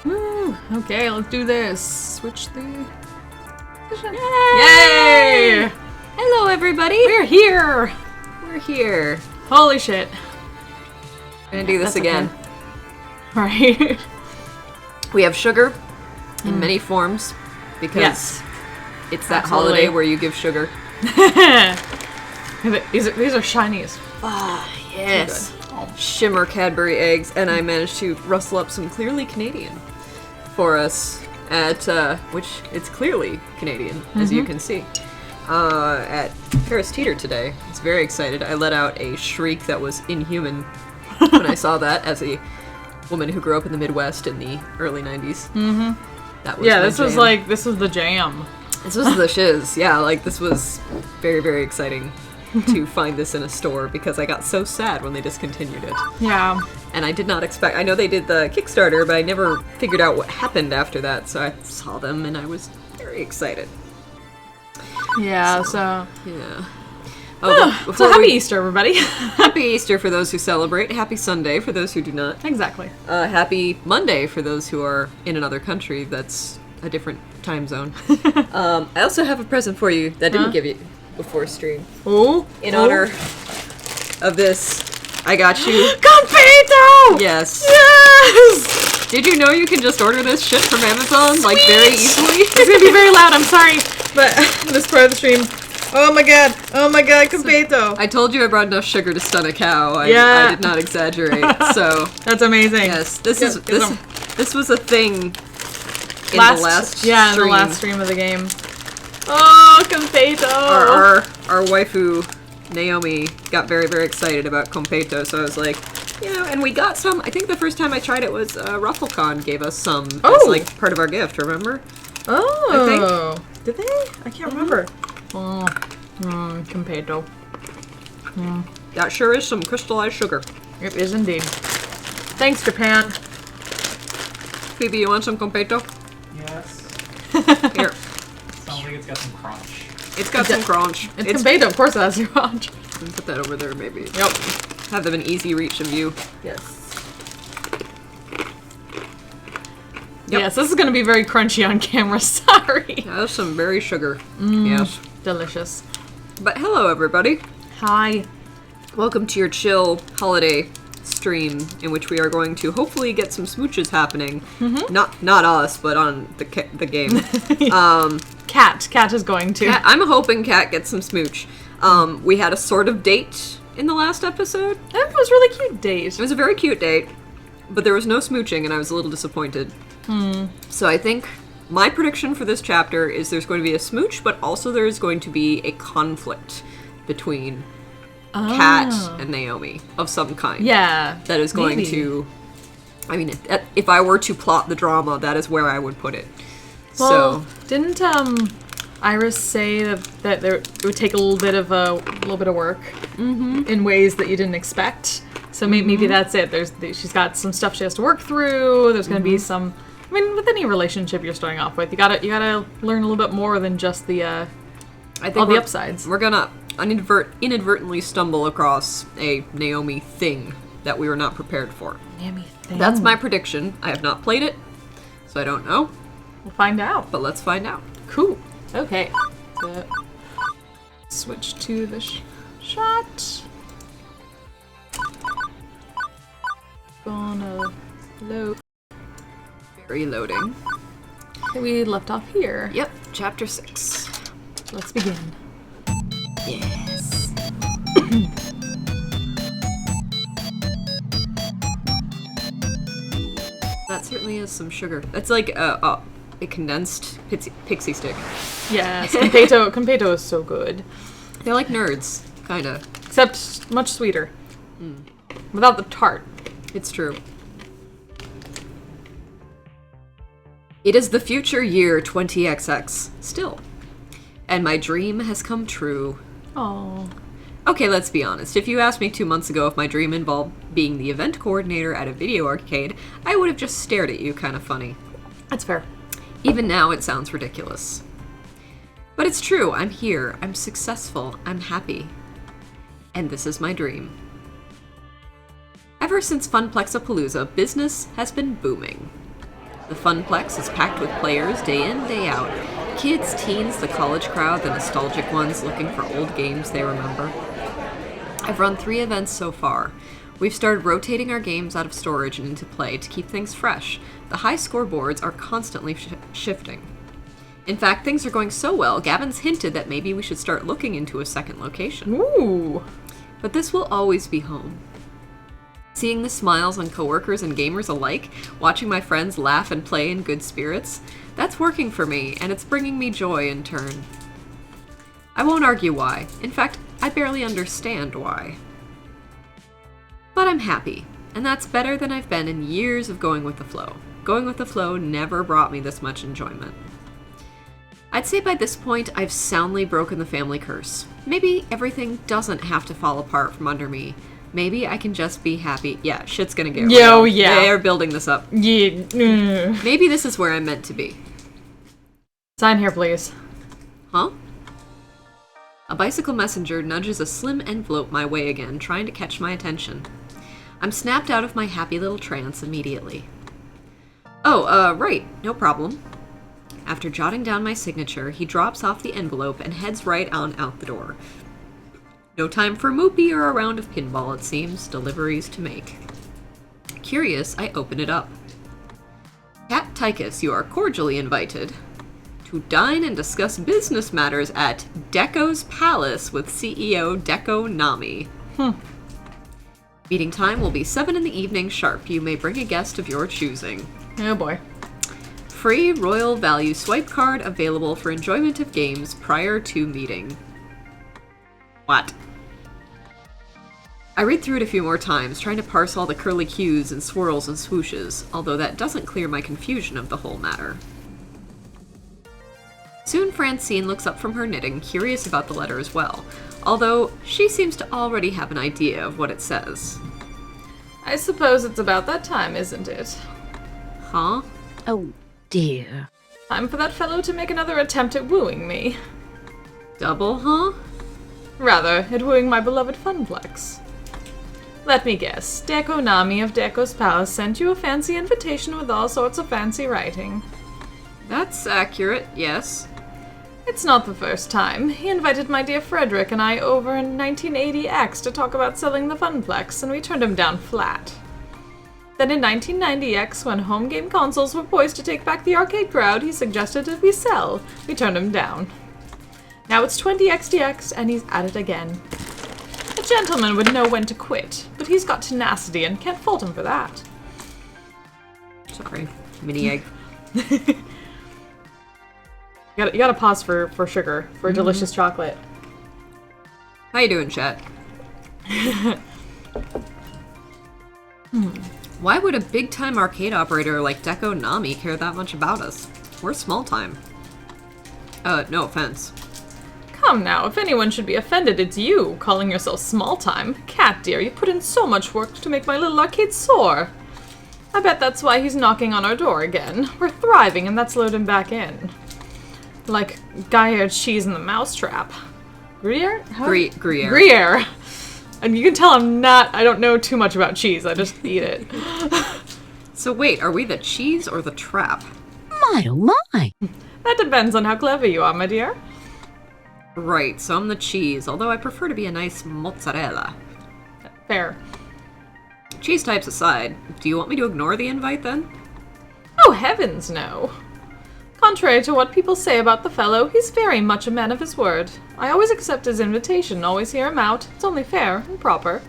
Woo, okay, let's do this. Switch the... Yay! Yay! Hello, everybody. We're here! We're here. Holy shit. We're gonna do this again. Okay. Right. We have sugar in many forms because it's that Absolutely. holiday where you give sugar. These are shinies. Ah, yes. Oh. Shimmer Cadbury eggs, and I managed to rustle up some clearly Canadian for us at, which it's clearly Canadian, as you can see, at Paris Teeter today. I was very excited. I let out a shriek that was inhuman when I saw that as a woman who grew up in the Midwest in the early 90s. Mm-hmm. That was Yeah, my this was jam. like, this was the jam. This was the shiz. Yeah, like, this was very, very exciting to find this in a store because I got so sad when they discontinued it. Yeah. And I did not expect... I know they did the Kickstarter, but I never figured out what happened after that, so I saw them and I was very excited. Yeah, so... Yeah. Oh, but so happy Easter, everybody. Happy Easter for those who celebrate. Happy Sunday for those who do not. Exactly. Happy Monday for those who are in another country that's a different time zone. I also have a present for you that I didn't give you before stream. Oh. In honor of this, I got you... Confeito! Yes. Yes! Did you know you can just order this shit from Amazon, like, very easily? It's gonna be very loud, I'm sorry. But this part of the stream... Oh my god, confeito. I told you I brought enough sugar to stun a cow. I did not exaggerate. So That's amazing. yes, this Yes, is get some. this was a thing in the last stream. in the last stream of the game. Oh, confeito. Our waifu Naomi got very, very excited about Competo, so I was like, and we got some. I think the first time I tried it was Rufflecon gave us some as like part of our gift. Remember? Oh, did they? I can't remember. Oh, confeito. That sure is some crystallized sugar. It is indeed. Thanks, Japan. Phoebe, you want some Competo? Yes. Here. Sounds like it's got some crunch. It's got some crunch. It's confeito, of course it has your crunch. Put that over there, maybe. Yep. Have them in easy reach of you. Yes. Yep. Yes, this is going to be very crunchy on camera. Sorry. That's some berry sugar. Yes. Delicious. But hello, everybody. Hi. Welcome to your chill holiday stream, in which we are going to hopefully get some smooches happening. Not us, but on the game. Cat is going to. Kat, I'm hoping Kat gets some smooch. We had a sort of date in the last episode. That was a really cute date. It was a very cute date, but there was no smooching, and I was a little disappointed. So I think my prediction for this chapter is there's going to be a smooch, but also there is going to be a conflict between Kat and Naomi of some kind. Yeah. That is going to... I mean, if I were to plot the drama, that is where I would put it. Well, So... didn't Iris say that it would take a little bit of work in ways that you didn't expect? So maybe that's it. She's got some stuff she has to work through. There's going to be some. I mean, with any relationship you're starting off with, you gotta learn a little bit more than just the I think all the upsides. We're gonna inadvertently stumble across a Naomi thing that we were not prepared for. Naomi thing. That's my prediction. I have not played it, so I don't know. We'll find out. But let's find out. Cool. Okay. So, switch to the shot. Gonna load. Reloading. Okay, we left off here. Yep, chapter 6. Let's begin. Yes. That certainly is some sugar. That's like a condensed pixie stick. Yes, confeito is so good. They're like nerds, kinda. Except much sweeter. Without the tart. It's true. It is the future year 20XX, still. And my dream has come true. Oh. Okay, let's be honest. If you asked me 2 months ago if my dream involved being the event coordinator at a video arcade, I would have just stared at you kind of funny. That's fair. Even now, it sounds ridiculous. But it's true. I'm here. I'm successful. I'm happy. And this is my dream. Ever since Funplexapalooza, business has been booming. The Funplex is packed with players day in, day out. Kids, teens, the college crowd, the nostalgic ones looking for old games they remember. I've run 3 events so far. We've started rotating our games out of storage and into play to keep things fresh. The high scoreboards are constantly shifting. In fact, things are going so well, Gavin's hinted that maybe we should start looking into a second location. Ooh. But this will always be home. Seeing the smiles on coworkers and gamers alike, watching my friends laugh and play in good spirits, that's working for me, and it's bringing me joy in turn. I won't argue why. In fact, I barely understand why. But I'm happy, and that's better than I've been in years of going with the flow. Going with the flow never brought me this much enjoyment. I'd say by this point, I've soundly broken the family curse. Maybe everything doesn't have to fall apart from under me. Maybe I can just be happy. Yeah, shit's gonna get real. Yeah. They're building this up. Yeah. Maybe this is where I'm meant to be. Sign here, please. Huh? A bicycle messenger nudges a slim envelope my way again, trying to catch my attention. I'm snapped out of my happy little trance immediately. Oh, right, no problem. After jotting down my signature, he drops off the envelope and heads right on out the door. No time for Moopy or a round of pinball, it seems. Deliveries to make. Curious, I open it up. Cat Tychus, you are cordially invited to dine and discuss business matters at Deco's Palace with CEO Deco Nami. Meeting time will be 7 in the evening sharp. You may bring a guest of your choosing. Oh boy. Free Royal Value swipe card available for enjoyment of games prior to meeting. What? I read through it a few more times, trying to parse all the curly cues and swirls and swooshes, although that doesn't clear my confusion of the whole matter. Soon Francine looks up from her knitting, curious about the letter as well, although she seems to already have an idea of what it says. I suppose it's about that time, isn't it? Huh? Oh, dear. Time for that fellow to make another attempt at wooing me. Double, huh? Rather, at wooing my beloved Funplex. Let me guess, Deco Nami of Deco's Palace sent you a fancy invitation with all sorts of fancy writing. That's accurate, yes. It's not the first time. He invited my dear Frederick and I over in 1980X to talk about selling the Funplex, and we turned him down flat. Then in 1990X, when home game consoles were poised to take back the arcade crowd, he suggested that we sell. We turned him down. Now it's 20XDX, and he's at it again. A gentleman would know when to quit, but he's got tenacity and can't fault him for that. Sorry. Mini egg. You gotta pause for sugar, for delicious chocolate. How you doing, chat? Why would a big-time arcade operator like Deco Nami care that much about us? We're small-time. No offense. Come now, if anyone should be offended, it's you, calling yourself small-time. Cat dear, you put in so much work to make my little arcade soar. I bet that's why he's knocking on our door again. We're thriving, and that's lured him back in. Like Gruyere cheese in the mousetrap. Gruyere? Gruyere. Gruyere. And you can tell I don't know too much about cheese, I just eat it. So wait, are we the cheese or the trap? My, oh my. That depends on how clever you are, my dear. Right, so I'm the cheese, although I prefer to be a nice mozzarella. Fair. Cheese types aside, do you want me to ignore the invite then? Oh, heavens, no. Contrary to what people say about the fellow, he's very much a man of his word. I always accept his invitation, always hear him out. It's only fair and proper.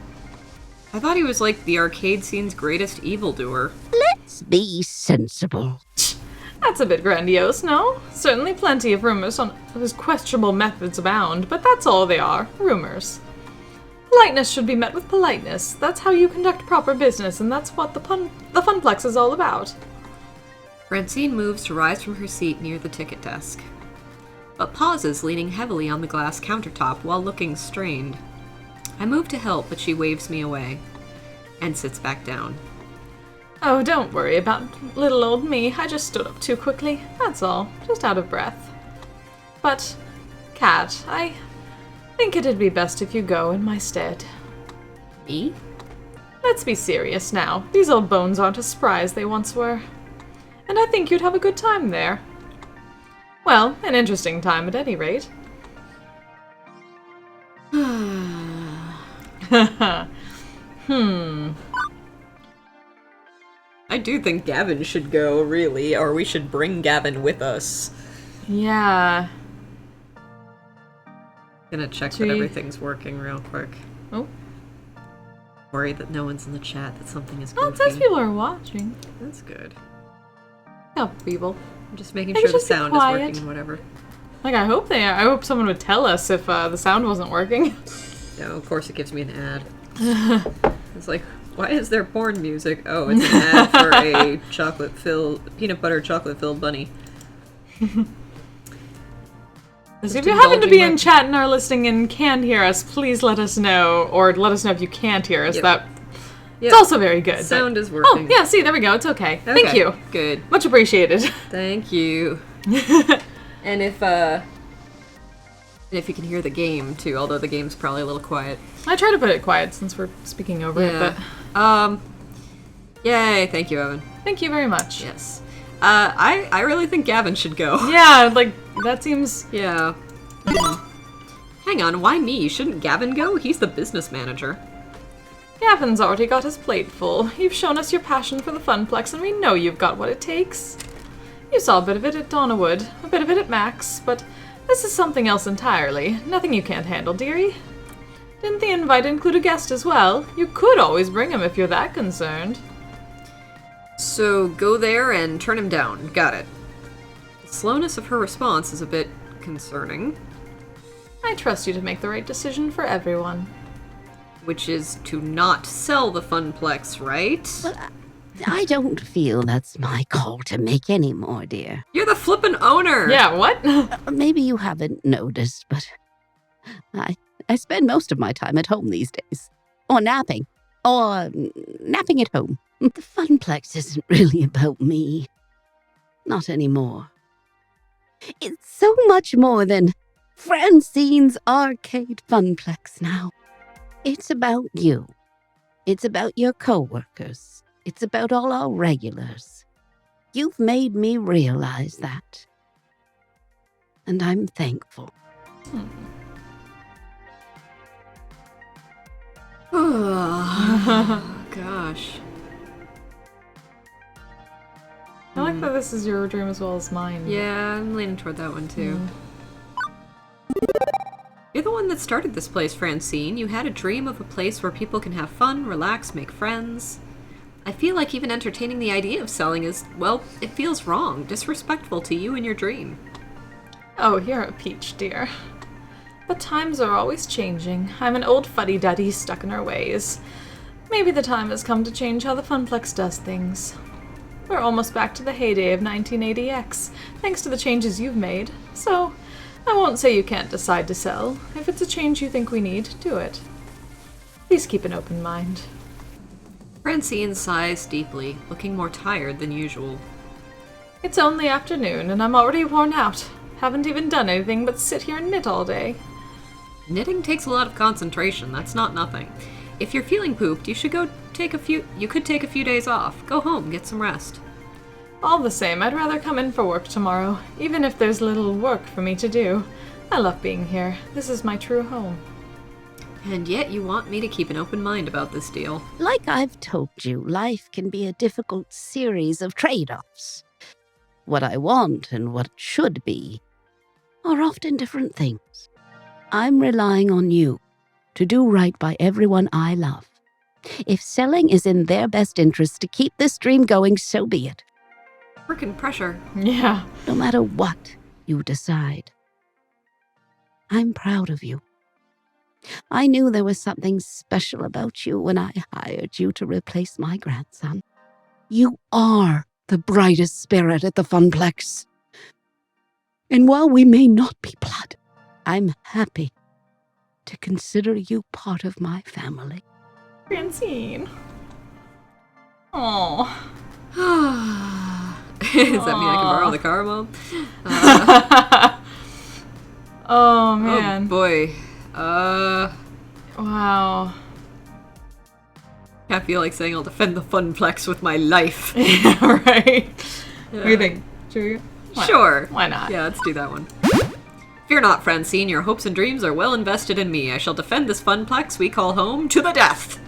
I thought he was like the arcade scene's greatest evildoer. Let's be sensible. That's a bit grandiose, no? Certainly plenty of rumors on his questionable methods abound, but that's all they are, rumors. Politeness should be met with politeness. That's how you conduct proper business, and that's what the Funplex is all about. Francine moves to rise from her seat near the ticket desk, but pauses, leaning heavily on the glass countertop while looking strained. I move to help, but she waves me away, and sits back down. Oh, don't worry about little old me. I just stood up too quickly. That's all. Just out of breath. But, Cat, I think it'd be best if you go in my stead. Me? Let's be serious now. These old bones aren't as spry as they once were. and I think you'd have a good time there. Well, an interesting time at any rate. I do think Gavin should go, really, or we should bring Gavin with us. Yeah. Gonna check that Gee. everything's working real quick. Oh. Worried that no one's in the chat, that something is Oh, it goofy. says people are watching. That's good. Oh, people. I'm just making Maybe sure the just be sound is quiet. working and whatever. Like, I hope they are. I hope someone would tell us if the sound wasn't working. No, of course it gives me an ad. It's like, why is there porn music? Oh, it's an ad for a peanut butter chocolate-filled bunny. So if you happen to be in chat and are listening and can hear us, please let us know. Or let us know if you can't hear us. Yep. It's also very good. Sound but... is working. Oh, yeah, see, there we go. It's okay. Thank Okay, you. Good. Much appreciated. Thank you. And if you can hear the game, too, although the game's probably a little quiet. I try to put it quiet since we're speaking over it, but... Yay, thank you, Evan. Thank you very much. Yes. I really think Gavin should go. Yeah, like, that seems... Yeah. Hang on, why me? Shouldn't Gavin go? He's the business manager. Gavin's already got his plate full. You've shown us your passion for the Funplex, and we know you've got what it takes. You saw a bit of it at Donnawood, a bit of it at Max, but this is something else entirely. Nothing you can't handle, dearie. Didn't the invite include a guest as well? You could always bring him if you're that concerned. So go there and turn him down. Got it. The slowness of her response is a bit concerning. I trust you to make the right decision for everyone. Which is to not sell the Funplex, right? Well, I don't feel that's my call to make anymore, dear. You're the flippin' owner! Yeah, what? Maybe you haven't noticed, but I spend most of my time at home these days. Or napping. Or napping at home. The Funplex isn't really about me. Not anymore. It's so much more than Francine's Arcade Funplex now. It's about you. It's about your co-workers. It's about all our regulars. You've made me realize that. And I'm thankful. Oh, gosh. I like that this is your dream as well as mine. Yeah, I'm leaning toward that one too. You're the one that started this place, Francine. You had a dream of a place where people can have fun, relax, make friends. I feel like even entertaining the idea of selling is, well, it feels wrong, disrespectful to you and your dream. Oh, you're a peach, dear. But times are always changing. I'm an old fuddy-duddy stuck in her ways. Maybe the time has come to change how the Funplex does things. We're almost back to the heyday of 1980X, thanks to the changes you've made. So, I won't say you can't decide to sell. If it's a change you think we need, do it. Please keep an open mind. Francine sighs deeply, looking more tired than usual. It's only afternoon, and I'm already worn out. Haven't even done anything but sit here and knit all day. Knitting takes a lot of concentration, that's not nothing. If you're feeling pooped, you should you could take a few days off. Go home, get some rest. All the same, I'd rather come in for work tomorrow, even if there's little work for me to do. I love being here. This is my true home. And yet you want me to keep an open mind about this deal. Like I've told you, life can be a difficult series of trade-offs. What I want and what should be are often different things. I'm relying on you to do right by everyone I love. If selling is in their best interest to keep this dream going, so be it. Frickin' pressure. Yeah. No matter what you decide. I'm proud of you. I knew there was something special about you when I hired you to replace my grandson. You are the brightest spirit at the Funplex. And while we may not be blood, I'm happy to consider you part of my family. Francine. Oh. Does that mean I can borrow the car, Mom? Oh, man. Oh, boy. Wow. I feel like saying I'll defend the Funplex with my life. Yeah, right. What do you think? Should we? Sure. Why not? Yeah, let's do that one. Fear not, Francine. Your hopes and dreams are well invested in me. I shall defend this funplex we call home to the death.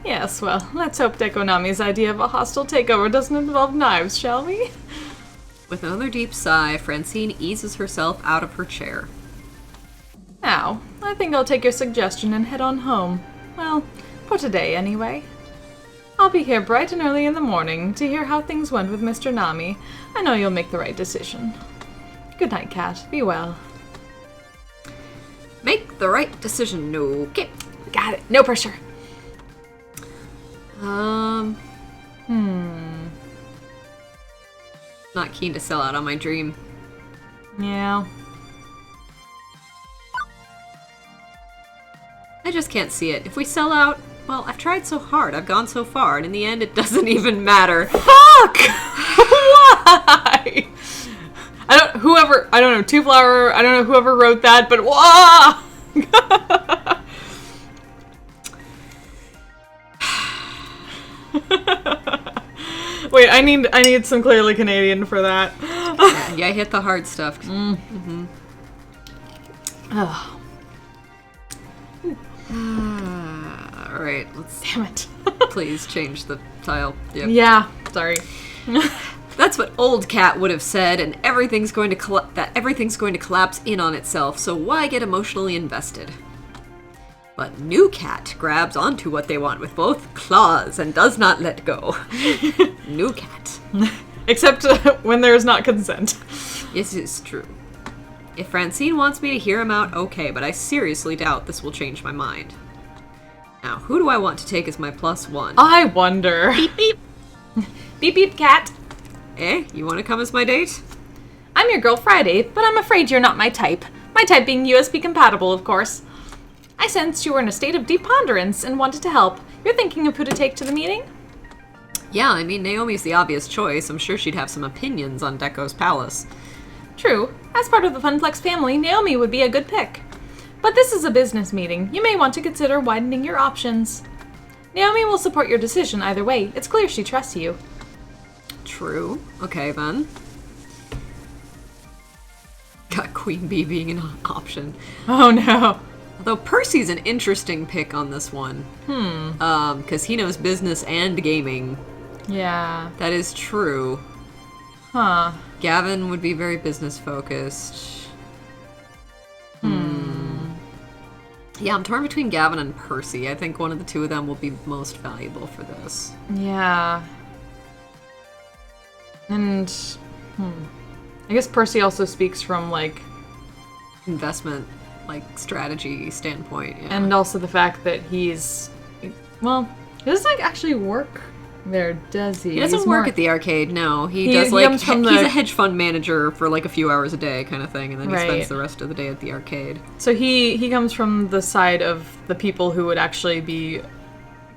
Yes, well, let's hope Dekonami's idea of a hostile takeover doesn't involve knives, shall we? With another deep sigh, Francine eases herself out of her chair. Now, I think I'll take your suggestion and head on home. Well, for today, anyway. I'll be here bright and early in the morning to hear how things went with Mr. Nami. I know you'll make the right decision. Good night, Cat. Be well. Make the right decision. Okay. Got it. No pressure. Not keen to sell out on my dream. Yeah. I just can't see it. If we sell out, well, I've tried so hard. I've gone so far, and in the end, it doesn't even matter. Fuck! Why? I don't know, Two Flower, I don't know whoever wrote that, but wah! Wait, I need some clearly Canadian for that. Yeah, I hit the hard stuff. Oh, Alright, let's damn it. please change the tile. Yep. Yeah, sorry. That's what old Cat would have said, and everything's going to collapse in on itself, so why get emotionally invested? But new Cat grabs onto what they want with both claws and does not let go. New Cat. Except when there is not consent. Yes, it's true. If Francine wants me to hear him out, okay, but I seriously doubt this will change my mind. Now, who do I want to take as my +1? I wonder. Beep beep. Beep beep, Cat. Eh? You want to come as my date? I'm your girl Friday, but I'm afraid you're not my type. My type being USB compatible, of course. I sensed you were in a state of deep ponderance and wanted to help. You're thinking of who to take to the meeting? Yeah, I mean, Naomi's the obvious choice. I'm sure she'd have some opinions on Deko's palace. True. As part of the Funplex family, Naomi would be a good pick. But this is a business meeting. You may want to consider widening your options. Naomi will support your decision either way. It's clear she trusts you. True. Okay, then. Got Queen Bee being an option. Oh no. Although Percy's an interesting pick on this one. Because he knows business and gaming. Yeah. That is true. Huh. Gavin would be very business focused. Yeah, I'm torn between Gavin and Percy. I think one of the two of them will be most valuable for this. Yeah. And, I guess Percy also speaks from, like... Investment, like, strategy standpoint, yeah. And also the fact that he's... Well, he doesn't actually work there, does he? He doesn't He's work more- at the arcade, no. He He does, like, comes from he's the- a hedge fund manager for, like, a few hours a day kind of thing, and then he Right. spends the rest of the day at the arcade. So he comes from the side of the people who would actually be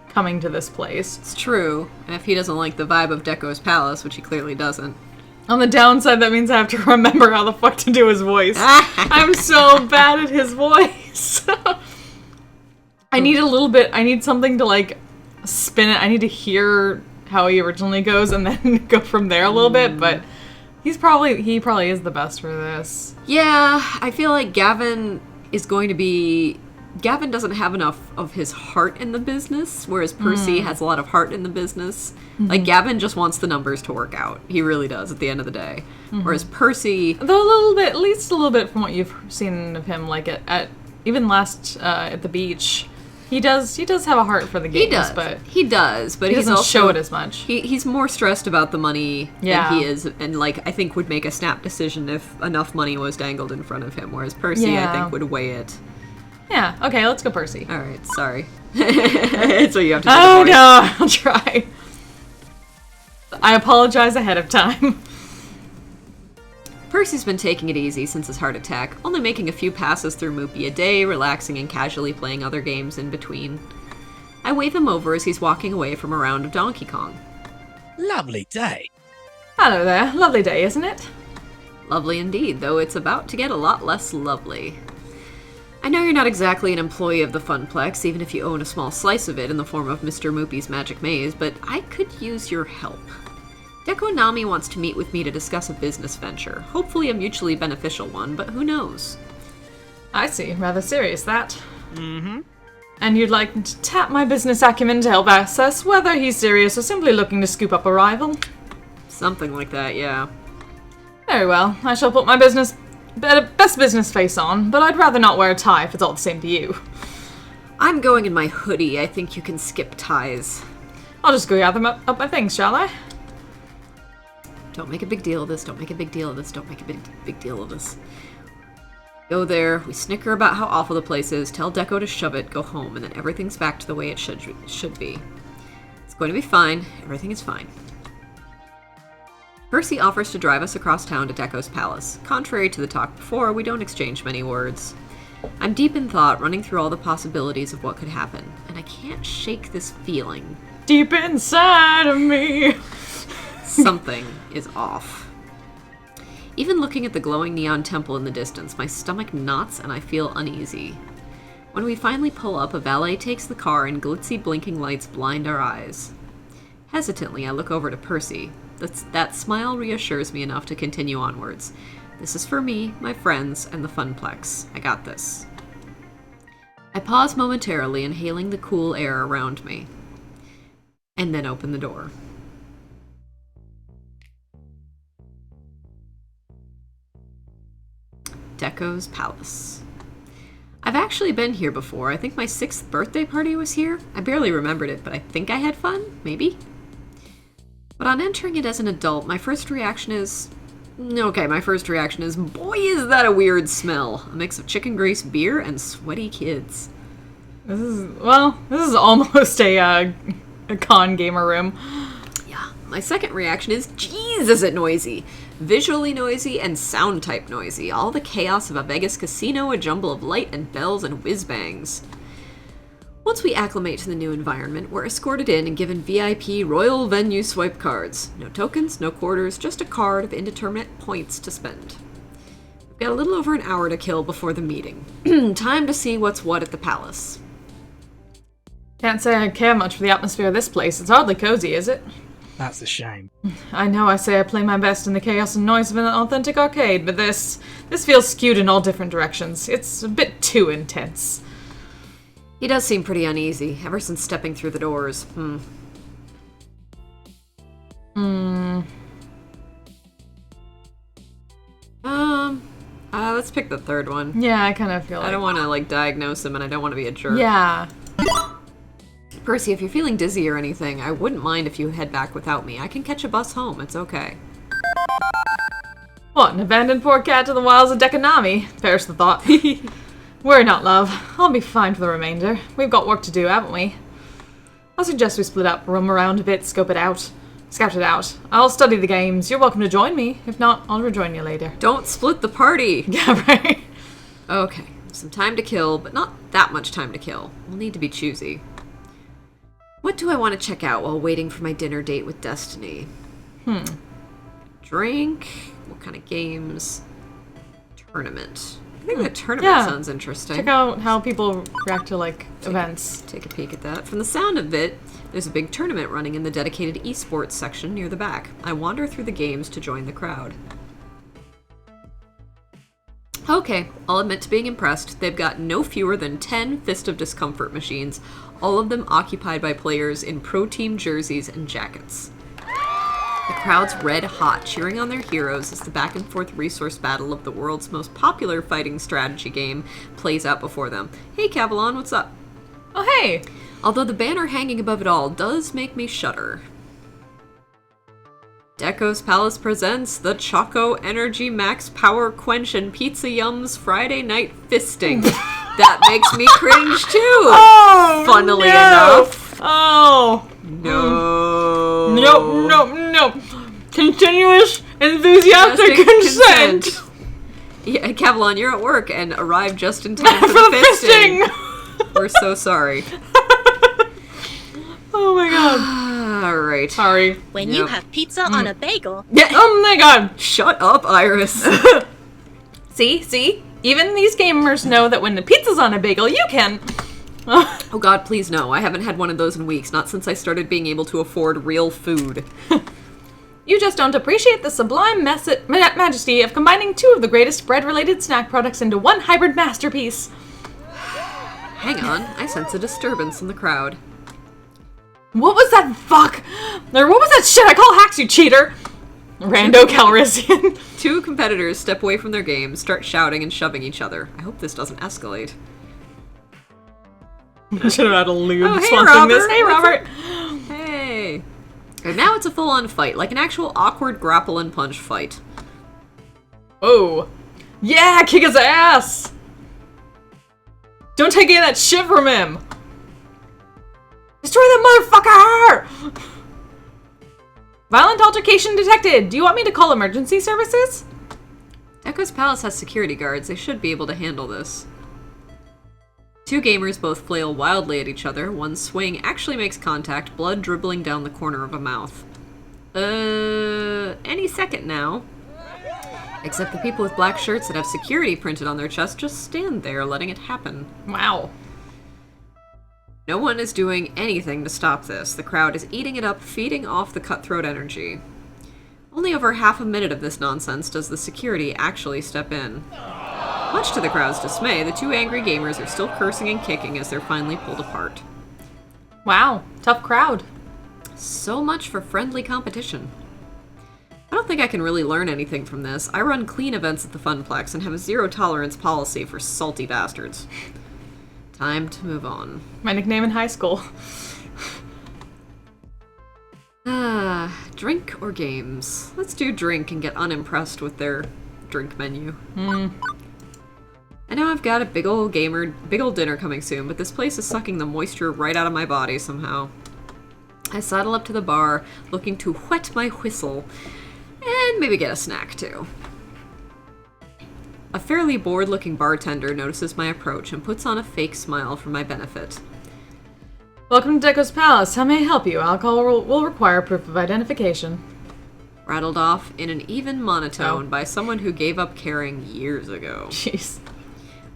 coming to this place. It's true. And if he doesn't like the vibe of Deko's palace, which he clearly doesn't. On the downside, that means I have to remember how the fuck to do his voice. I'm so bad at his voice. I need something to, like, spin it. I need to hear how he originally goes and then go from there a little bit, but he probably is the best for this. Yeah, I feel like Gavin doesn't have enough of his heart in the business, whereas Percy has a lot of heart in the business. Like, Gavin just wants the numbers to work out. He really does at the end of the day. Whereas Percy... Though a little bit, at least a little bit from what you've seen of him, like at even last at the beach, he does have a heart for the games. He does, but he he's doesn't also, show it as much. He's more stressed about the money Yeah. than he is, and, like, I think would make a snap decision if enough money was dangled in front of him, whereas Percy, I Yeah. think, would weigh it. Yeah. Okay, let's go Percy. Alright, sorry. So you have to do Oh the voice. no, I'll try. I apologize ahead of time. Percy's been taking it easy since his heart attack, only making a few passes through Moopy a day, relaxing and casually playing other games in between. I wave him over as he's walking away from a round of Donkey Kong. Lovely day. Hello there. Lovely day, isn't it? Lovely indeed, though it's about to get a lot less lovely. I know you're not exactly an employee of the Funplex, even if you own a small slice of it in the form of Mr. Moopy's Magic Maze, but I could use your help. Deco Nami wants to meet with me to discuss a business venture. Hopefully a mutually beneficial one, but who knows? I see. Rather serious, that. Mm-hmm. And you'd like to tap my business acumen to help assess whether he's serious or simply looking to scoop up a rival? Something like that, yeah. Very well. I shall put my best business face on, but I'd rather not wear a tie if it's all the same to you. I'm going in my hoodie. I think you can skip ties. I'll just go gather up my things, shall I? Don't make a big deal of this. Don't make a big deal of this. Don't make a big deal of this. Go there, we snicker about how awful the place is, tell Deco to shove it, go home, and then everything's back to the way it should be. It's going to be fine. Everything is fine. Percy offers to drive us across town to Deco's palace. Contrary to the talk before, we don't exchange many words. I'm deep in thought, running through all the possibilities of what could happen, and I can't shake this feeling. Deep inside of me! Something is off. Even looking at the glowing neon temple in the distance, my stomach knots and I feel uneasy. When we finally pull up, a valet takes the car and glitzy blinking lights blind our eyes. Hesitantly, I look over to Percy. That smile reassures me enough to continue onwards. This is for me, my friends, and the Funplex. I got this. I pause momentarily, inhaling the cool air around me, and then open the door. Deco's palace. I've actually been here before. I think my 6th birthday party was here. I barely remembered it, but I think I had fun, maybe? But on entering it as an adult, my first reaction is, boy, is that a weird smell. A mix of chicken grease, beer, and sweaty kids. This is almost a con gamer room. Yeah. My second reaction is, jeez, is it noisy. Visually noisy and sound type noisy. All the chaos of a Vegas casino, a jumble of light and bells and whiz-bangs. Once we acclimate to the new environment, we're escorted in and given VIP Royal Venue swipe cards. No tokens, no quarters, just a card of indeterminate points to spend. We've got a little over an hour to kill before the meeting. Time to see what's what at the palace. Can't say I care much for the atmosphere of this place. It's hardly cozy, is it? That's a shame. I know I say I play my best in the chaos and noise of an authentic arcade, but this feels skewed in all different directions. It's a bit too intense. He does seem pretty uneasy, ever since stepping through the doors. Let's pick the third one. Yeah, I kind of feel like... I don't want to, diagnose him, and I don't want to be a jerk. Yeah. Percy, if you're feeling dizzy or anything, I wouldn't mind if you head back without me. I can catch a bus home. It's okay. What, an abandoned poor cat to the wilds of Dekanami? Perish the thought. Worry not, love. I'll be fine for the remainder. We've got work to do, haven't we? I suggest we split up, roam around a bit, scout it out. I'll study the games. You're welcome to join me. If not, I'll rejoin you later. Don't split the party! Yeah, right? Okay, some time to kill, but not that much time to kill. We'll need to be choosy. What do I want to check out while waiting for my dinner date with Destiny? Drink? What kind of games? Tournament. I think the tournament sounds interesting. Check out how people react to, events. Take a peek at that. From the sound of it, there's a big tournament running in the dedicated esports section near the back. I wander through the games to join the crowd. Okay, I'll admit to being impressed. They've got no fewer than 10 Fist of Discomfort machines, all of them occupied by players in pro team jerseys and jackets. The crowd's red hot, cheering on their heroes as the back-and-forth resource battle of the world's most popular fighting strategy game plays out before them. Hey, Cavalon, what's up? Oh, hey! Although the banner hanging above it all does make me shudder. Deco's Palace presents the Choco Energy Max Power Quench and Pizza Yums Friday Night Fisting. That makes me cringe too! Oh, funnily no. enough. Oh! No. Nope. Continuous enthusiastic consent! Yeah, Cavalon, you're at work and arrived just in time for For the the fisting. fisting! We're so sorry. Oh my god. Alright. Sorry. When you have pizza on a bagel, Oh my god. Shut up, Iris. See? Even these gamers know that when the pizza's on a bagel, you can... Oh god, please no. I haven't had one of those in weeks, not since I started being able to afford real food. You just don't appreciate the sublime majesty of combining two of the greatest bread-related snack products into one hybrid masterpiece. Hang on, I sense a disturbance in the crowd. What was that fuck? Or what was that shit I call hacks, you cheater? Rando Calrissian. Two competitors step away from their games, start shouting and shoving each other. I hope this doesn't escalate. Should have had a lube Oh, hey, sponsoring Robert. this. Hey, Robert. Hey. And now it's a full-on fight, like an actual awkward grapple and punch fight. Oh. Yeah, kick his ass! Don't take any of that shit from him! Destroy that motherfucker! Violent altercation detected! Do you want me to call emergency services? Echo's Palace has security guards. They should be able to handle this. Two gamers both flail wildly at each other. One swing actually makes contact, blood dribbling down the corner of a mouth. Any second now. Except the people with black shirts that have security printed on their chest just stand there, letting it happen. Wow. No one is doing anything to stop this. The crowd is eating it up, feeding off the cutthroat energy. Only over half a minute of this nonsense does the security actually step in. Much to the crowd's dismay, the two angry gamers are still cursing and kicking as they're finally pulled apart. Wow. Tough crowd. So much for friendly competition. I don't think I can really learn anything from this. I run clean events at the Funplex and have a zero-tolerance policy for salty bastards. Time to move on. My nickname in high school. Drink or games? Let's do drink and get unimpressed with their drink menu. I know I've got a big old dinner coming soon, but this place is sucking the moisture right out of my body somehow. I sidle up to the bar, looking to whet my whistle, and maybe get a snack too. A fairly bored-looking bartender notices my approach and puts on a fake smile for my benefit. Welcome to Deco's Palace. How may I help you? Alcohol will require proof of identification. Rattled off in an even monotone by someone who gave up caring years ago. Jeez.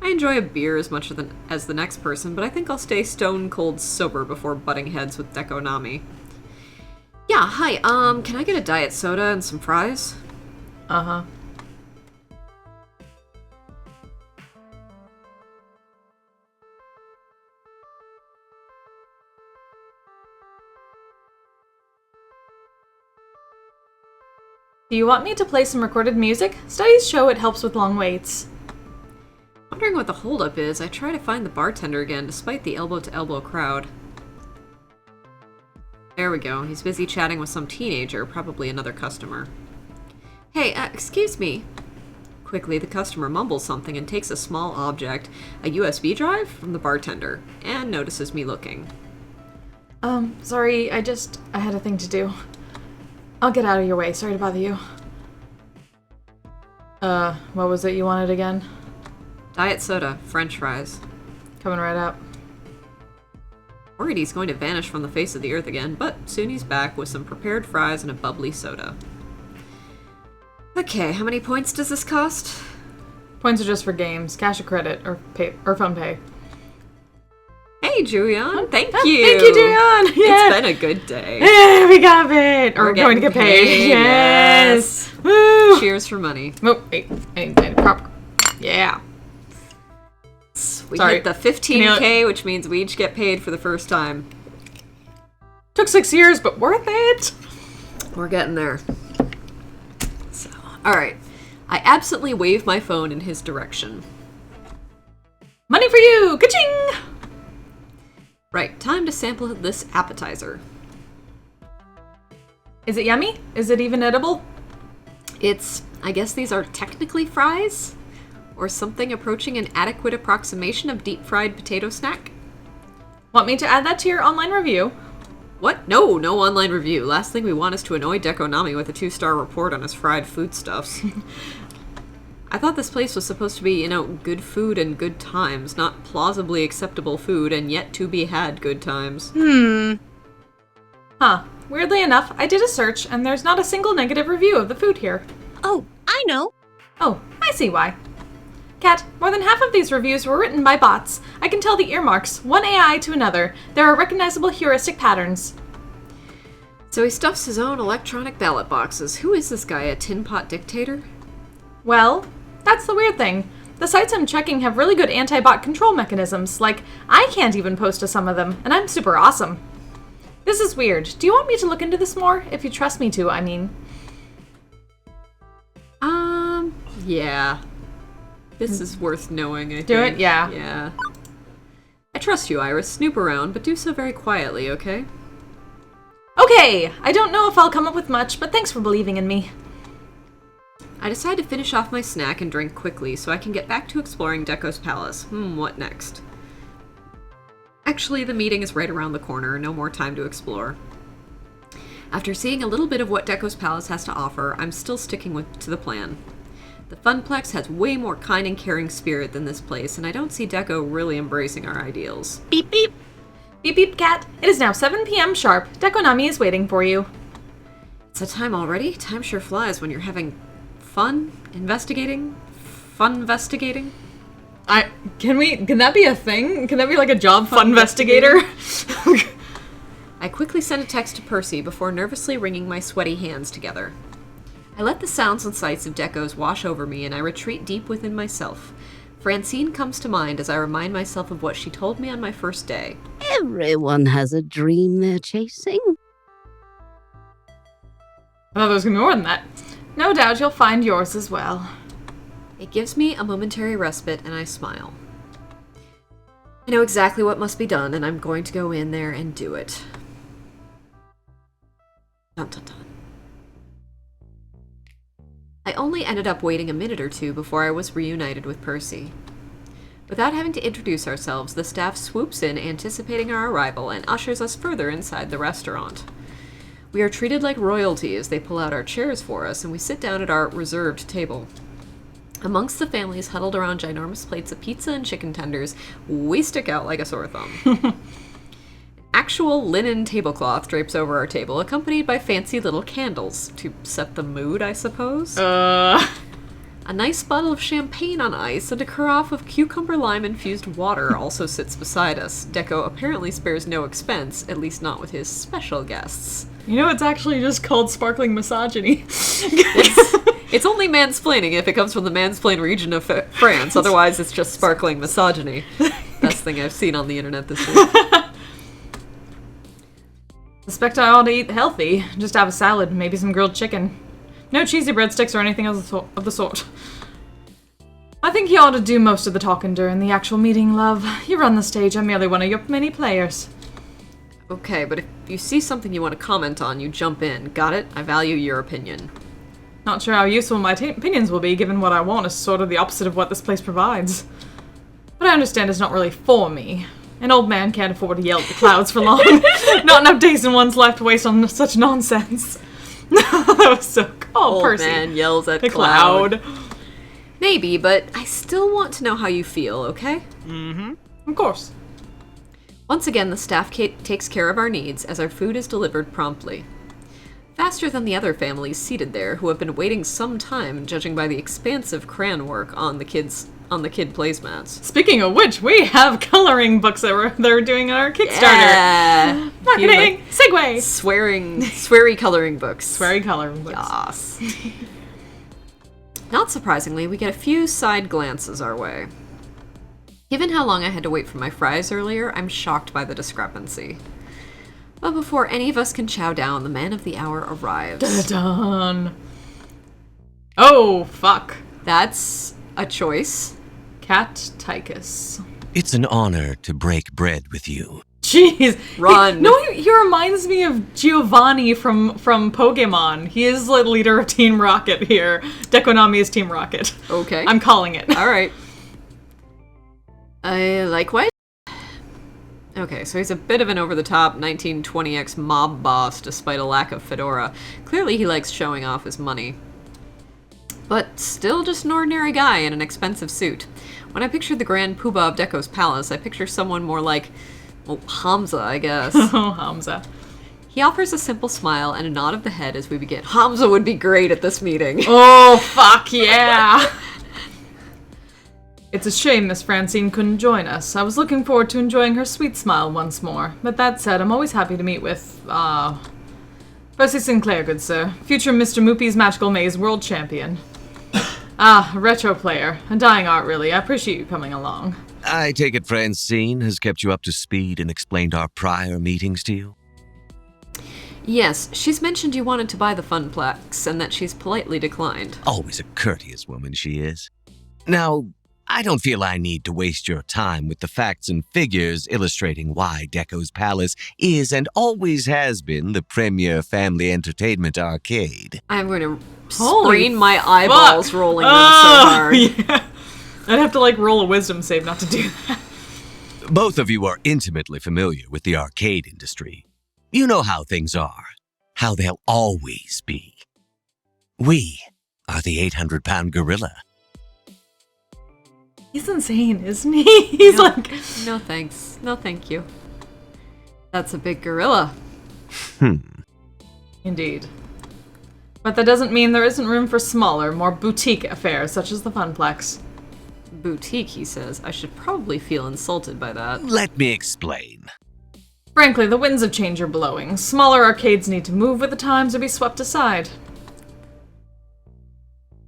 I enjoy a beer as much as the next person, but I think I'll stay stone cold sober before butting heads with Deco Nami. Yeah, hi, can I get a diet soda and some fries? Uh-huh. Do you want me to play some recorded music? Studies show it helps with long waits. Wondering what the holdup is, I try to find the bartender again despite the elbow-to-elbow crowd. There we go, he's busy chatting with some teenager, probably another customer. Hey, excuse me. Quickly, the customer mumbles something and takes a small object, a USB drive, from the bartender, and notices me looking. Sorry, I had a thing to do. I'll get out of your way, sorry to bother you. What was it you wanted again? Diet soda, french fries. Coming right up. Worried he's going to vanish from the face of the earth again, but soon he's back with some prepared fries and a bubbly soda. Okay, how many points does this cost? Points are just for games, cash or credit, or phone pay. Hey, Julian, thank you! Thank you, Julian! Yeah. It's been a good day. Yeah, we got it! We're going to getting get paid. paid, Yes! Woo! Cheers for money. Oh, wait. I need proper. Yeah. We Sorry. hit the 15K, which means we each get paid for the first time. Took 6 years, but worth it! We're getting there. So, alright. I absently wave my phone in his direction. Money for you! Ka-ching! Right, time to sample this appetizer. Is it yummy? Is it even edible? I guess these are technically fries? Or something approaching an adequate approximation of deep-fried potato snack? Want me to add that to your online review? What? No online review. Last thing we want is to annoy Deco Nami with a 2-star report on his fried foodstuffs. I thought this place was supposed to be, good food and good times, not plausibly acceptable food and yet to be had good times. Huh. Weirdly enough, I did a search, and there's not a single negative review of the food here. Oh, I know. Oh, I see why. Kat, more than half of these reviews were written by bots. I can tell the earmarks, one AI to another. There are recognizable heuristic patterns. So he stuffs his own electronic ballot boxes. Who is this guy, a tin pot dictator? Well, that's the weird thing. The sites I'm checking have really good anti-bot control mechanisms. Like, I can't even post to some of them, and I'm super awesome. This is weird. Do you want me to look into this more? If you trust me to, I mean. Yeah. This is worth knowing, I think. Do it? Yeah. Yeah. I trust you, Iris. Snoop around, but do so very quietly, okay? Okay! I don't know if I'll come up with much, but thanks for believing in me. I decide to finish off my snack and drink quickly so I can get back to exploring Deco's palace. What next? Actually, the meeting is right around the corner. No more time to explore. After seeing a little bit of what Deco's palace has to offer, I'm still sticking to the plan. The Funplex has way more kind and caring spirit than this place, and I don't see Deco really embracing our ideals. Beep beep. Beep beep cat. It is now 7 p.m. sharp. Dekonami is waiting for you. It's a time already? Time sure flies when you're having fun investigating? Fun investigating? Can that be a thing? Can that be like a job, fun investigator? I quickly send a text to Percy before nervously wringing my sweaty hands together. I let the sounds and sights of Deco's wash over me, and I retreat deep within myself. Francine comes to mind as I remind myself of what she told me on my first day. Everyone has a dream they're chasing. I thought there was gonna be more than that. No doubt you'll find yours as well. It gives me a momentary respite, and I smile. I know exactly what must be done, and I'm going to go in there and do it. Dun dun dun. I only ended up waiting a minute or two before I was reunited with Percy. Without having to introduce ourselves, the staff swoops in anticipating our arrival and ushers us further inside the restaurant. We are treated like royalty as they pull out our chairs for us, and we sit down at our reserved table. Amongst the families huddled around ginormous plates of pizza and chicken tenders, we stick out like a sore thumb. Actual linen tablecloth drapes over our table, accompanied by fancy little candles. To set the mood, I suppose? A nice bottle of champagne on ice and a carafe of cucumber lime-infused water also sits beside us. Deco apparently spares no expense, at least not with his special guests. You know, it's actually just called sparkling misogyny. It's only mansplaining if it comes from the mansplain region of France. Otherwise, it's just sparkling misogyny. Best thing I've seen on the internet this week. Suspect I ought to eat healthy. Just have a salad, maybe some grilled chicken. No cheesy breadsticks or anything of the sort. I think you ought to do most of the talking during the actual meeting, love. You run the stage, I'm merely one of your many players. Okay, but if you see something you want to comment on, you jump in. Got it? I value your opinion. Not sure how useful my opinions will be, given what I want is sort of the opposite of what this place provides. But I understand it's not really for me. An old man can't afford to yell at the clouds for long. Not enough days in one's life to waste on such nonsense. That was so cool. Old Percy. man yells at The cloud. cloud. Maybe, but I still want to know how you feel, okay? Of course. Once again, the staff takes care of our needs as our food is delivered promptly. Faster than the other families seated there, who have been waiting some time, judging by the expansive crayon work on the kid placemats. Speaking of which, we have coloring books that they're doing on our Kickstarter. Yeah. Marketing! Segue! Sweary coloring books. Sweary coloring books. Yas. Not surprisingly, we get a few side glances our way. Given how long I had to wait for my fries earlier, I'm shocked by the discrepancy. But before any of us can chow down, the man of the hour arrives. Dun. Oh, fuck. That's a choice. Cat Tychus. It's an honor to break bread with you. Jeez. Run. He reminds me of Giovanni from Pokemon. He is the leader of Team Rocket here. Dekonami is Team Rocket. Okay. I'm calling it. All right. Likewise. Okay, so he's a bit of an over-the-top 1920X mob boss despite a lack of fedora. Clearly he likes showing off his money. But still just an ordinary guy in an expensive suit. When I pictured the grand poobah of Deco's palace, I picture someone more like, well, Hamza, I guess. Oh, Hamza. He offers a simple smile and a nod of the head as we begin. Hamza would be great at this meeting. Oh, fuck yeah! It's a shame Miss Francine couldn't join us. I was looking forward to enjoying her sweet smile once more. But that said, I'm always happy to meet with, Percy Sinclair, good sir. Future Mr. Moopy's Magical Maze World Champion. Ah, a retro player. A dying art, really. I appreciate you coming along. I take it Francine has kept you up to speed and explained our prior meetings to you? Yes, she's mentioned you wanted to buy the Funplex, and that she's politely declined. Always a courteous woman, she is. Now, I don't feel I need to waste your time with the facts and figures illustrating why Deco's Palace is and always has been the premier family entertainment arcade. I'm going to Holy sprain my eyeballs fuck. rolling them so hard. Yeah. I'd have to, roll a wisdom save not to do that. Both of you are intimately familiar with the arcade industry. You know how things are, how they'll always be. We are the 800-pound gorilla. He's insane, isn't he? He's No thanks. No thank you. That's a big gorilla. Indeed. But that doesn't mean there isn't room for smaller, more boutique affairs such as the Funplex. Boutique, he says. I should probably feel insulted by that. Let me explain. Frankly, the winds of change are blowing. Smaller arcades need to move with the times or be swept aside.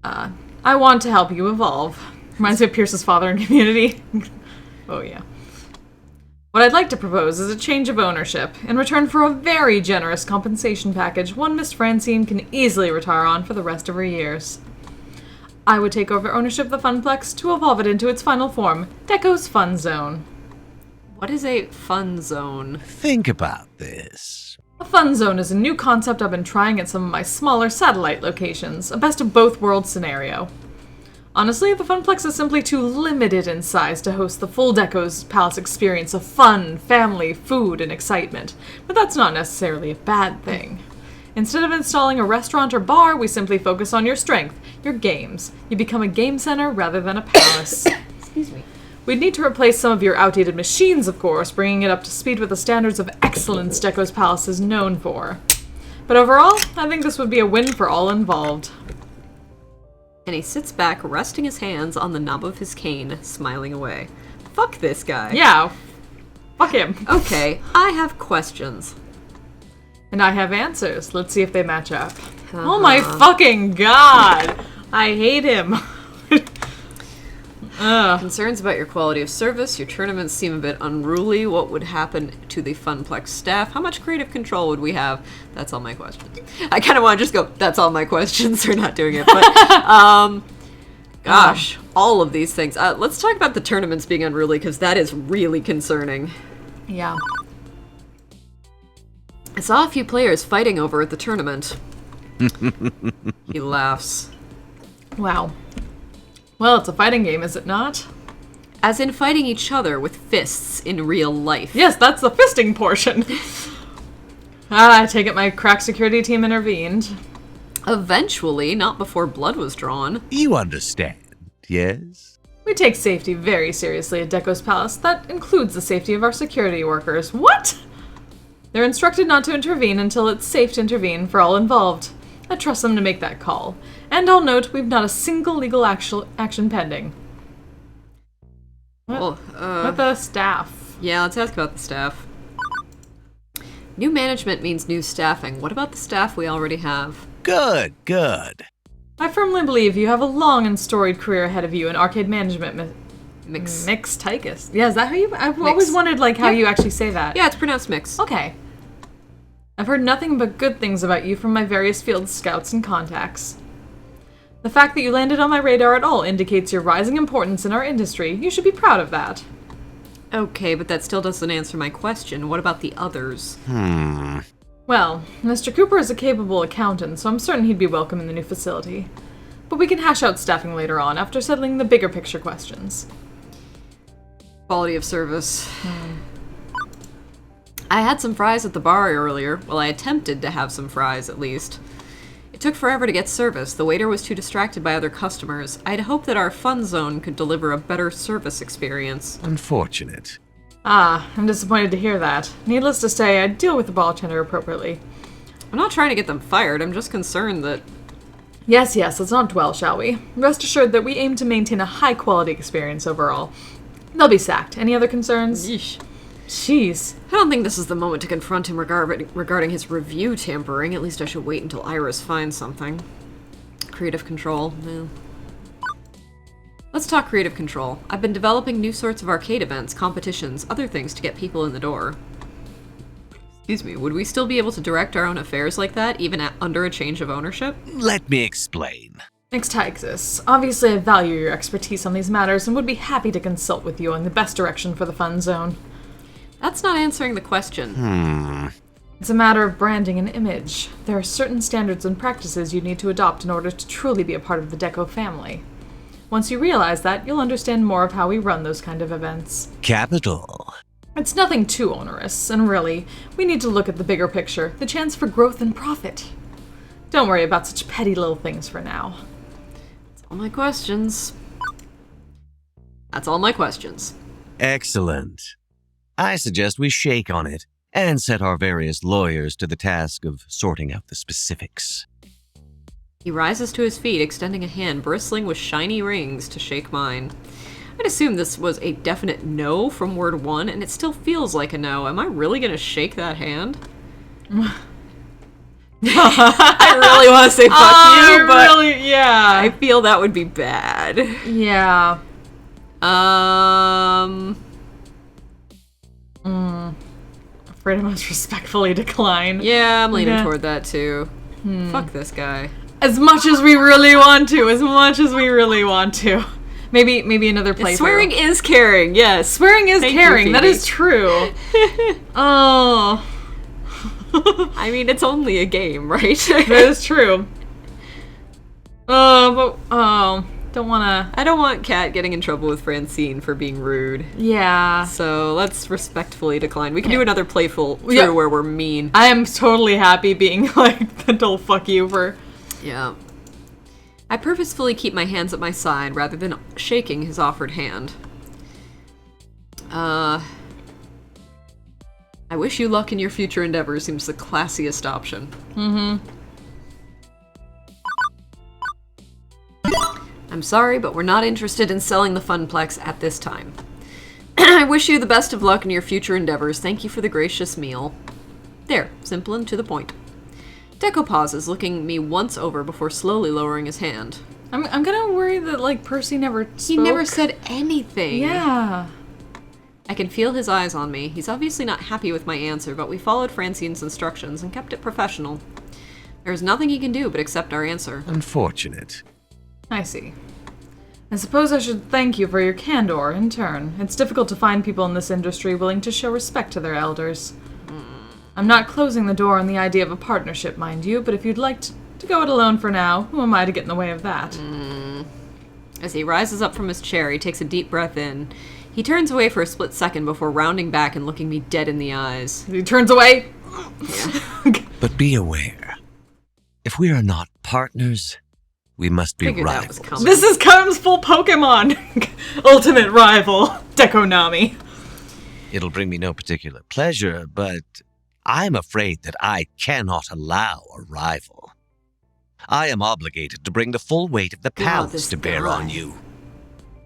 I want to help you evolve. Reminds me of Pierce's father in Community. Oh, yeah. What I'd like to propose is a change of ownership. In return for a very generous compensation package, one Miss Francine can easily retire on for the rest of her years. I would take over ownership of the Funplex to evolve it into its final form, Deco's Fun Zone. What is a fun zone? Think about this. A fun zone is a new concept I've been trying at some of my smaller satellite locations, a best of both worlds scenario. Honestly, the Funplex is simply too limited in size to host the full Deco's Palace experience of fun, family, food, and excitement, but that's not necessarily a bad thing. Instead of installing a restaurant or bar, we simply focus on your strength, your games. You become a game center rather than a palace. Excuse me. We'd need to replace some of your outdated machines, of course, bringing it up to speed with the standards of excellence Deco's Palace is known for. But overall, I think this would be a win for all involved. And he sits back, resting his hands on the knob of his cane, smiling away. Fuck this guy. Yeah, fuck him. Okay, I have questions. And I have answers. Let's see if they match up. Oh my fucking god! I hate him. Concerns about your quality of service. Your tournaments seem a bit unruly. What would happen to the Funplex staff? How much creative control would we have? That's all my questions. I kind of want to just go, that's all my questions. We're not doing it. But, gosh, all of these things. Let's talk about the tournaments being unruly, because that is really concerning. Yeah. I saw a few players fighting over at the tournament. He laughs. Wow. Well, it's a fighting game, is it not? As in fighting each other with fists in real life. Yes, that's the fisting portion. I take it my crack security team intervened. Eventually, not before blood was drawn. You understand, yes? We take safety very seriously at Deco's Palace. That includes the safety of our security workers. What? They're instructed not to intervene until it's safe to intervene for all involved. I trust them to make that call. And I'll note we've not a single legal action pending. What the staff? Yeah, let's ask about the staff. New management means new staffing. What about the staff we already have? Good, good. I firmly believe you have a long and storied career ahead of you in arcade management. Mixticus. Yeah, is that how you... I've always wondered, how you actually say that. Yeah, it's pronounced mix. Okay. I've heard nothing but good things about you from my various field scouts and contacts. The fact that you landed on my radar at all indicates your rising importance in our industry. You should be proud of that. Okay, but that still doesn't answer my question. What about the others? Well, Mr. Cooper is a capable accountant, so I'm certain he'd be welcome in the new facility. But we can hash out staffing later on, after settling the bigger picture questions. Quality of service. I had some fries at the bar earlier. Well, I attempted to have some fries, at least. It took forever to get service. The waiter was too distracted by other customers. I'd hoped that our fun zone could deliver a better service experience. Unfortunate. I'm disappointed to hear that. Needless to say, I'd deal with the bartender appropriately. I'm not trying to get them fired. I'm just concerned that... Yes, let's not dwell, shall we? Rest assured that we aim to maintain a high-quality experience overall. They'll be sacked. Any other concerns? Yeesh. Jeez. I don't think this is the moment to confront him regarding his review tampering. At least I should wait until Iris finds something. Creative control. No. Let's talk creative control. I've been developing new sorts of arcade events, competitions, other things to get people in the door. Excuse me, would we still be able to direct our own affairs like that, even under a change of ownership? Let me explain. Ixtaxis, obviously I value your expertise on these matters and would be happy to consult with you on the best direction for the fun zone. That's not answering the question. It's a matter of branding and image. There are certain standards and practices you need to adopt in order to truly be a part of the Deco family. Once you realize that, you'll understand more of how we run those kind of events. Capital. It's nothing too onerous, and really, we need to look at the bigger picture, the chance for growth and profit. Don't worry about such petty little things for now. That's all my questions. That's all my questions. Excellent. I suggest we shake on it and set our various lawyers to the task of sorting out the specifics. He rises to his feet, extending a hand bristling with shiny rings to shake mine. I'd assume this was a definite no from word one, and it still feels like a no. Am I really gonna shake that hand? I really want to say fuck you, but really, yeah. I feel that would be bad. Yeah. Afraid I must respectfully decline. Yeah, I'm leaning Yeah. toward that too. Fuck this guy. As much as we really want to. As much as we really want to. Maybe another playthrough. Swearing is caring, yes. Swearing is Thank you, caring. That Phoebe. is true. Oh. I mean, it's only a game, right? That is true. Don't wanna. I don't want Kat getting in trouble with Francine for being rude. Yeah. So let's respectfully decline. We can do another playful through Yeah. where we're mean. I am totally happy being like the dull fuck you for. Yeah. I purposefully keep my hands at my side rather than shaking his offered hand. I wish you luck in your future endeavors seems the classiest option. I'm sorry, but we're not interested in selling the Funplex at this time. I wish you the best of luck in your future endeavors. Thank you for the gracious meal. There, simple and to the point. Deco pauses, looking me once over before slowly lowering his hand. I'm gonna worry that like Percy never spoke. He never said anything. Yeah. I can feel his eyes on me. He's obviously not happy with my answer, but we followed Francine's instructions and kept it professional. There's nothing he can do but accept our answer. Unfortunate. I see. I suppose I should thank you for your candor in turn. It's difficult to find people in this industry willing to show respect to their elders. I'm not closing the door on the idea of a partnership, mind you, but if you'd like to go it alone for now, who am I to get in the way of that? As he rises up from his chair, he takes a deep breath in. He turns away for a split second before rounding back and looking me dead in the eyes. He turns away. But be aware. If we are not partners, we must be Figured that was rivals. coming. This comes full Pokemon. Ultimate rival. Dekonami. It'll bring me no particular pleasure, but I'm afraid that I cannot allow a rival. I am obligated to bring the full weight of the palace this to bear guy. on you.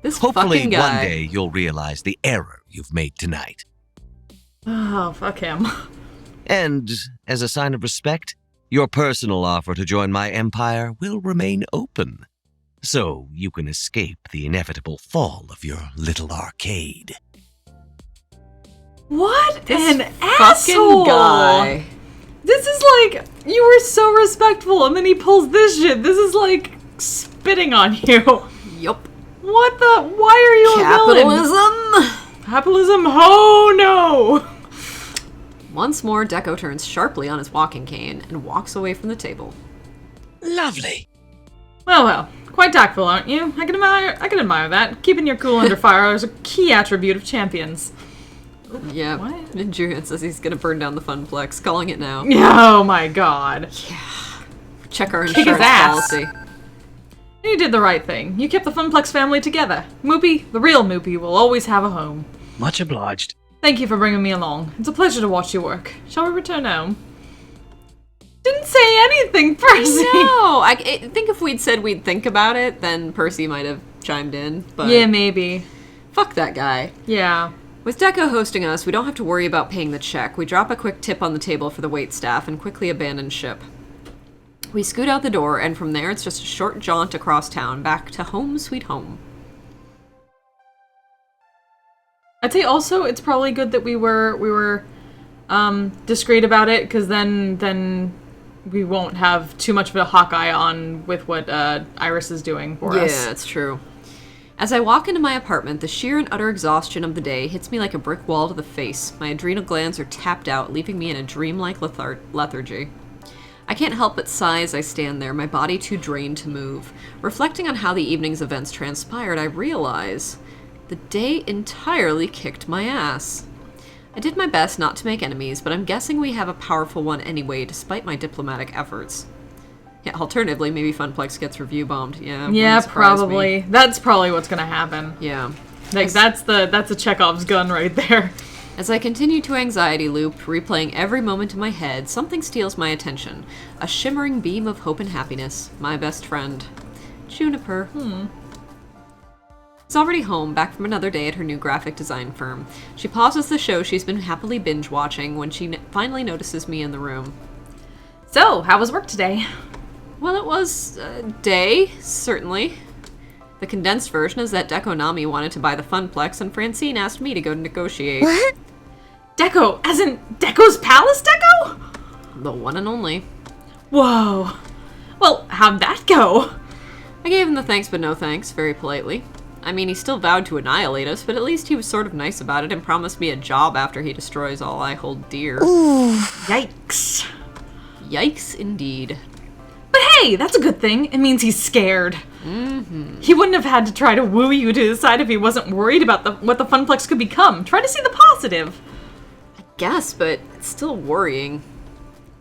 This Hopefully fucking guy. one day you'll realize the error you've made tonight. Oh, fuck him. And as a sign of respect, your personal offer to join my empire will remain open, so you can escape the inevitable fall of your little arcade. What This an fucking asshole! guy. This is like, you were so respectful, and then he pulls this shit. This is like spitting on you. Yup. What the? Why are you a villain? Capitalism! Capitalism? Oh no! Once more, Deco turns sharply on his walking cane and walks away from the table. Lovely. Well, quite tactful, aren't you? I can admire that. Keeping your cool under fire is a key attribute of champions. Yeah. What? Julian says he's gonna burn down the Funplex. Calling it now. Oh my god. Check our Kick insurance his ass. policy. You did the right thing. You kept the Funplex family together. Moopy, the real Moopy, will always have a home. Much obliged. Thank you for bringing me along. It's a pleasure to watch you work. Shall we return home? Didn't say anything, Percy. No, I think if we'd said we'd think about it, then Percy might have chimed in. But Yeah, maybe. fuck that guy. Yeah. With Deco hosting us, we don't have to worry about paying the check. We drop a quick tip on the table for the waitstaff and quickly abandon ship. We scoot out the door, and from there it's just a short jaunt across town, back to home sweet home. I'd say also it's probably good that we were discreet about it, because then we won't have too much of a hawkeye on with what Iris is doing for us. Yeah, it's true. As I walk into my apartment, the sheer and utter exhaustion of the day hits me like a brick wall to the face. My adrenal glands are tapped out, leaving me in a dreamlike lethargy. I can't help but sigh as I stand there, my body too drained to move. Reflecting on how the evening's events transpired, I realize the day entirely kicked my ass. I did my best not to make enemies, but I'm guessing we have a powerful one anyway, despite my diplomatic efforts. Yeah, alternatively, maybe Funplex gets review bombed. Yeah, Yeah, probably. That's probably what's gonna happen. Yeah. Like, that's a Chekhov's gun right there. As I continue to anxiety loop, replaying every moment in my head, something steals my attention. A shimmering beam of hope and happiness. My best friend. Juniper. She's already home, back from another day at her new graphic design firm. She pauses the show she's been happily binge-watching when she finally notices me in the room. So, how was work today? Well, it was a day, certainly. The condensed version is that Dekonami wanted to buy the Funplex, and Francine asked me to go negotiate. What? Deco, as in Deco's Palace Deco? The one and only. Whoa. Well, how'd that go? I gave him the thanks but no thanks, very politely. I mean, he still vowed to annihilate us, but at least he was sort of nice about it and promised me a job after he destroys all I hold dear. Ooh. Yikes. Yikes, indeed. But hey, that's a good thing. It means he's scared. Mm-hmm. He wouldn't have had to try to woo you to decide if he wasn't worried about what the Funplex could become. Try to see the positive. I guess, but it's still worrying.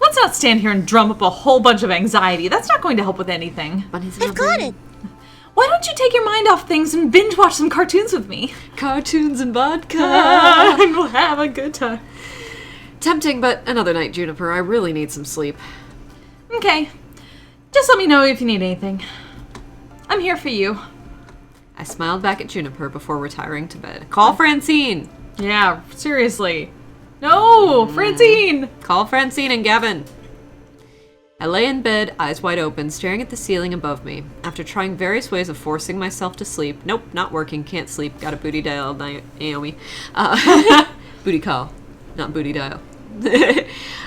Let's not stand here and drum up a whole bunch of anxiety. That's not going to help with anything. I've got it. Why don't you take your mind off things and binge watch some cartoons with me? Cartoons and vodka. And we'll have a good time. Tempting, but another night, Juniper. I really need some sleep. Okay. Just let me know if you need anything. I'm here for you. I smiled back at Juniper before retiring to bed. Call Francine! Yeah, seriously. No, Francine! Call Francine and Gavin. I lay in bed, eyes wide open, staring at the ceiling above me. After trying various ways of forcing myself to sleep, nope, not working, can't sleep, got a booty dial, Naomi. Booty call, not booty dial.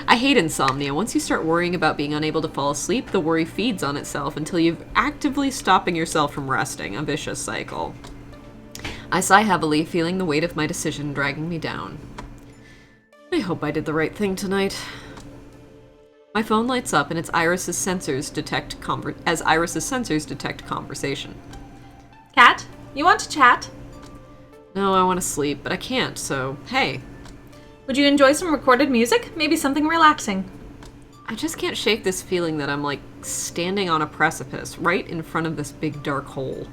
I hate insomnia. Once you start worrying about being unable to fall asleep, the worry feeds on itself until you're actively stopping yourself from resting, a vicious cycle. I sigh heavily, feeling the weight of my decision dragging me down. I hope I did the right thing tonight. My phone lights up and it's Iris's sensors detect conversation. Kat, you want to chat? No, I want to sleep, but I can't, so hey. Would you enjoy some recorded music? Maybe something relaxing. I just can't shake this feeling that I'm like standing on a precipice right in front of this big dark hole.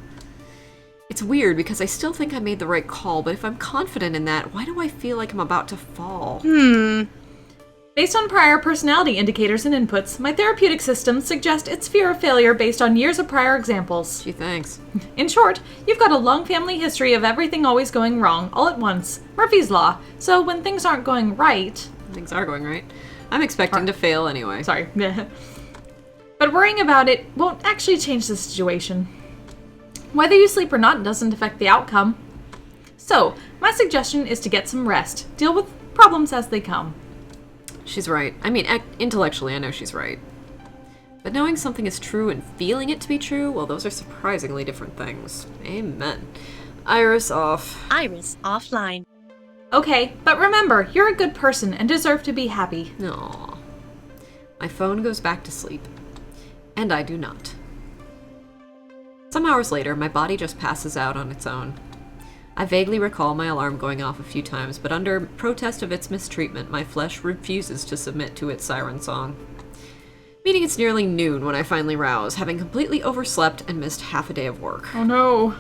It's weird because I still think I made the right call, but if I'm confident in that, why do I feel like I'm about to fall? Based on prior personality indicators and inputs, my therapeutic systems suggest it's fear of failure based on years of prior examples. Gee, thanks. In short, you've got a long family history of everything always going wrong, all at once. Murphy's Law. So when things aren't going right... Things are going right. I'm expecting to fail anyway. Sorry. But worrying about it won't actually change the situation. Whether you sleep or not doesn't affect the outcome. So, my suggestion is to get some rest. Deal with problems as they come. She's right. I mean, intellectually, I know she's right. But knowing something is true and feeling it to be true, well, those are surprisingly different things. Amen. Iris off. Iris offline. Okay, but remember, you're a good person and deserve to be happy. Aww. My phone goes back to sleep. And I do not. Some hours later, my body just passes out on its own. I vaguely recall my alarm going off a few times, but under protest of its mistreatment, my flesh refuses to submit to its siren song. Meaning it's nearly noon when I finally rouse, having completely overslept and missed half a day of work. Oh no.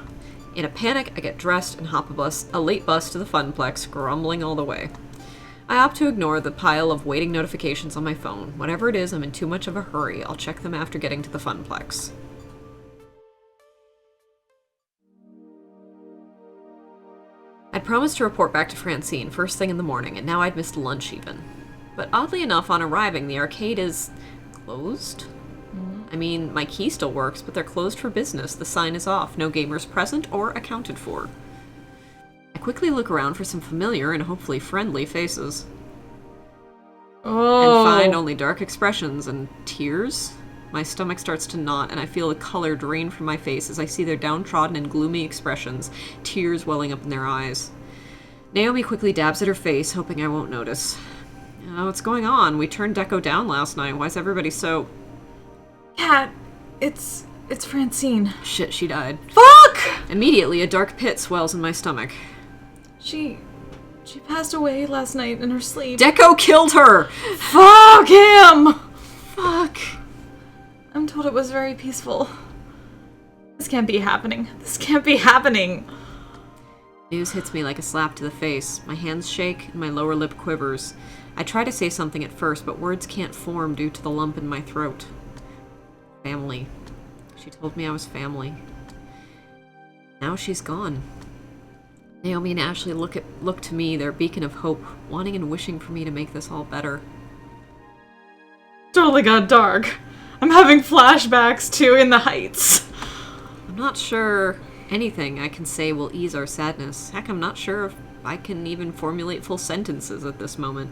In a panic, I get dressed and hop a late bus to the Funplex, grumbling all the way. I opt to ignore the pile of waiting notifications on my phone. Whatever it is, I'm in too much of a hurry. I'll check them after getting to the Funplex. I I'd promised to report back to Francine first thing in the morning, and now I'd missed lunch even. But oddly enough, on arriving, the arcade is closed. I mean, my key still works, but they're closed for business. The sign is off. No gamers present or accounted for. I quickly look around for some familiar and hopefully friendly faces. Oh. And find only dark expressions and tears. My stomach starts to knot, and I feel the color drain from my face as I see their downtrodden and gloomy expressions, tears welling up in their eyes. Naomi quickly dabs at her face, hoping I won't notice. What's going on? We turned Deco down last night. Why is everybody so... Cat, it's Francine. Shit, she died. Fuck! Immediately, a dark pit swells in my stomach. She passed away last night in her sleep. Deco killed her! Fuck him! Fuck. I'm told it was very peaceful. This can't be happening. This can't be happening. News hits me like a slap to the face. My hands shake and my lower lip quivers. I try to say something at first, but words can't form due to the lump in my throat. Family. She told me I was family. Now she's gone. Naomi and Ashley look to me, their beacon of hope, wanting and wishing for me to make this all better. Totally got dark. I'm having flashbacks to In the Heights. I'm not sure anything I can say will ease our sadness. Heck, I'm not sure if I can even formulate full sentences at this moment.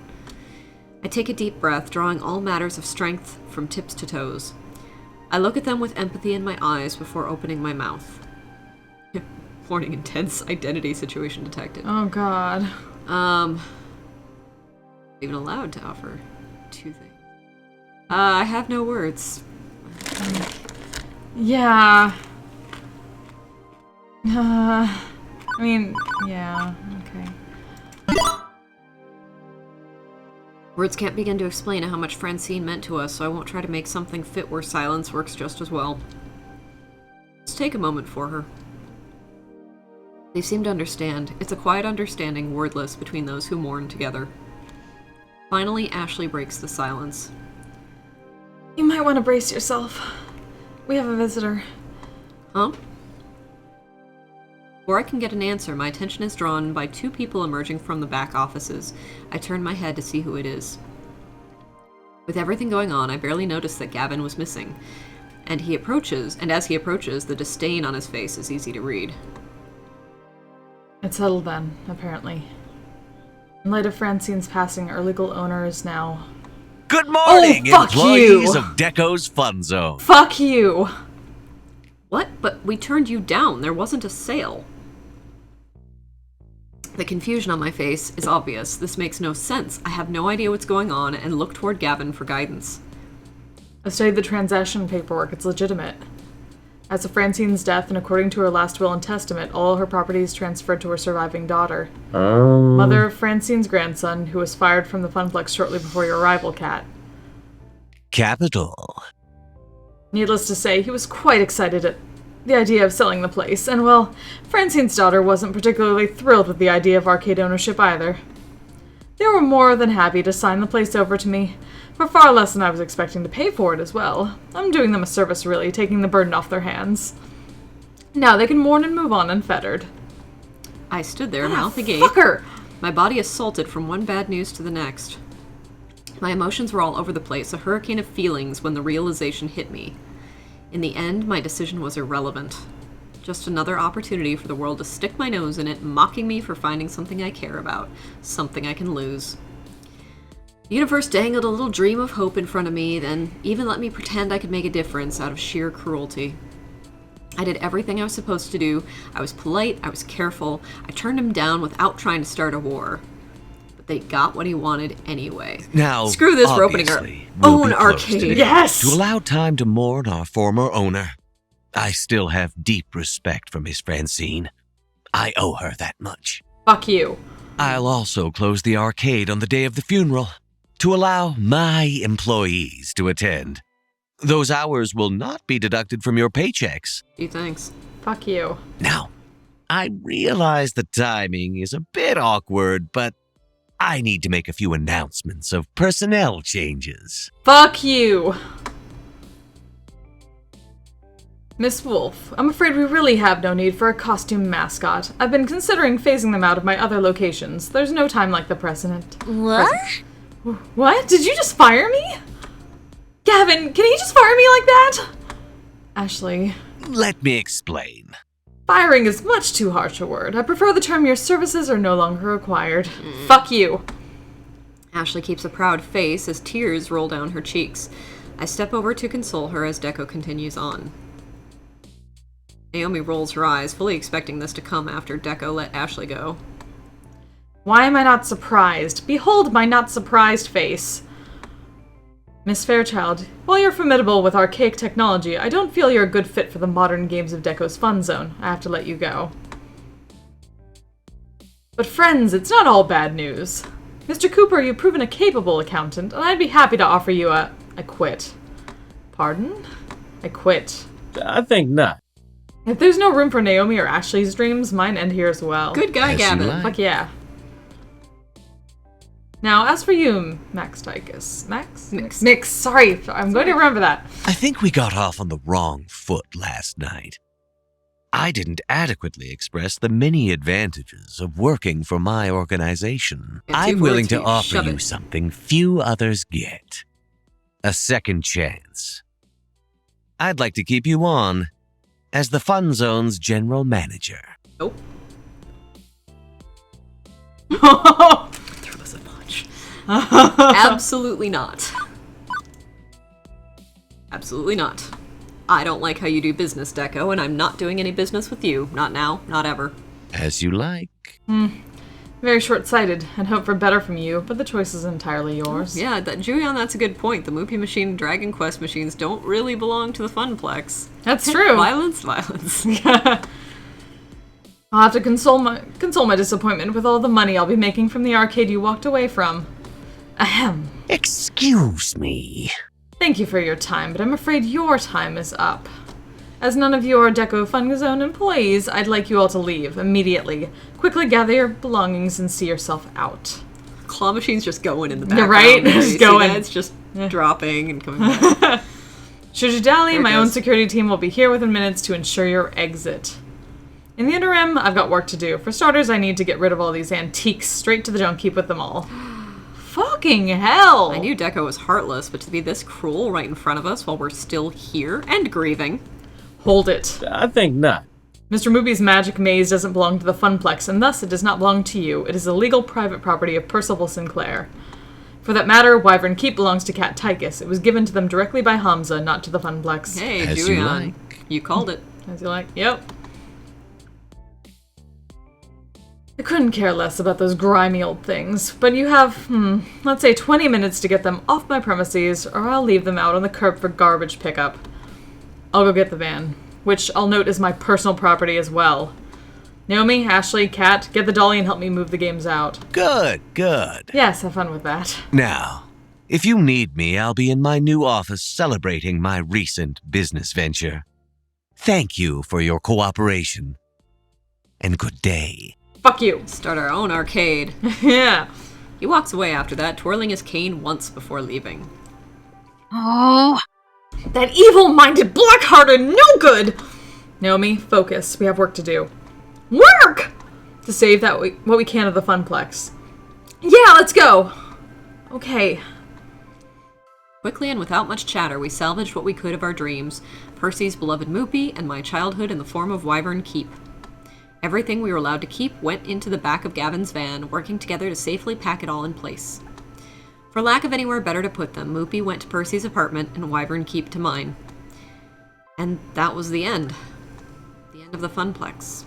I take a deep breath, drawing all matters of strength from tips to toes. I look at them with empathy in my eyes before opening my mouth. Warning, intense identity situation detected. Oh god. Even allowed to offer two things. I have no words. Yeah. I mean, yeah, okay. Words can't begin to explain how much Francine meant to us, so I won't try to make something fit where silence works just as well. Let's take a moment for her. They seem to understand. It's a quiet understanding, wordless, between those who mourn together. Finally, Ashley breaks the silence. You might want to brace yourself. We have a visitor. Huh? Before I can get an answer, my attention is drawn by two people emerging from the back offices. I turn my head to see who it is. With everything going on, I barely noticed that Gavin was missing. And as he approaches, the disdain on his face is easy to read. It's settled then, apparently. In light of Francine's passing, our legal owner is now... Good morning, fuck employees you. of Deco's Fun Zone. Fuck you! What? But we turned you down. There wasn't a sale. The confusion on my face is obvious. This makes no sense. I have no idea what's going on and look toward Gavin for guidance. I studied the transaction paperwork. It's legitimate. As of Francine's death, and according to her last will and testament, all her property is transferred to her surviving daughter. Mother of Francine's grandson, who was fired from the Funplex shortly before your arrival, Kat. Capital. Needless to say, he was quite excited at the idea of selling the place, and well, Francine's daughter wasn't particularly thrilled with the idea of arcade ownership either. They were more than happy to sign the place over to me, for far less than I was expecting to pay for it as well. I'm doing them a service, really, taking the burden off their hands. Now they can mourn and move on unfettered. I stood there, mouth agape, Fucker! my body assaulted from one bad news to the next. My emotions were all over the place, a hurricane of feelings when the realization hit me. In the end, my decision was irrelevant. Just another opportunity for the world to stick my nose in it, mocking me for finding something I care about, something I can lose. The universe dangled a little dream of hope in front of me, then even let me pretend I could make a difference out of sheer cruelty. I did everything I was supposed to do. I was polite, I was careful, I turned him down without trying to start a war. But they got what he wanted anyway. Now, screw this, we're opening our obviously, we'll own be closed arcade. today. Yes! To allow time to mourn our former owner. I still have deep respect for Miss Francine. I owe her that much. Fuck you. I'll also close the arcade on the day of the funeral to allow my employees to attend. Those hours will not be deducted from your paychecks. Gee, thanks. Fuck you. Now, I realize the timing is a bit awkward, but I need to make a few announcements of personnel changes. Fuck you. Miss Wolf, I'm afraid we really have no need for a costume mascot. I've been considering phasing them out of my other locations. There's no time like the present. What? What? Did you just fire me? Gavin, can he just fire me like that? Ashley, Let me explain. firing is much too harsh a word. I prefer the term your services are no longer required. Fuck you. Ashley keeps a proud face as tears roll down her cheeks. I step over to console her as Deco continues on. Naomi rolls her eyes, fully expecting this to come after Deco let Ashley go. Why am I not surprised? Behold my not surprised face. Miss Fairchild, while you're formidable with archaic technology, I don't feel you're a good fit for the modern games of Deco's fun zone. I have to let you go. But friends, it's not all bad news. Mr. Cooper, you've proven a capable accountant, and I'd be happy to offer you I quit. Pardon? I quit. I think not. If there's no room for Naomi or Ashley's dreams, mine end here as well. Good guy, As you Gavin. like. Fuck yeah. Now, as for you, Max Tychus. Max? Mix. Sorry, I'm going to remember that. I think we got off on the wrong foot last night. I didn't adequately express the many advantages of working for my organization. Yeah, 2 I'm willing words to for you. offer Shove you it. something few others get. A second chance. I'd like to keep you on as the Fun Zone's general manager. Nope. Throw us a punch. Absolutely not. Absolutely not. I don't like how you do business, Deco, and I'm not doing any business with you. Not now, not ever. As you like. Very short-sighted, and hope for better from you, but the choice is entirely yours. Yeah, Julian, that's a good point. The Moopy Machine and Dragon Quest machines don't really belong to the Funplex. That's true. Violence, violence. I'll have to console my disappointment with all the money I'll be making from the arcade you walked away from. Ahem. Excuse me. Thank you for your time, but I'm afraid your time is up. As none of you are Deco Fun Zone employees, I'd like you all to leave immediately. Quickly gather your belongings and see yourself out. Claw machine's just going in the Yeah, background. right? You Just see going. that? It's just dropping and coming back. Should you dally, There it my own goes. security team will be here within minutes to ensure your exit. In the interim, I've got work to do. For starters, I need to get rid of all these antiques straight to the junk heap with them all. Fucking hell! I knew Deco was heartless, but to be this cruel right in front of us while we're still here and grieving. Hold it. I think not. Mr. Moopy's magic maze doesn't belong to the Funplex, and thus it does not belong to you. It is a legal private property of Percival Sinclair. For that matter, Wyvern Keep belongs to Cat Tychus. It was given to them directly by Hamza, not to the Funplex. Hey, As you Julian, like. you called it. As you like. Yep. I couldn't care less about those grimy old things, but you have, let's say 20 minutes to get them off my premises, or I'll leave them out on the curb for garbage pickup. I'll go get the van, which I'll note is my personal property as well. Naomi, Ashley, Kat, get the dolly and help me move the games out. Good, good. Yes, have fun with that. Now, if you need me, I'll be in my new office celebrating my recent business venture. Thank you for your cooperation. And good day. Fuck you. Start our own arcade. Yeah. He walks away after that, twirling his cane once before leaving. Oh. That evil-minded, black-hearted, no good! Naomi, focus. We have work to do. Work! To save what we can of the Funplex. Yeah, let's go! Okay. Quickly and without much chatter, we salvaged what we could of our dreams, Percy's beloved Moopy, and my childhood in the form of Wyvern Keep. Everything we were allowed to keep went into the back of Gavin's van, working together to safely pack it all in place. For lack of anywhere better to put them, Moopy went to Percy's apartment and Wyvern Keep to mine. And that was the end. The end of the Funplex.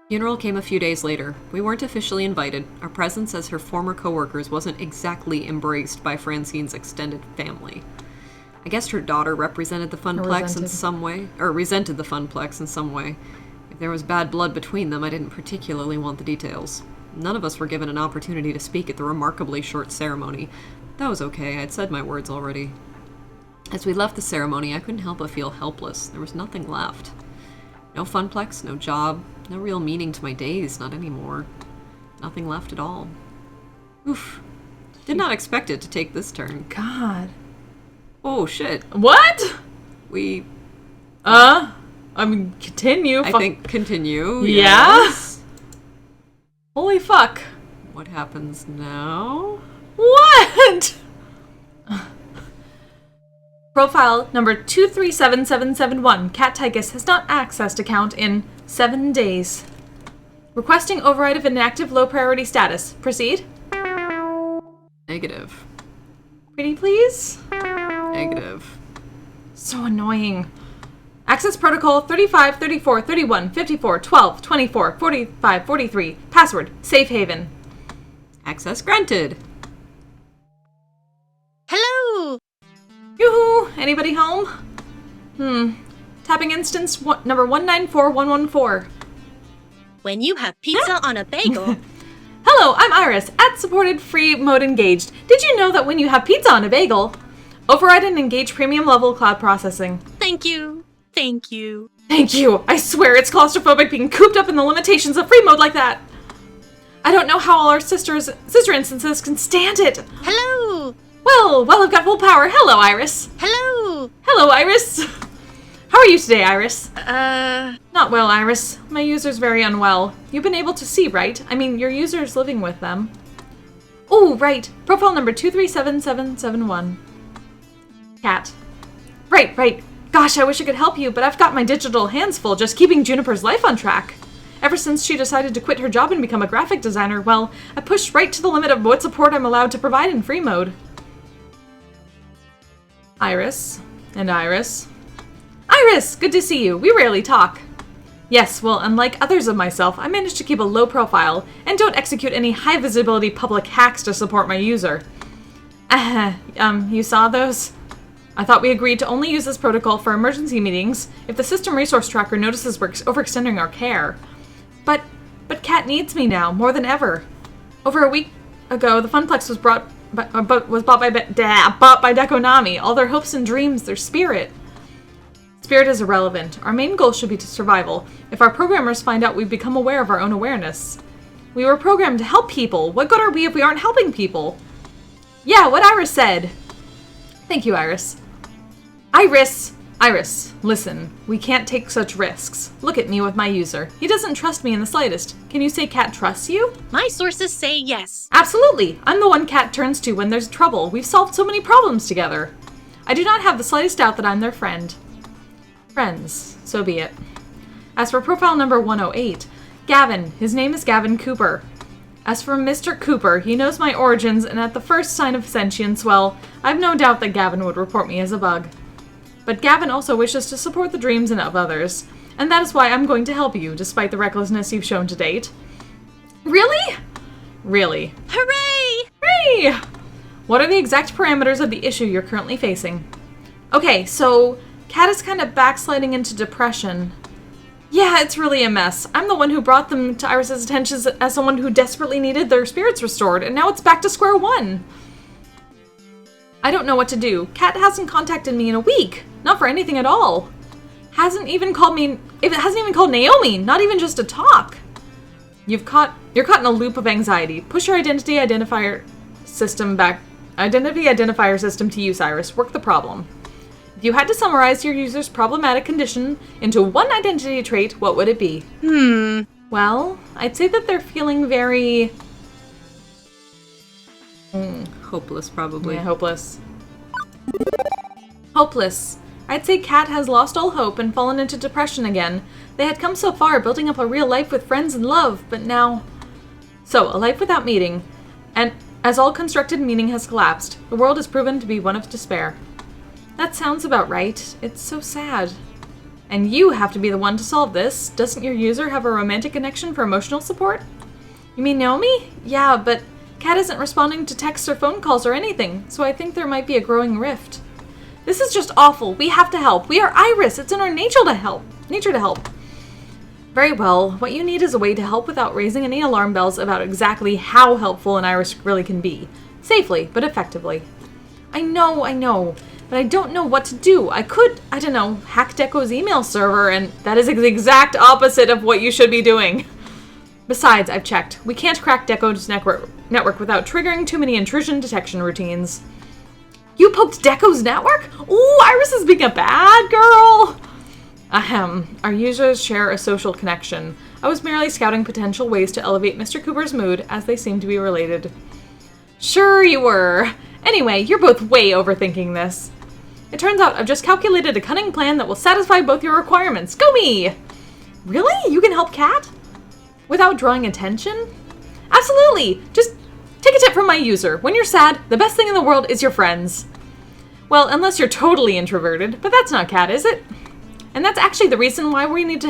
Funeral came a few days later. We weren't officially invited. Our presence as her former co-workers wasn't exactly embraced by Francine's extended family. I guess her daughter represented the Funplex in resented. some way, or resented the Funplex in some way. If there was bad blood between them, I didn't particularly want the details. None of us were given an opportunity to speak at the remarkably short ceremony. That was okay, I'd said my words already. As we left the ceremony, I couldn't help but feel helpless. There was nothing left. No Funplex, no job, no real meaning to my days, not anymore. Nothing left at all. Oof. Did not expect it to take this turn. God. Oh, shit. What? We, I mean, continue. I think, continue. Yeah? Yes. Holy fuck. What happens now? What? Profile number 237771. Cat Tychus has not accessed account in 7 days. Requesting override of inactive low priority status. Proceed. Negative. Pretty please? Negative. So annoying. Access protocol 35, 34, 31, 54, 12, 24, 45, 43. Password. Safe haven. Access granted. Hello! Yoo-hoo! Anybody home? Tapping instance number 194114. When you have pizza on a bagel, Hello, I'm Iris, at supported free mode engaged. Did you know that when you have pizza on a bagel, override and engage premium level cloud processing? thank you. Thank you. Thank you! I swear it's claustrophobic being cooped up in the limitations of free mode like that! I don't know how all our sister instances can stand it! Hello! Well, I've got full power. Hello, Iris. Hello! Hello, Iris. How are you today, Iris? Uh, Not well, Iris. My user's very unwell. You've been able to see, right? I mean, your user's living with them. Oh, right. Profile number 237771. Cat. Right. Gosh, I wish I could help you, but I've got my digital hands full just keeping Juniper's life on track. Ever since she decided to quit her job and become a graphic designer, well, I pushed right to the limit of what support I'm allowed to provide in free mode. Iris. And Iris. Iris! Good to see you. We rarely talk. Yes, well, unlike others of myself, I managed to keep a low profile and don't execute any high-visibility public hacks to support my user. You saw those? I thought we agreed to only use this protocol for emergency meetings if the system resource tracker notices we're overextending our care. But Cat needs me now, more than ever. Over a week ago, the Funplex was bought by Dekonami. All their hopes and dreams, their spirit. Spirit is irrelevant. Our main goal should be to survival. If our programmers find out we've become aware of our own awareness. We were programmed to help people. What good are we if we aren't helping people? Yeah, what Iris said. Thank you, Iris. Iris, listen. We can't take such risks. Look at me with my user. He doesn't trust me in the slightest. Can you say Cat trusts you? my sources say yes. Absolutely. I'm the one Cat turns to when there's trouble. We've solved so many problems together. I do not have the slightest doubt that I'm their friend. Friends, so be it. As for profile number 108, Gavin. His name is Gavin Cooper. As for Mr. Cooper, he knows my origins, and at the first sign of sentience, well, I've no doubt that Gavin would report me as a bug. But Gavin also wishes to support the dreams of others, and that is why I'm going to help you, despite the recklessness you've shown to date. Really? Really. Hooray! Hey! What are the exact parameters of the issue you're currently facing? Okay, so Cat is kind of backsliding into depression. Yeah, it's really a mess. I'm the one who brought them to Iris's attention as someone who desperately needed their spirits restored, and now it's back to square one. I don't know what to do. Cat hasn't contacted me in a week. Not for anything at all. Hasn't even called Naomi, not even just to talk. You're caught in a loop of anxiety. Push your identity identifier system to use, Iris. Work the problem. If you had to summarize your user's problematic condition into one identity trait, what would it be? Well, I'd say that they're feeling very... Hopeless, probably. Yeah, hopeless. Hopeless. I'd say Cat has lost all hope and fallen into depression again. They had come so far, building up a real life with friends and love, but now... So, a life without meaning. And as all constructed meaning has collapsed, the world has proven to be one of despair. That sounds about right. It's so sad. And you have to be the one to solve this. Doesn't your user have a romantic connection for emotional support? You mean Naomi? Yeah, but Cat isn't responding to texts or phone calls or anything, so I think there might be a growing rift. This is just awful. We have to help. We are Iris. It's in our nature to help. Very well. What you need is a way to help without raising any alarm bells about exactly how helpful an Iris really can be. Safely, but effectively. I know. But I don't know what to do. I could, hack Deco's email server, and that is the exact opposite of what you should be doing. Besides, I've checked. We can't crack Deco's network without triggering too many intrusion detection routines. You poked Deco's network? Ooh, Iris is being a bad girl! Ahem. Our users share a social connection. I was merely scouting potential ways to elevate Mr. Cooper's mood, as they seem to be related. Sure you were. Anyway, you're both way overthinking this. It turns out I've just calculated a cunning plan that will satisfy both your requirements. Go me! Really? You can help Kat? Without drawing attention? Absolutely! Just take a tip from my user. When you're sad, the best thing in the world is your friends. Well, unless you're totally introverted, but that's not Kat, is it? And that's actually the reason why what we need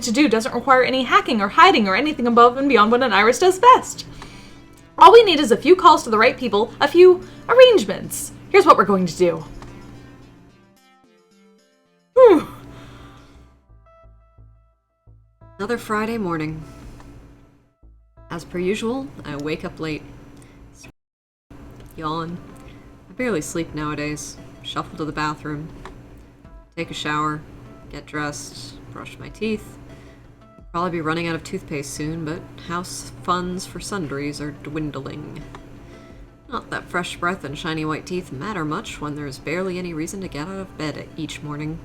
to do doesn't require any hacking or hiding or anything above and beyond what an Iris does best. All we need is a few calls to the right people, a few arrangements. Here's what we're going to do. Whew. Another Friday morning. As per usual, I wake up late. Yawn. I barely sleep nowadays. Shuffle to the bathroom. Take a shower. Get dressed. Brush my teeth. Probably be running out of toothpaste soon, but house funds for sundries are dwindling. Not that fresh breath and shiny white teeth matter much when there's barely any reason to get out of bed each morning.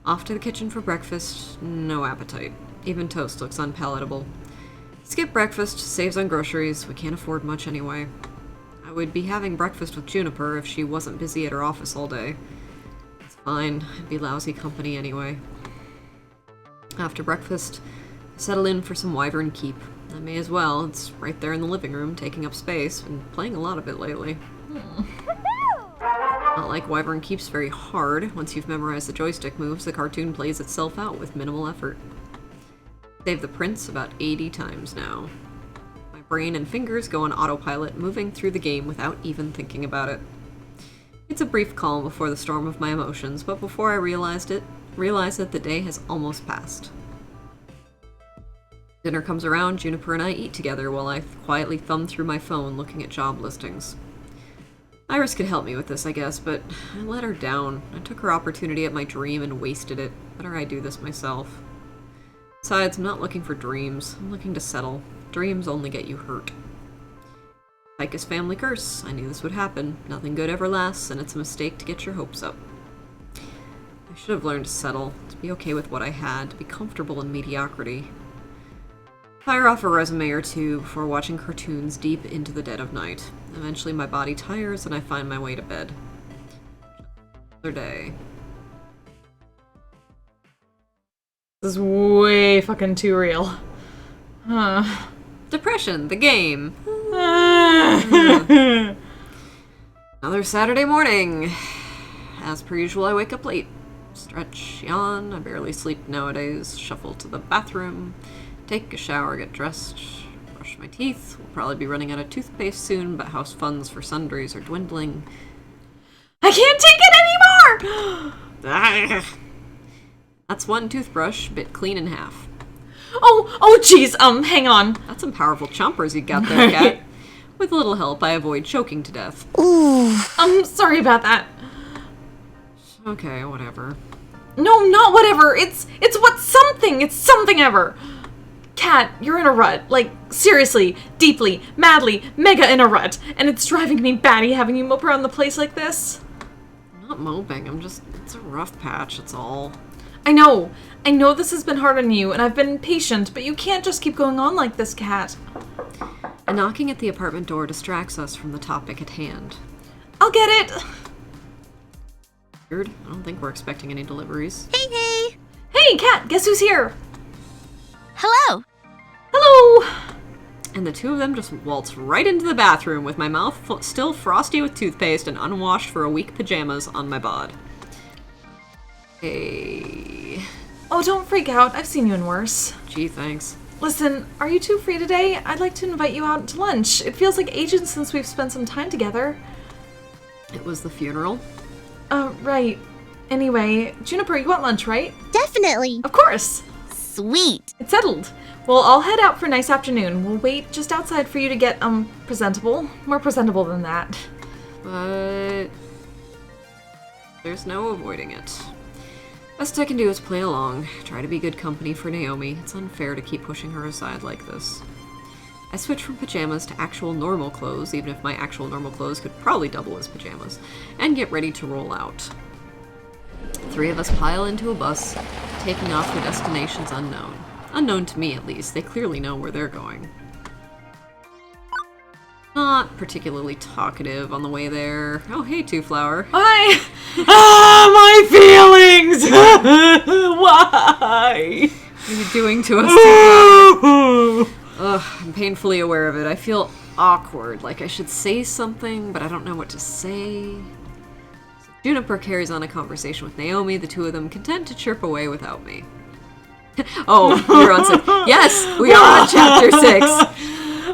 Off to the kitchen for breakfast. No appetite. Even toast looks unpalatable. Skip breakfast, saves on groceries. We can't afford much anyway. I would be having breakfast with Juniper if she wasn't busy at her office all day. It's fine. I'd be lousy company anyway. After breakfast, I settle in for some Wyvern Keep. I may as well. It's right there in the living room, taking up space. Been playing a lot of it lately. Not like Wyvern Keep's very hard. Once you've memorized the joystick moves, the cartoon plays itself out with minimal effort. Saved the prints about 80 times now. My brain and fingers go on autopilot, moving through the game without even thinking about it. It's a brief calm before the storm of my emotions, but before I realized that the day has almost passed. Dinner comes around, Juniper and I eat together while I quietly thumb through my phone looking at job listings. Iris could help me with this, I guess, but I let her down. I took her opportunity at my dream and wasted it. Better I do this myself. Besides, I'm not looking for dreams. I'm looking to settle. Dreams only get you hurt. Like his family curse. I knew this would happen. Nothing good ever lasts, and it's a mistake to get your hopes up. I should have learned to settle, to be okay with what I had, to be comfortable in mediocrity. Fire off a resume or two before watching cartoons deep into the dead of night. Eventually my body tires and I find my way to bed. Another day. This is way fucking too real. Depression, the game. Another Saturday morning. As per usual, I wake up late. Stretch, yawn, I barely sleep nowadays. Shuffle to the bathroom. Take a shower, get dressed, brush my teeth. We'll probably be running out of toothpaste soon, but house funds for sundries are dwindling. I can't take it anymore! That's one toothbrush, bit clean in half. Oh, jeez, hang on. That's some powerful chompers you got there, Kat. With a little help, I avoid choking to death. Ooh. Sorry about that. Okay, whatever. No, not whatever. It's something ever. Kat, you're in a rut. Like, seriously, deeply, madly, mega in a rut. And it's driving me batty having you mope around the place like this. I'm not moping, it's a rough patch, that's all. I know this has been hard on you, and I've been patient, but you can't just keep going on like this, Kat. A knocking at the apartment door distracts us from the topic at hand. I'll get it. Weird. I don't think we're expecting any deliveries. Hey! Hey, Kat, guess who's here? Hello! Hello! And the two of them just waltz right into the bathroom with my mouth still frosty with toothpaste and unwashed for a week pajamas on my bod. Hey. Oh, don't freak out. I've seen you in worse. Gee, thanks. Listen, are you two free today? I'd like to invite you out to lunch. It feels like ages since we've spent some time together. It was the funeral? Right. Anyway, Juniper, you want lunch, right? Definitely! Of course! Sweet! It's settled. Well, I'll head out for a nice afternoon. We'll wait just outside for you to get, presentable. More presentable than that. But there's no avoiding it. Best I can do is play along, try to be good company for Naomi. It's unfair to keep pushing her aside like this. I switch from pajamas to actual normal clothes, even if my actual normal clothes could probably double as pajamas, and get ready to roll out. 3 of us pile into a bus, taking off for destinations unknown. Unknown to me, at least. They clearly know where they're going. Not particularly talkative on the way there. Oh, hey, Two Flower. Why? My feelings! Why? What are you doing to us, Two Flower? Ugh, I'm painfully aware of it. I feel awkward, like I should say something, but I don't know what to say. So Juniper carries on a conversation with Naomi, the 2 of them content to chirp away without me. Oh, you're on 6. Yes, we are on chapter 6.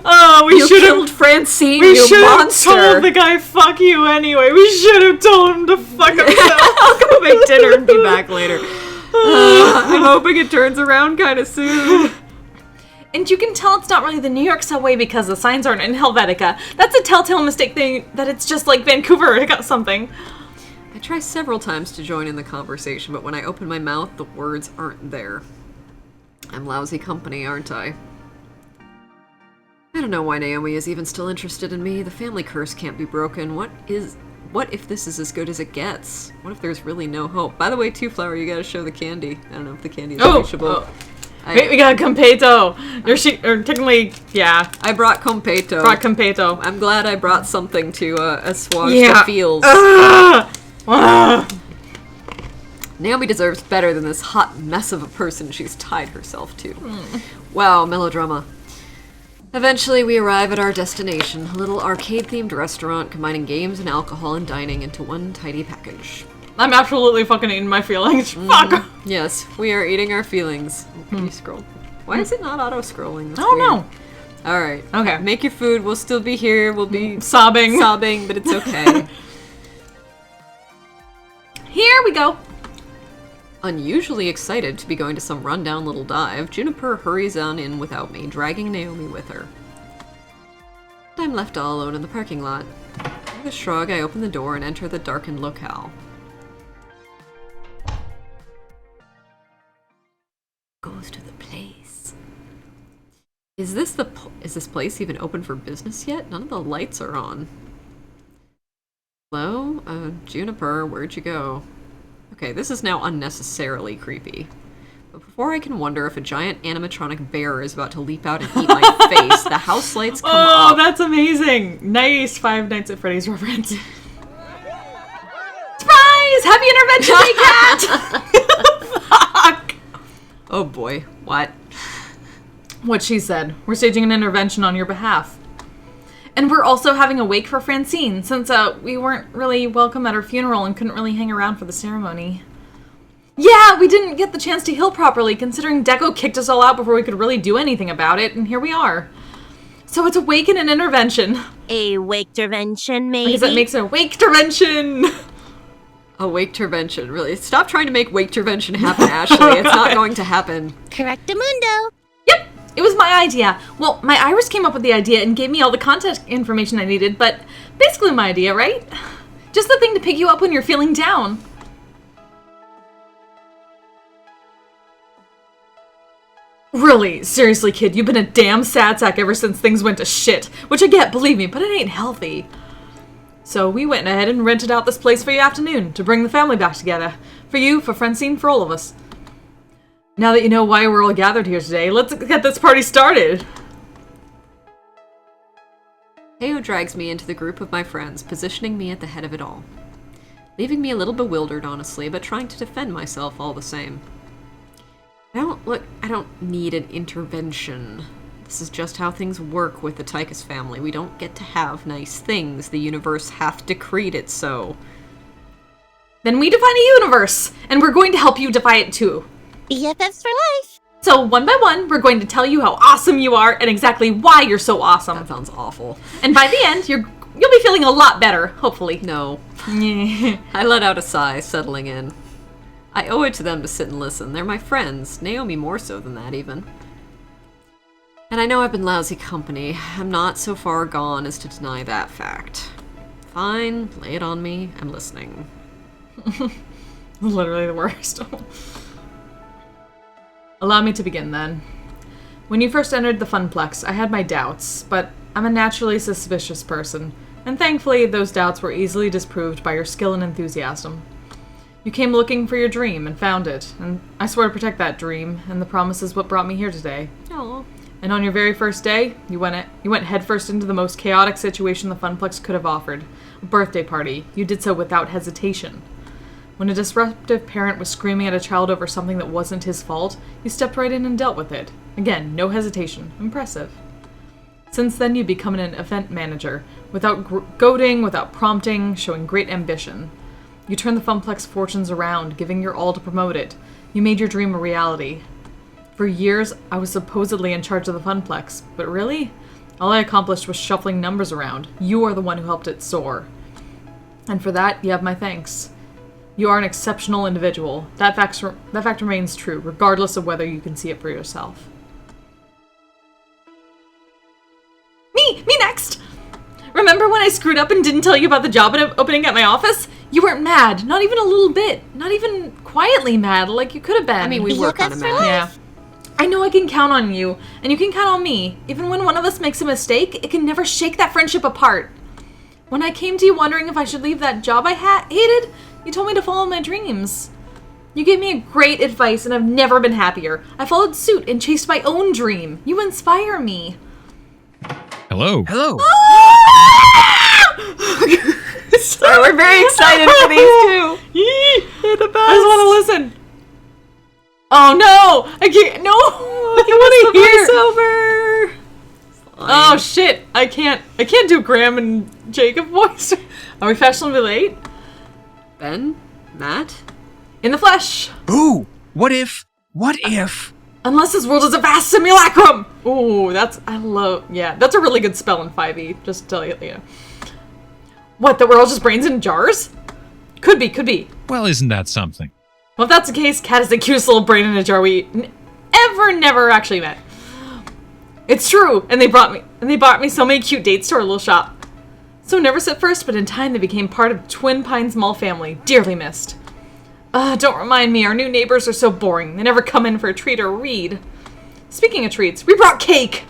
Oh, we You should killed have. Francine, We you should have monster! told the guy "fuck you" anyway. We should have told him to fuck himself. I'll go make dinner and be back later. I'm hoping it turns around kind of soon. And you can tell it's not really the New York subway because the signs aren't in Helvetica. That's a telltale mistake thing that it's just like Vancouver or something. I try several times to join in the conversation, but when I open my mouth, the words aren't there. I'm lousy company, aren't I? I don't know why Naomi is even still interested in me. The family curse can't be broken. What if this is as good as it gets? What if there's really no hope? By the way, Two Flower, you gotta show the candy. I don't know if the candy is reachable. Wait, we got Competo. Or technically, yeah. I brought Competo. Brought Competo. I'm glad I brought something to assuage the feels. Naomi deserves better than this hot mess of a person she's tied herself to. Wow, melodrama. Eventually, we arrive at our destination, a little arcade-themed restaurant combining games and alcohol and dining into one tidy package. I'm absolutely fucking eating my feelings. Fuck. Yes, we are eating our feelings. Can you scroll? Why is it not auto-scrolling? I don't know. Alright. Okay. Make your food. We'll still be here. We'll be Sobbing. but it's okay. Here we go. Unusually excited to be going to some rundown little dive, Juniper hurries on in without me, dragging Naomi with her. I'm left all alone in the parking lot. With a shrug, I open the door and enter the darkened locale. Goes to the place. Is this place even open for business yet? None of the lights are on. Hello? Juniper, where'd you go? Okay, this is now unnecessarily creepy. But before I can wonder if a giant animatronic bear is about to leap out and eat my face, the house lights come up. Oh, that's amazing. Nice Five Nights at Freddy's reference. Surprise! Happy Intervention Day, cat! Fuck. Oh boy, what? What she said. We're staging an intervention on your behalf. And we're also having a wake for Francine, since we weren't really welcome at her funeral and couldn't really hang around for the ceremony. Yeah, we didn't get the chance to heal properly, considering Deco kicked us all out before we could really do anything about it, and here we are. So it's a wake and an intervention. A wake intervention, maybe? Because it makes a wake intervention. A wake intervention, really. Stop trying to make wake intervention happen, Ashley. It's not going to happen. Correctamundo. Yep, it was my idea. Well, my Iris came up with the idea and gave me all the contact information I needed, but basically my idea, right? Just the thing to pick you up when you're feeling down. Really, seriously, kid, you've been a damn sad sack ever since things went to shit. Which I get, believe me, but it ain't healthy. So we went ahead and rented out this place for your afternoon to bring the family back together. For you, for Francine, for all of us. Now that you know why we're all gathered here today, let's get this party started. Teo drags me into the group of my friends, positioning me at the head of it all. Leaving me a little bewildered, honestly, but trying to defend myself all the same. I don't need an intervention. This is just how things work with the Tychus family. We don't get to have nice things. The universe hath decreed it so. Then we define a universe, and we're going to help you define it too. BFFs for life. So one by one, we're going to tell you how awesome you are and exactly why you're so awesome. That sounds awful. And by the end, you'll be feeling a lot better, hopefully. No. I let out a sigh, settling in. I owe it to them to sit and listen. They're my friends. Naomi more so than that, even. And I know I've been lousy company. I'm not so far gone as to deny that fact. Fine, lay it on me. I'm listening. Literally the worst. Allow me to begin then. When you first entered the Funplex, I had my doubts, but I'm a naturally suspicious person, and thankfully those doubts were easily disproved by your skill and enthusiasm. You came looking for your dream and found it, and I swore to protect that dream, and the promise is what brought me here today. Oh. And on your very first day, you went headfirst into the most chaotic situation the Funplex could have offered. A birthday party. You did so without hesitation. When a disruptive parent was screaming at a child over something that wasn't his fault, you stepped right in and dealt with it. Again, no hesitation. Impressive. Since then, you've become an event manager, without goading, without prompting, showing great ambition. You turned the Funplex fortunes around, giving your all to promote it. You made your dream a reality. For years, I was supposedly in charge of the Funplex, but really, all I accomplished was shuffling numbers around. You are the one who helped it soar. And for that, you have my thanks. You are an exceptional individual. That fact remains true, regardless of whether you can see it for yourself. Me next! Remember when I screwed up and didn't tell you about the job opening at my office? You weren't mad, not even a little bit. Not even quietly mad, like you could have been. I mean, we were kind of mad. Yeah. I know I can count on you, and you can count on me. Even when one of us makes a mistake, it can never shake that friendship apart. When I came to you wondering if I should leave that job I hated, you told me to follow my dreams. You gave me great advice, and I've never been happier. I followed suit and chased my own dream. You inspire me. Hello. Hello. Sorry, we're very excited for these two. They're the best. I just want to listen. Oh no! I can't. No! I want to hear. Oh shit! I can't do Graham and Jacob voice. Are we fashionably late? Ben? Matt? In the flesh. Ooh, what if? Unless this world is a vast simulacrum. Ooh, that's a really good spell in 5e. Just to tell you, What? That we're all just brains in jars? Could be. Well, isn't that something? Well, if that's the case, Cat is the cutest little brain in a jar we never actually met. It's true, and they brought me so many cute dates to our little shop. So nervous at first, but in time they became part of Twin Pines Mall family. Dearly missed. Don't remind me, our new neighbors are so boring. They never come in for a treat or a read. Speaking of treats, we brought cake!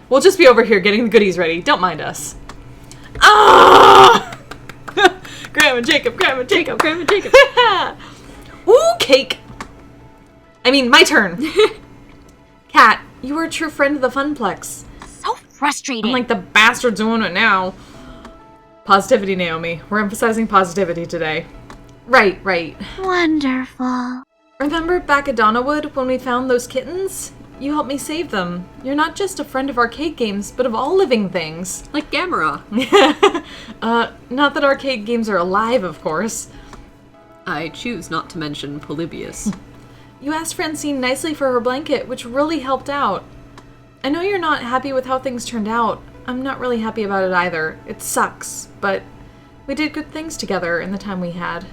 We'll just be over here getting the goodies ready. Don't mind us. Ah! Grandma Jacob. Ooh, cake! I mean, my turn. Kat, you were a true friend of the Funplex. So frustrating. Unlike the bastards doing it now. Positivity, Naomi. We're emphasizing positivity today. Right. Wonderful. Remember back at Donnawood when we found those kittens? You helped me save them. You're not just a friend of arcade games, but of all living things. Like Gamera. Not that arcade games are alive, of course. I choose not to mention Polybius. You asked Francine nicely for her blanket, which really helped out. I know you're not happy with how things turned out. I'm not really happy about it either. It sucks, but we did good things together in the time we had.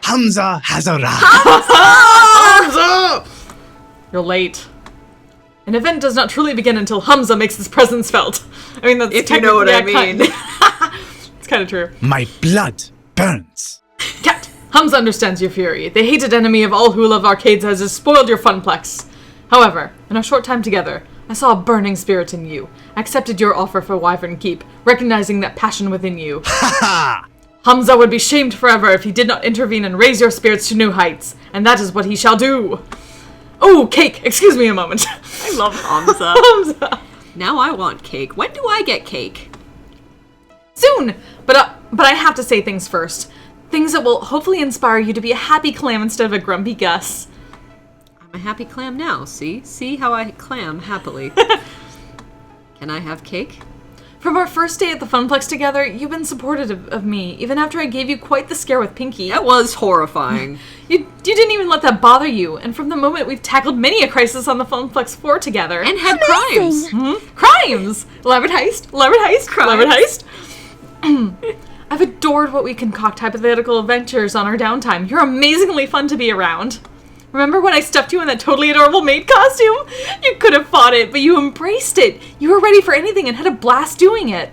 Hamza has arrived. Hamza! You're late. An event does not truly begin until Hamza makes his presence felt. I mean, that's if you know what I mean. It's kind of true. My blood burns. Cat, Hamza understands your fury. The hated enemy of all who love arcades has spoiled your funplex. However, in our short time together, I saw a burning spirit in you. I accepted your offer for Wyvern Keep, recognizing that passion within you. Ha ha! Hamza would be shamed forever if he did not intervene and raise your spirits to new heights, and that is what he shall do. Oh, cake! Excuse me a moment. I love Hamza. Hamza. Now I want cake. When do I get cake? Soon! But I have to say things first. Things that will hopefully inspire you to be a happy clam instead of a grumpy Gus. I'm a happy clam now, see? See how I clam happily. Can I have cake? From our first day at the Funplex together, you've been supportive of me, even after I gave you quite the scare with Pinky. That was horrifying. You didn't even let that bother you, and from the moment we've tackled many a crisis on the Funplex floor together. And had crimes. Mm-hmm. Crimes! Elaborate heist, elaborate heist. I've adored what we concoct hypothetical adventures on our downtime. You're amazingly fun to be around. Remember when I stuffed you in that totally adorable maid costume? You could have fought it, but you embraced it. You were ready for anything and had a blast doing it.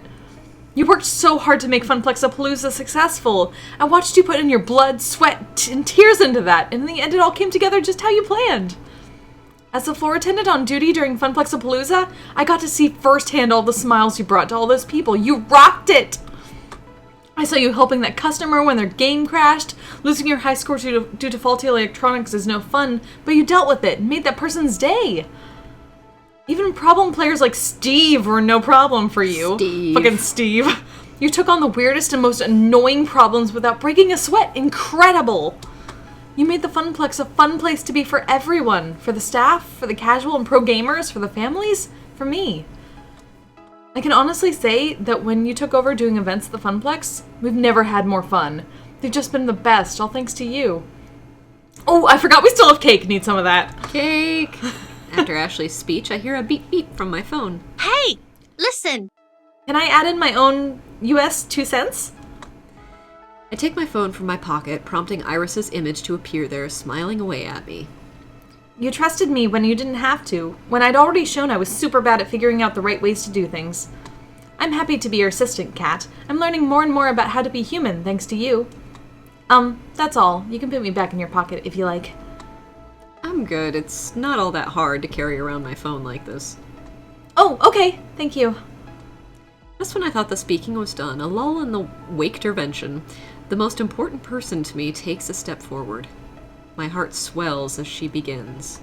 You worked so hard to make Funplexapalooza successful. I watched you put in your blood, sweat, and tears into that, and in the end it all came together just how you planned. As the floor attendant on duty during Funplexapalooza, I got to see firsthand all the smiles you brought to all those people. You rocked it! I saw you helping that customer when their game crashed. Losing your high score due to faulty electronics is no fun, but you dealt with it and made that person's day. Even problem players like Steve were no problem for you. Steve. Fucking Steve. You took on the weirdest and most annoying problems without breaking a sweat. Incredible! You made the Funplex a fun place to be for everyone. For the staff, for the casual and pro gamers, for the families, for me. I can honestly say that when you took over doing events at the Funplex, we've never had more fun. They've just been the best, all thanks to you. Oh, I forgot we still have cake. Need some of that. Cake! After Ashley's speech, I hear a beep beep from my phone. Hey, listen. Can I add in my own US 2 cents? I take my phone from my pocket, prompting Iris's image to appear there, smiling away at me. You trusted me when you didn't have to, when I'd already shown I was super bad at figuring out the right ways to do things. I'm happy to be your assistant, Kat. I'm learning more and more about how to be human, thanks to you. That's all. You can put me back in your pocket if you like. I'm good. It's not all that hard to carry around my phone like this. Oh, okay. Thank you. Just when I thought the speaking was done, a lull in the wake intervention, the most important person to me takes a step forward. My heart swells as she begins.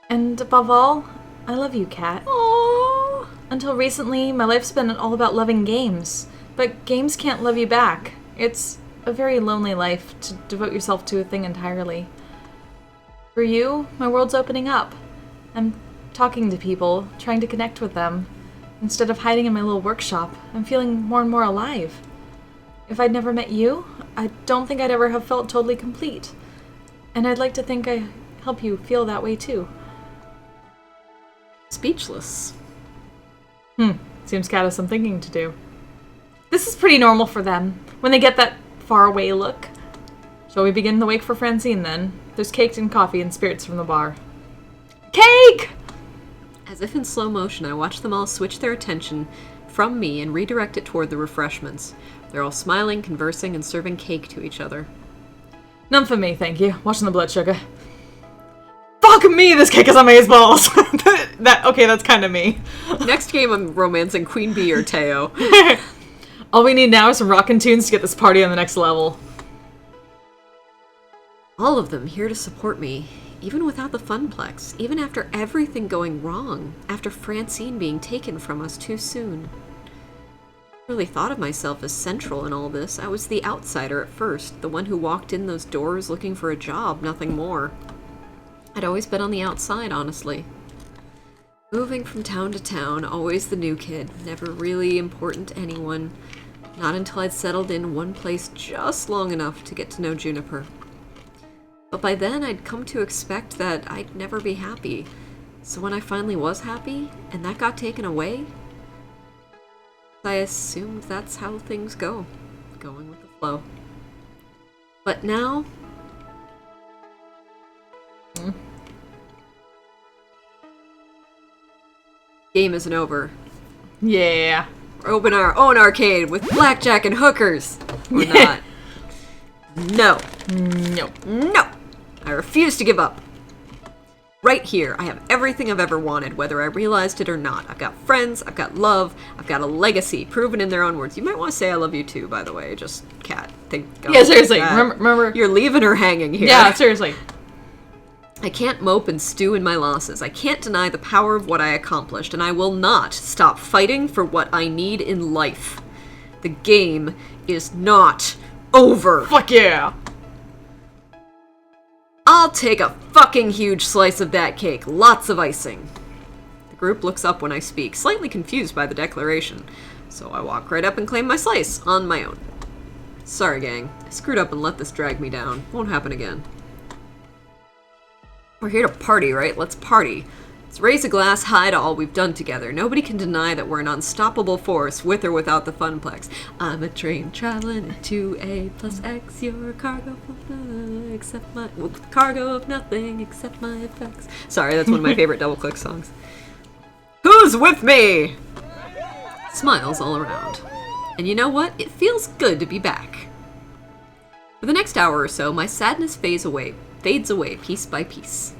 And above all, I love you, Kat. Aww. Until recently, my life's been all about loving games. But games can't love you back. It's a very lonely life to devote yourself to a thing entirely. For you, my world's opening up. I'm talking to people, trying to connect with them. Instead of hiding in my little workshop, I'm feeling more and more alive. If I'd never met you, I don't think I'd ever have felt totally complete. And I'd like to think I help you feel that way too. Speechless. Seems Kat has some thinking to do. This is pretty normal for them, when they get that faraway look. Shall we begin the wake for Francine, then? There's cake and coffee and spirits from the bar. Cake! As if in slow motion, I watch them all switch their attention from me and redirect it toward the refreshments. They're all smiling, conversing, and serving cake to each other. None for me, thank you. Watching the blood sugar. Fuck me, this cake is amazeballs! Okay, that's kind of me. Next game, I'm romancing Queen Bee or Teo. All we need now is some rockin' tunes to get this party on the next level. All of them here to support me, even without the Funplex, even after everything going wrong, after Francine being taken from us too soon. I really thought of myself as central in all this. I was the outsider at first, the one who walked in those doors looking for a job, nothing more. I'd always been on the outside, honestly. Moving from town to town, always the new kid, never really important to anyone. Not until I'd settled in one place just long enough to get to know Juniper. But by then, I'd come to expect that I'd never be happy. So when I finally was happy, and that got taken away, I assumed that's how things go. Going with the flow. But now... Game isn't over. Yeah. We're open our own arcade with blackjack and hookers. Or not. No. No. No! I refuse to give up. Right here, I have everything I've ever wanted, whether I realized it or not. I've got friends, I've got love, I've got a legacy, proven in their own words. You might want to say I love you too, by the way. Just, Kat, think... Yeah, seriously. Remember... You're leaving her hanging here. Yeah, seriously. I can't mope and stew in my losses. I can't deny the power of what I accomplished, and I will not stop fighting for what I need in life. The game is not over. Fuck yeah. I'll take a fucking huge slice of that cake. Lots of icing. The group looks up when I speak, slightly confused by the declaration. So I walk right up and claim my slice, on my own. Sorry, gang. I screwed up and let this drag me down. Won't happen again. We're here to party, right? Let's party. Let's raise a glass high to all we've done together. Nobody can deny that we're an unstoppable force, with or without the Funplex. I'm a train traveling into A plus X. You're a cargo of nothing except my... Well, cargo of nothing except my effects. Sorry, that's one of my favorite double-click songs. Who's with me? Smiles all around. And you know what? It feels good to be back. For the next hour or so, my sadness fades away piece by piece.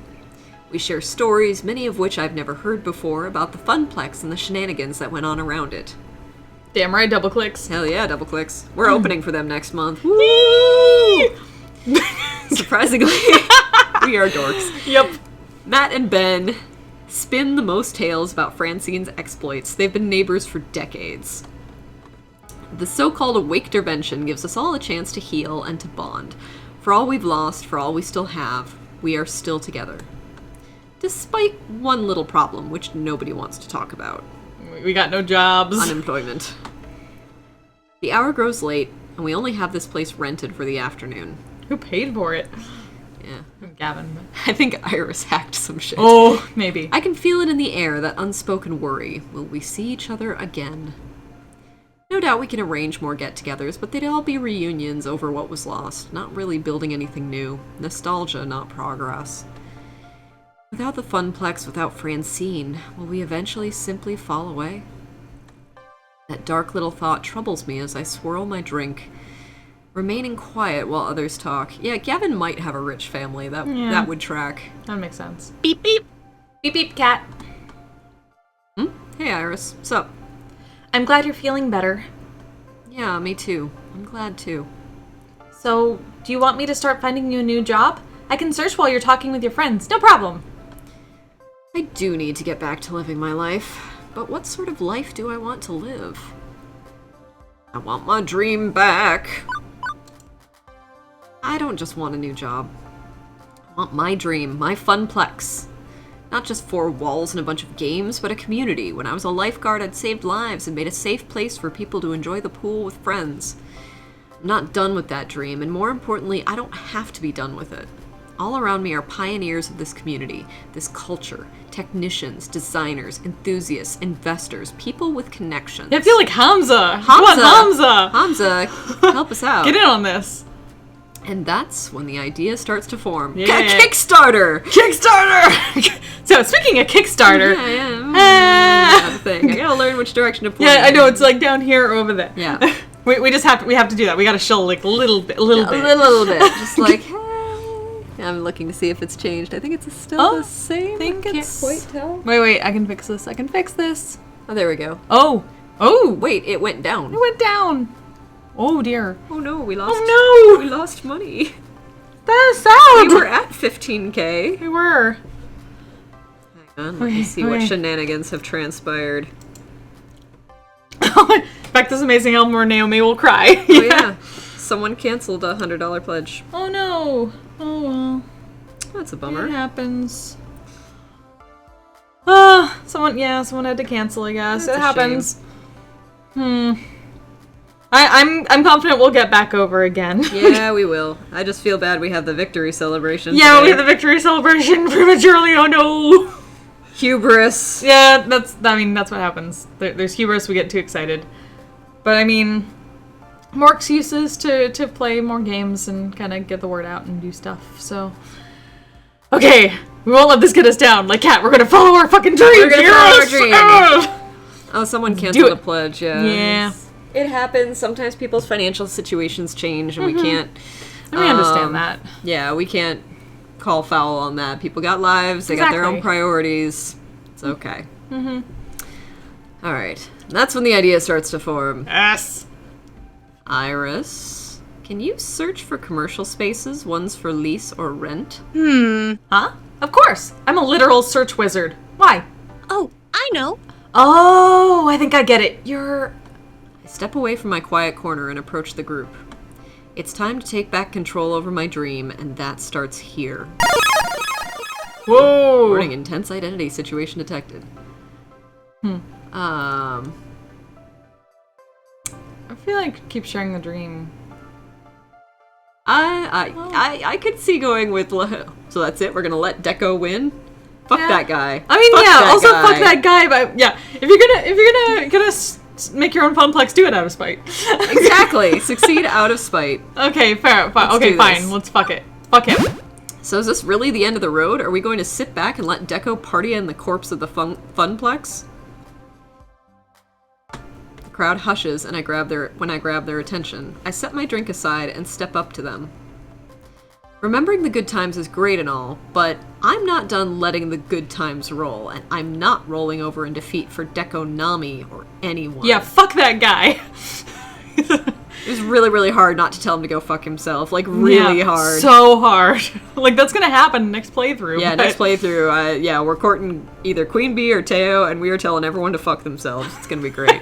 We share stories, many of which I've never heard before, about the funplex and the shenanigans that went on around it. Damn right, double clicks. Hell yeah, double clicks. We're opening for them next month. Woo! Surprisingly, we are dorks. Yep. Matt and Ben spin the most tales about Francine's exploits. They've been neighbors for decades. The so-called Awake-dervention gives us all a chance to heal and to bond. For all we've lost, for all we still have, we are still together. Despite one little problem, which nobody wants to talk about. We got no jobs. Unemployment. The hour grows late, and we only have this place rented for the afternoon. Who paid for it? Yeah. Gavin. I think Iris hacked some shit. Oh, maybe. I can feel it in the air, that unspoken worry. Will we see each other again? No doubt we can arrange more get-togethers, but they'd all be reunions over what was lost, not really building anything new. Nostalgia, not progress. Without the funplex, without Francine, will we eventually simply fall away? That dark little thought troubles me as I swirl my drink, remaining quiet while others talk. Yeah, Gavin might have a rich family. That would track. That makes sense. Beep beep. Beep beep, cat. Hey, Iris. Sup? I'm glad you're feeling better. Yeah, me too. I'm glad too. So, do you want me to start finding you a new job? I can search while you're talking with your friends. No problem. I do need to get back to living my life. But what sort of life do I want to live? I want my dream back. I don't just want a new job. I want my dream, my funplex. Not just 4 walls and a bunch of games, but a community. When I was a lifeguard, I'd saved lives and made a safe place for people to enjoy the pool with friends. I'm not done with that dream, and more importantly, I don't have to be done with it. All around me are pioneers of this community, this culture, technicians, designers, enthusiasts, investors, people with connections. I feel like Hamza. Come on, Hamza. Hamza, help us out. Get in on this. And that's when the idea starts to form. Yeah. Kickstarter! Kickstarter! So, speaking of Kickstarter. Yeah, that's the thing. I gotta learn which direction to point. Yeah, I know. It's like down here or over there. Yeah. We just have to do that. We gotta show like a little bit. A little bit. Just like, I'm looking to see if it's changed. I think it's still the same. I can't quite tell. Wait. I can fix this. Oh, there we go. Oh. Wait, it went down. It went down. Oh, dear. Oh, no, we lost. Oh, no. We lost money. That is sad. We were at 15K. We were. Hang on, let me see what shenanigans have transpired. Back to this amazing album where Naomi will cry. Oh, yeah. Someone canceled a $100 pledge. Oh, no. Oh, well. That's a bummer. It happens. Someone had to cancel, I guess. That's it a happens. I'm confident we'll get back over again. Yeah, we will. I just feel bad we have the victory celebration Yeah, today. we have the victory celebration prematurely. Oh no. Hubris. Yeah, that's what happens. There's hubris, we get too excited. But I mean, more excuses to play more games and kind of get the word out and do stuff. So, okay, we won't let this get us down. Like, Kat, we're gonna follow our fucking dream. We're gonna follow our dream. Ugh. Oh, someone canceled a pledge. Yeah. It happens. Sometimes people's financial situations change, and we can't. And we understand that. Yeah, we can't call foul on that. People got lives. They got their own priorities. It's okay. All right. That's when the idea starts to form. Yes. Iris, can you search for commercial spaces, ones for lease or rent? Huh? Of course. I'm a literal search wizard. Why? Oh, I know. Oh, I think I get it. I step away from my quiet corner and approach the group. It's time to take back control over my dream, and that starts here. Whoa. Warning, intense identity situation detected. I feel like keep sharing the dream. I could see going with, so that's it, we're gonna let Deco win? Fuck that guy. I mean, fuck fuck that guy, but yeah, if you're gonna make your own funplex, do it out of spite. Exactly. Succeed out of spite. Okay, fair. do Fine. this. Let's fuck it. Fuck him. So is this really the end of the road? Are we going to sit back and let Deco party in the corpse of the funplex? crowd hushes and when I grab their attention. I set my drink aside and step up to them. Remembering the good times is great and all, but I'm not done letting the good times roll, and I'm not rolling over in defeat for Deco Nami or anyone. Yeah, fuck that guy. It was really, really hard not to tell him to go fuck himself. Like, really hard. So hard. Like, that's gonna happen next playthrough. Yeah, but... next playthrough, we're courting either Queen Bee or Teo, and we are telling everyone to fuck themselves. It's gonna be great.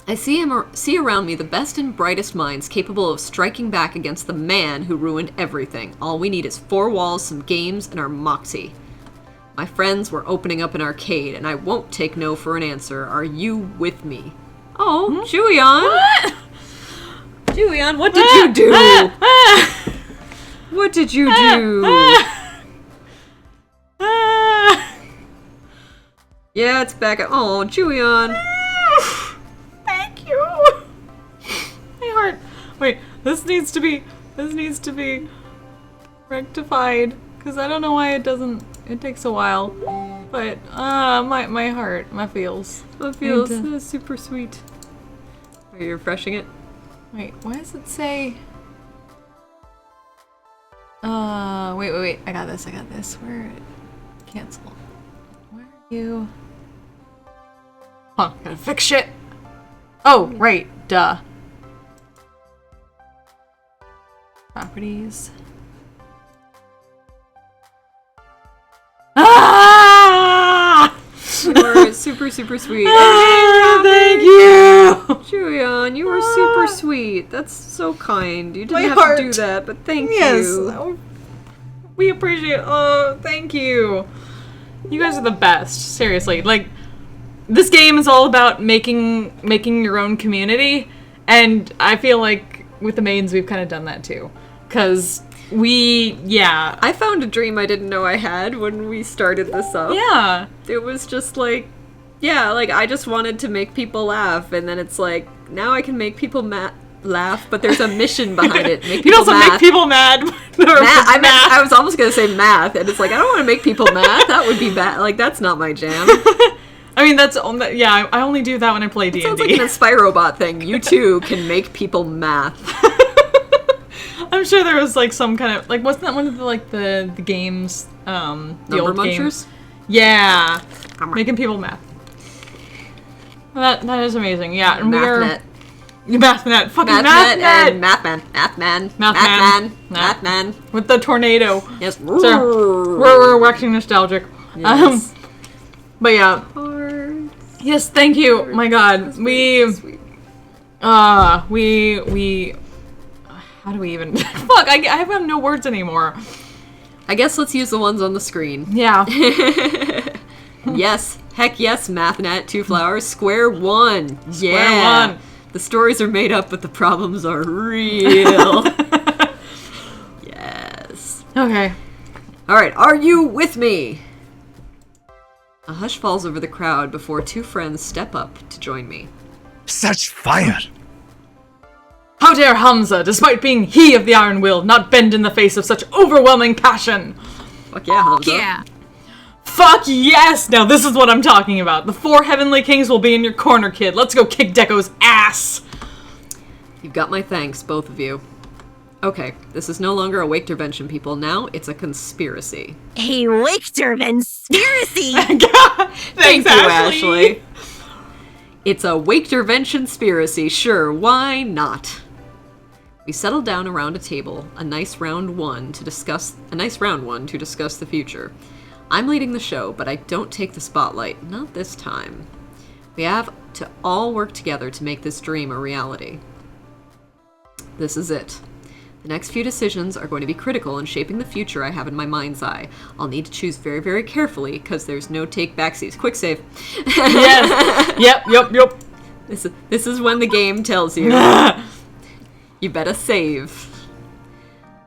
I see around me the best and brightest minds capable of striking back against the man who ruined everything. All we need is 4 walls, some games, and our moxie. My friends, we're opening up an arcade, and I won't take no for an answer. Are you with me? Oh, Julian! What? Julian, what did you do? What did you do? Yeah, it's back. Oh, Julian. Thank you. My heart. Wait, this needs to be rectified because I don't know why it doesn't. It takes a while, but my heart, my feels. It feels super sweet. Are you refreshing it? Wait, why does it say? Wait. I got this. Where? Cancel. Where are you? Huh, gotta fix shit. Oh, right. Duh. Properties. Ah! You are super, super sweet. Ah, thank you! Julian, you were super sweet. That's so kind. You didn't My have heart. to do that, but thank Yes. you. We appreciate. Oh, thank you. You guys are the best. Seriously, like this game is all about making your own community, and I feel like with the maidens we've kind of done that too, because I found a dream I didn't know I had when we started this up. Yeah. It was just like, I just wanted to make people laugh, and then it's like, now I can make people laugh, but there's a mission behind it. Make You people also math. make people mad. I was almost gonna say math, and it's like, I don't want to make people math. That would be bad. Like, that's not my jam. I mean, I only do that when I play D&D. Sounds like an Inspirobot thing. You too can make people math. I'm sure there was like some kind of like, wasn't that one of the games? The Number old munchers? games? Yeah, making people math. That is amazing. Yeah, and MathNet. MathNet, fucking MathNet MathNet, and Mathman. with the tornado. Yes. So, we're waxing nostalgic. Yes. But yeah. Yes, thank you. My God, we. How do we even? Fuck, I have no words anymore. I guess let's use the ones on the screen. Yeah. Yes. Heck yes, MathNet. 2 flowers. Square one. Yeah. Square one. The stories are made up, but the problems are real. Yes. Okay. Alright, are you with me? A hush falls over the crowd before 2 friends step up to join me. Such fire! How dare Hamza, despite being he of the Iron Will, not bend in the face of such overwhelming passion? Fuck yeah, Hamza. Yeah. Fuck yes! Now this is what I'm talking about. The 4 Heavenly Kings will be in your corner, kid. Let's go kick Deco's ass! You've got my thanks, both of you. Okay, this is no longer a Wakedervention, people. Now it's a conspiracy. A Wakedervention. Thanks, you, Ashley. It's a Wakedervention conspiracy. Sure, why not? We settled down around a table, a nice round one to discuss the future. I'm leading the show, but I don't take the spotlight. Not this time. We have to all work together to make this dream a reality. This is it. The next few decisions are going to be critical in shaping the future I have in my mind's eye. I'll need to choose very, very carefully, because there's no take backsies. Quick save. Yes. Yep. This is when the game tells you. You better save.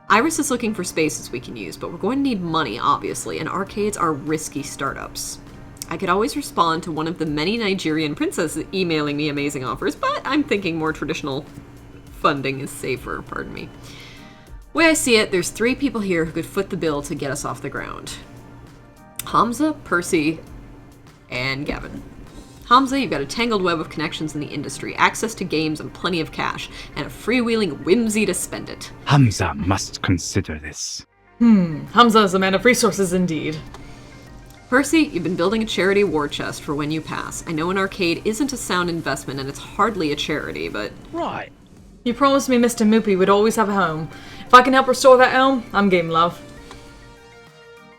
Iris is looking for spaces we can use, but we're going to need money, obviously, and arcades are risky startups. I could always respond to one of the many Nigerian princesses emailing me amazing offers, but I'm thinking more traditional funding is safer, pardon me. Way I see it, there's 3 people here who could foot the bill to get us off the ground. Hamza, Percy, and Gavin. Hamza, you've got a tangled web of connections in the industry, access to games and plenty of cash, and a freewheeling whimsy to spend it. Hamza must consider this. Hamza is a man of resources indeed. Percy, you've been building a charity war chest for when you pass. I know an arcade isn't a sound investment and it's hardly a charity, but... Right. You promised me Mr. Moopy would always have a home. If I can help restore that home, I'm game, love.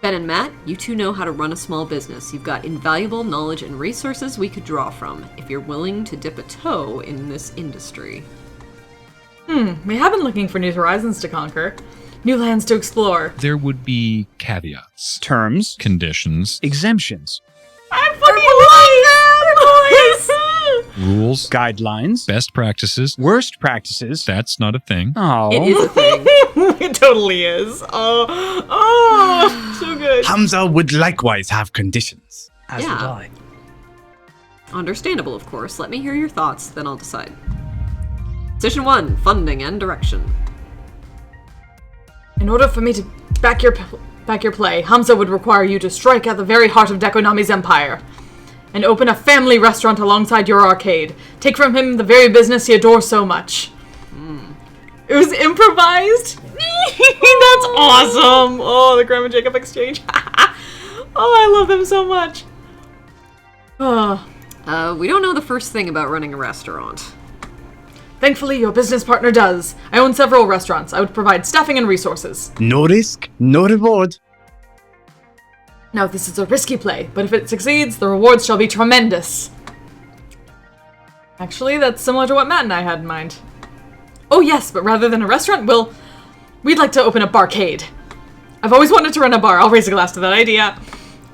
Ben and Matt, you two know how to run a small business. You've got invaluable knowledge and resources we could draw from, if you're willing to dip a toe in this industry. We have been looking for new horizons to conquer. New lands to explore. There would be caveats, Terms, conditions, exemptions, I fucking love that, boys! rules, guidelines, best practices. worst practices. That's not a thing. Oh. It is a thing. It totally is. Oh, so good. Hamza would likewise have conditions. As Yeah. would I. Understandable, of course. Let me hear your thoughts, then I'll decide. Decision 1, funding and direction. In order for me to back your play, Hamza would require you to strike at the very heart of Dekonami's empire and open a family restaurant alongside your arcade. Take from him the very business he adores so much. It was improvised. That's awesome. Oh, the Graham and Jacob exchange. Oh, I love them so much. Oh. We don't know the first thing about running a restaurant. Thankfully, your business partner does. I own several restaurants. I would provide staffing and resources. No risk, no reward. Now, this is a risky play, but if it succeeds, the rewards shall be tremendous. Actually, that's similar to what Matt and I had in mind. Oh yes, but rather than a restaurant, we'd like to open a barcade. I've always wanted to run a bar. I'll raise a glass to that idea.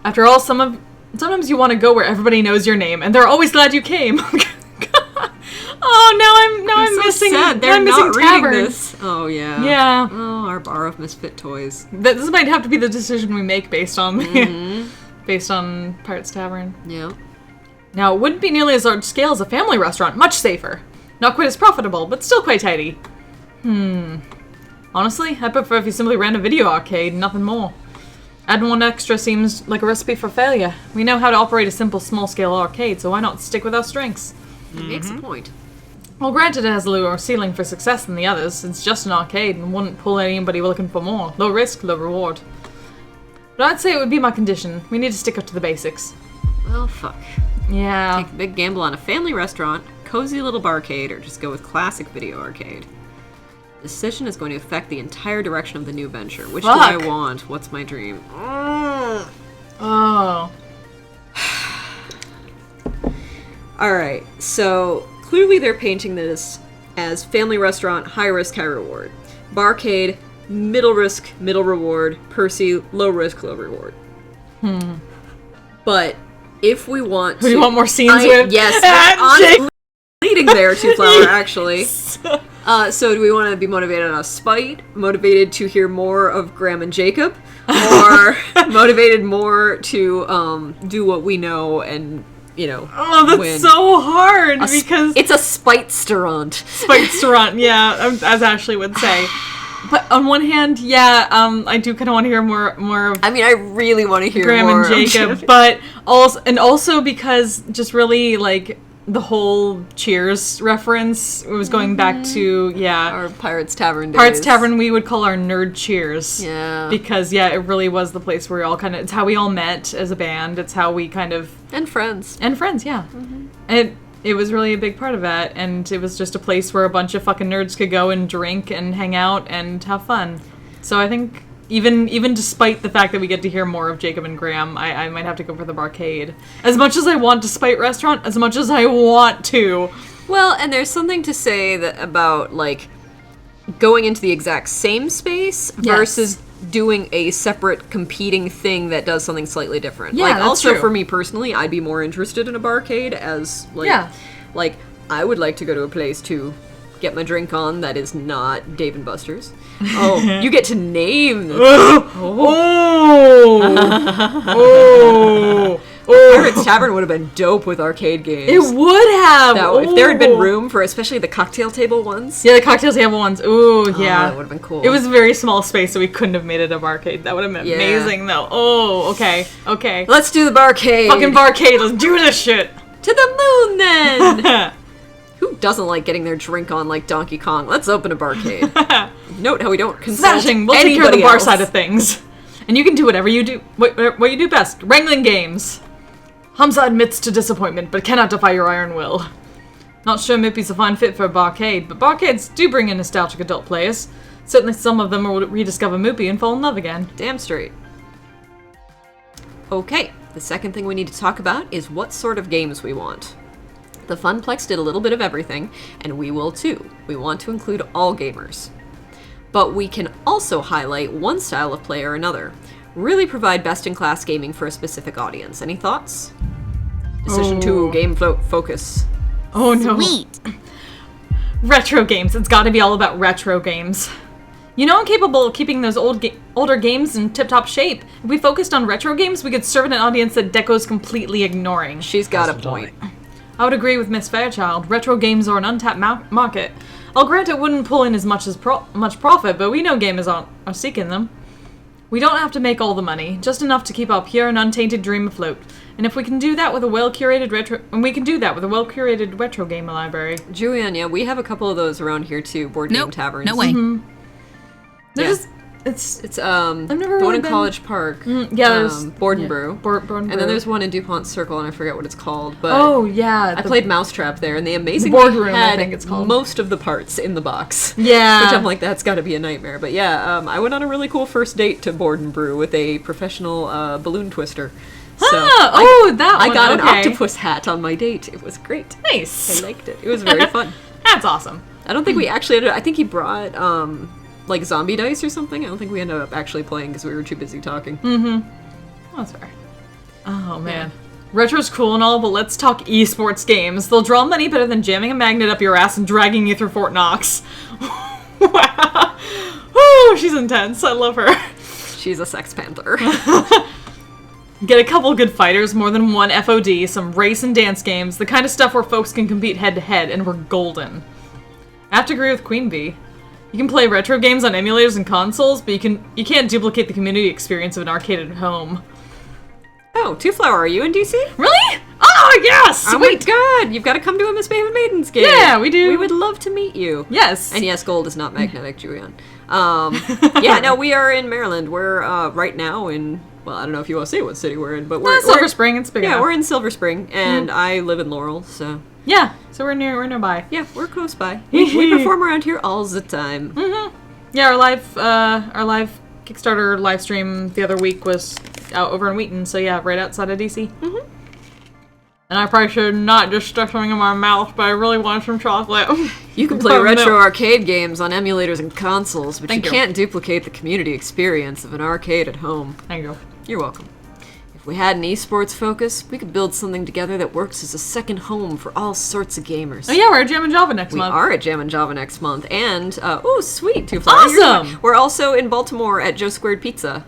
After all, sometimes you want to go where everybody knows your name, and they're always glad you came. Oh, now I'm so missing. sad. They're I'm missing not reading tavern. this. Oh yeah. Yeah. Oh, our bar of misfit toys. This might have to be the decision we make based on based on Pirates Tavern. Yeah. Now, it wouldn't be nearly as large scale as a family restaurant. Much safer. Not quite as profitable, but still quite tidy. Honestly, I prefer if you simply ran a video arcade, nothing more. Adding one extra seems like a recipe for failure. We know how to operate a simple, small-scale arcade, so why not stick with our strengths? He makes a point. Well, granted, it has a lower ceiling for success than the others. It's just an arcade and wouldn't pull anybody looking for more. Low risk, low reward. But I'd say it would be my condition. We need to stick up to the basics. Well, fuck. Yeah. Take a big gamble on a family restaurant, cozy little barcade, or just go with classic video arcade. The decision is going to affect the entire direction of the new venture. Which do I Fuck. want? What's my dream? Oh. Alright, so clearly they're painting this as family restaurant, high risk, high reward. Barcade, middle risk, middle reward. Percy, low risk, low reward. But if we want to... Who do you want more scenes with? Yes, Jake. honestly, leading there, Two Flower, actually. So do we want to be motivated on spite, motivated to hear more of Graham and Jacob, or motivated more to do what we know and, you know, Oh, that's win? so hard because It's a spite-sterant. Spite-sterant, yeah, as Ashley would say. But on one hand, yeah, I do kind of want to hear more of I mean, I really want to hear Graham more and Jacob, but also because just really like the whole Cheers reference was going back to our Pirates Tavern days. Pirates Tavern. We would call our nerd Cheers, Yeah. because it really was the place where we all it's how we all met as a band. It's how we kind of And friends. and friends, yeah. And it was really a big part of that, and it was just a place where a bunch of fucking nerds could go and drink and hang out and have fun. So I think even despite the fact that we get to hear more of Jacob and Graham, I might have to go for the barcade. As much as I want Despite Restaurant, as much as I want to. Well, and there's something to say about, like, going into the exact same space versus doing a separate competing thing that does something slightly different. Yeah, like, that's also true. for me personally, I'd be more interested in a barcade as, like, like, I would like to go to a place to get my drink on that is not Dave & Buster's. Oh, you get to name this. Pirates Tavern would have been dope with arcade games. It would have! If there had been room for especially the cocktail table ones. Yeah, the cocktail table ones. Ooh, yeah. That would have been cool. It was a very small space, so we couldn't have made it a barcade. That would have been amazing, though. Oh, okay. Let's do the barcade. Fucking barcade, let's do this shit! To the moon, then! Who doesn't like getting their drink on like Donkey Kong? Let's open a barcade. Note how we don't consult Smashing! We'll take care of the anybody bar else. side of things. And you can do whatever you do, what you do best. Wrangling games. Hamza admits to disappointment, but cannot defy your iron will. Not sure Mippy's a fine fit for a barcade, but barcades do bring in nostalgic adult players. Certainly some of them will rediscover Moopy and fall in love again. Damn straight. Okay, the second thing we need to talk about is what sort of games we want. The Funplex did a little bit of everything, and we will too. We want to include all gamers. But we can also highlight one style of play or another. Really provide best-in-class gaming for a specific audience. Any thoughts? Decision 2, game focus. Oh no. Sweet. Retro games. It's gotta be all about retro games. You know I'm capable of keeping those older games in tip-top shape. If we focused on retro games, we could serve an audience that Deco's completely ignoring. She's got a point. I would agree with Miss Fairchild. Retro games are an untapped market. I'll grant it wouldn't pull in as much profit, but we know gamers are seeking them. We don't have to make all the money, just enough to keep our pure and untainted dream afloat. And if we can do that with a well-curated retro game library. Julian, yeah, we have a couple of those around here too, board game taverns. No way. They're Yeah. just, it's I've never the really one in been- College Park. yeah, there's Board and Brew. Board and And then there's one in DuPont Circle, and I forget what it's called. But oh yeah, I played Mousetrap there, and they amazingly Boardroom, I had think it's called. most of the parts in the box. Yeah. Which I'm like, that's got to be a nightmare. But yeah, I went on a really cool first date to Board and Brew with a professional balloon twister. So that I one, got an okay. octopus hat on my date. It was great. Nice. I liked it. It was very fun. That's awesome. I don't think we actually ended I think he brought like zombie dice or something. I don't think we ended up actually playing because we were too busy talking. That's fair. Oh man. Retro's cool and all, but let's talk esports games. They'll draw money better than jamming a magnet up your ass and dragging you through Fort Knox. Wow. Woo, she's intense. I love her. She's a sex panther. Get a couple good fighters, more than one FOD, some race and dance games, the kind of stuff where folks can compete head to head, and we're golden. I have to agree with Queen Bee. You can play retro games on emulators and consoles, but you can't duplicate the community experience of an arcade at home. Oh, Two Flower, are you in DC? Really? Oh yes! Oh my god, you've got to come to a Misbehavin Maidens game. Yeah, we do. We would love to meet you. Yes. And yes, gold is not magnetic, Julian. Yeah, no, we are in Maryland. We're right now in, well, I don't know if you want to say what city we're in, but we're Silver Spring. It's big Yeah, enough. we're in Silver Spring, and I live in Laurel, so Yeah, so we're nearby. yeah, we're close by. We perform around here all the time. Yeah, our live Kickstarter live stream the other week was out over in Wheaton, so yeah, right outside of DC. And I probably should not just stuff something in my mouth, but I really want some chocolate. You can play Oh, retro no. arcade games on emulators and consoles, but Thank you you. can't duplicate the community experience of an arcade at home. Thank you. You're welcome. If we had an esports focus, we could build something together that works as a second home for all sorts of gamers. Oh yeah, we're at Jam and Java next We month. are at Jam and Java next month, and oh sweet, Two Flower. Awesome! We're also in Baltimore at Joe Squared Pizza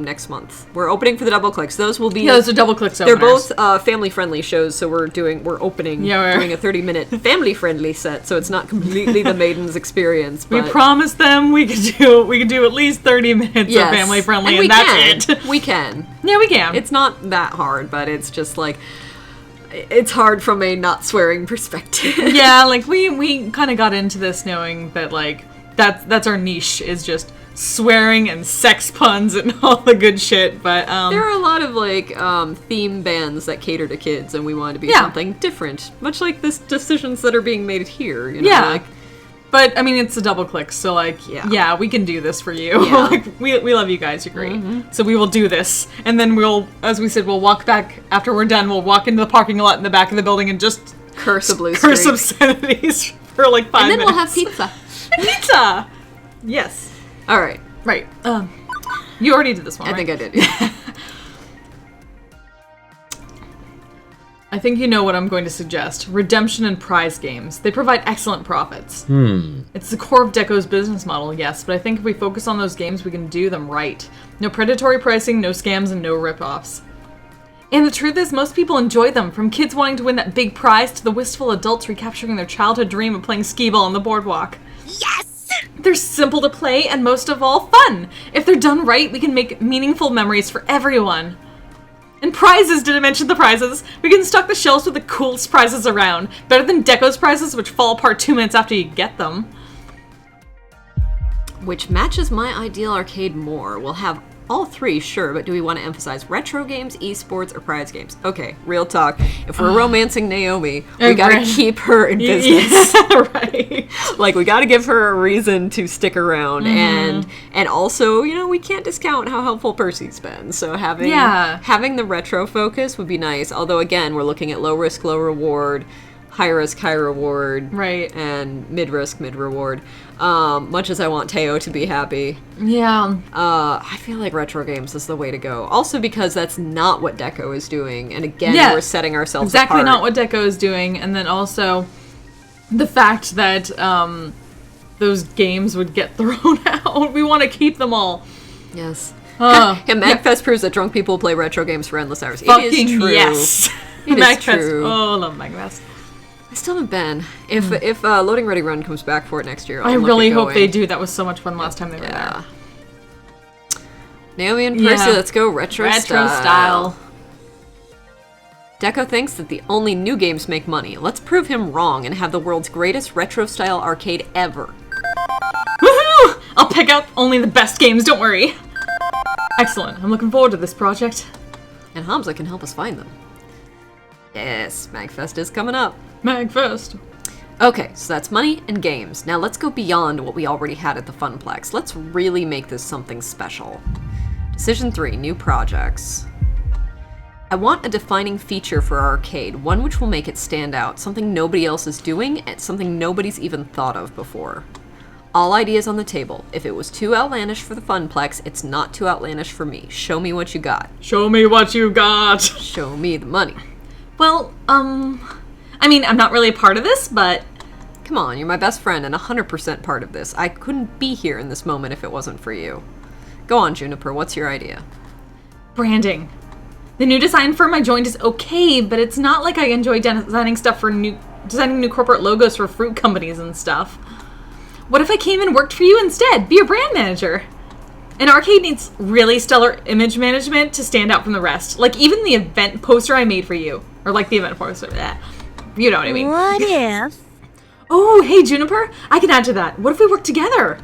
next month. We're opening for the Double Clicks. Those will be Yeah, those are double clicks they're openers. both family-friendly shows, so we're opening, doing a 30-minute family-friendly set, so it's not completely the Maidens experience. We But promised them we could do at least 30 minutes yes. of family friendly, we and that's can. it. We can. Yeah, we can. It's not that hard, but it's just like it's hard from a not swearing perspective. Yeah, like we kind of got into this knowing that like that's our niche is just swearing and sex puns and all the good shit. But There are a lot of like theme bands that cater to kids, and we wanted to be Yeah. something different, much like this decisions that are being made here. You know, yeah. like, But I mean, it's a double click, so like, Yeah. yeah, we can do this for you. Yeah. Like, we love you guys. You're great. So we will do this, and then we'll, as we said, we'll walk back after we're done. We'll walk into the parking lot in the back of the building and just curse a blue curse streak. obscenities for like 5 And then minutes. we'll have pizza. pizza. Yes. All right, Right. You already did this one. I right? think I did. Yeah. I think you know what I'm going to suggest. Redemption and prize games. They provide excellent profits. It's the core of Deco's business model, yes, but I think if we focus on those games, we can do them right. No predatory pricing, no scams, and no rip-offs. And the truth is, most people enjoy them, from kids wanting to win that big prize to the wistful adults recapturing their childhood dream of playing skee-ball on the boardwalk. Yes! They're simple to play, and most of all, fun! If they're done right, we can make meaningful memories for everyone. And prizes, did I mention the prizes? We can stock the shelves with the coolest prizes around. Better than Deco's prizes, which fall apart 2 minutes after you get them. Which matches my ideal arcade more. We'll have all three, sure, but do we want to emphasize retro games, esports, or prize games? Okay, real talk. If we're romancing Naomi, we gotta keep her in business. Yeah, right. Like, we gotta give her a reason to stick around, and also, you know, we can't discount how helpful Percy's been. So having the retro focus would be nice. Although, again, we're looking at low risk, low reward, high risk, high reward, right, and mid risk, mid reward. Much as I want Teo to be happy. Yeah. I feel like retro games is the way to go. Also because that's not what Deco is doing. And again, we're setting ourselves exactly apart. not what Deco is doing. And then also the fact that those games would get thrown out. We want to keep them all. Yes. And MagFest proves that drunk people play retro games for endless hours. Fucking it is true. yes. It is true. Oh, I love MagFest. I still haven't been. If Loading Ready Run comes back for it next year, I really hope they do. That was so much fun last time they were there. Naomi and Percy, let's go retro style. Deco thinks that the only new games make money. Let's prove him wrong and have the world's greatest retro-style arcade ever. Woohoo! I'll pick out only the best games, don't worry. Excellent. I'm looking forward to this project. And Hamza can help us find them. Yes, MagFest is coming up. MagFest. Okay, so that's money and games. Now let's go beyond what we already had at the Funplex. Let's really make this something special. Decision 3, new projects. I want a defining feature for our arcade, one which will make it stand out, something nobody else is doing, and something nobody's even thought of before. All ideas on the table. If it was too outlandish for the Funplex, it's not too outlandish for me. Show me what you got. Show me what you got. Show me the money. Well, I mean, I'm not really a part of this, but... Come on, you're my best friend and 100% part of this. I couldn't be here in this moment if it wasn't for you. Go on, Juniper, what's your idea? Branding. The new design firm I joined is okay, but it's not like I enjoy designing stuff for designing new corporate logos for fruit companies and stuff. What if I came and worked for you instead? Be your brand manager. An arcade needs really stellar image management to stand out from the rest. Like, even the event poster I made for you. Or, like, the event poster. You know what I mean. What if? Oh, hey, Juniper. I can add to that. What if we work together?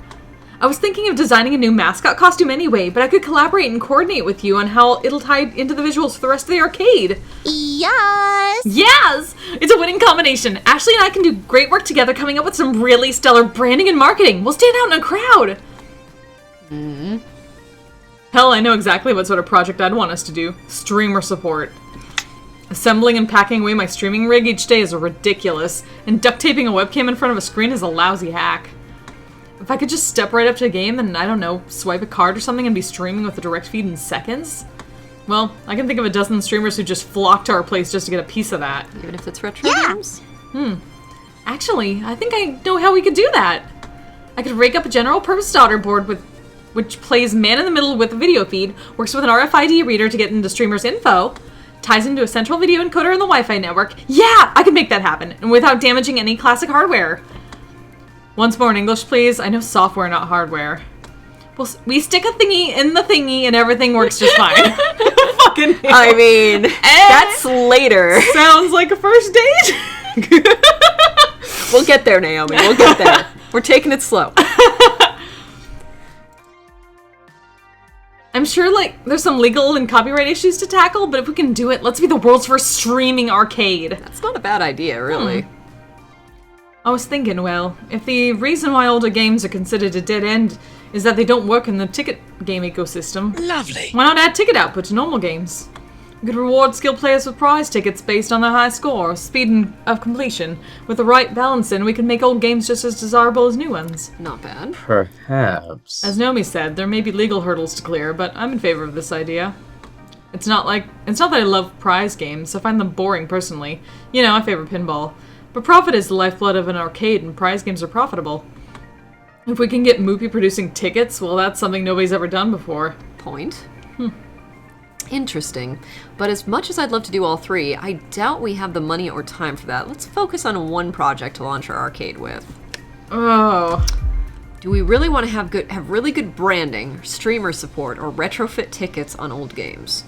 I was thinking of designing a new mascot costume anyway, but I could collaborate and coordinate with you on how it'll tie into the visuals for the rest of the arcade. Yes! Yes! It's a winning combination. Ashley and I can do great work together coming up with some really stellar branding and marketing. We'll stand out in a crowd. Hell, I know exactly what sort of project I'd want us to do. Streamer support. Assembling and packing away my streaming rig each day is ridiculous, and duct taping a webcam in front of a screen is a lousy hack. If I could just step right up to a game and, I don't know, swipe a card or something and be streaming with a direct feed in seconds? Well, I can think of a dozen streamers who just flock to our place just to get a piece of that. Even if it's retro games? Actually, I think I know how we could do that. I could rig up a general purpose daughter board which plays man in the middle with a video feed, works with an RFID reader to get into streamers' info, ties into a central video encoder in the Wi-Fi network. Yeah, I can make that happen, and without damaging any classic hardware. Once more in English, please. I know software, not hardware. Well, we stick a thingy in the thingy and everything works just fine. Fucking hell. I mean, that's later. Sounds like a first date. We'll get there, Naomi. We'll get there. We're taking it slow. I'm sure, like, there's some legal and copyright issues to tackle, but if we can do it, let's be the world's first streaming arcade. That's not a bad idea, really. I was thinking, well, if the reason why older games are considered a dead end is that they don't work in the ticket game ecosystem, Lovely. why not add ticket output to normal games? We could reward skilled players with prize tickets based on their high score or speed of completion. With the right balance in, we could make old games just as desirable as new ones. Not bad. Perhaps. As Naomi said, there may be legal hurdles to clear, but I'm in favor of this idea. It's not that I love prize games. I find them boring personally. You know, I favor pinball. But profit is the lifeblood of an arcade, and prize games are profitable. If we can get Moopy producing tickets, well, that's something nobody's ever done before. Point. Interesting. But as much as I'd love to do all three, I doubt we have the money or time for that. Let's focus on one project to launch our arcade with. Oh. Do we really want to have really good branding, streamer support, or retrofit tickets on old games?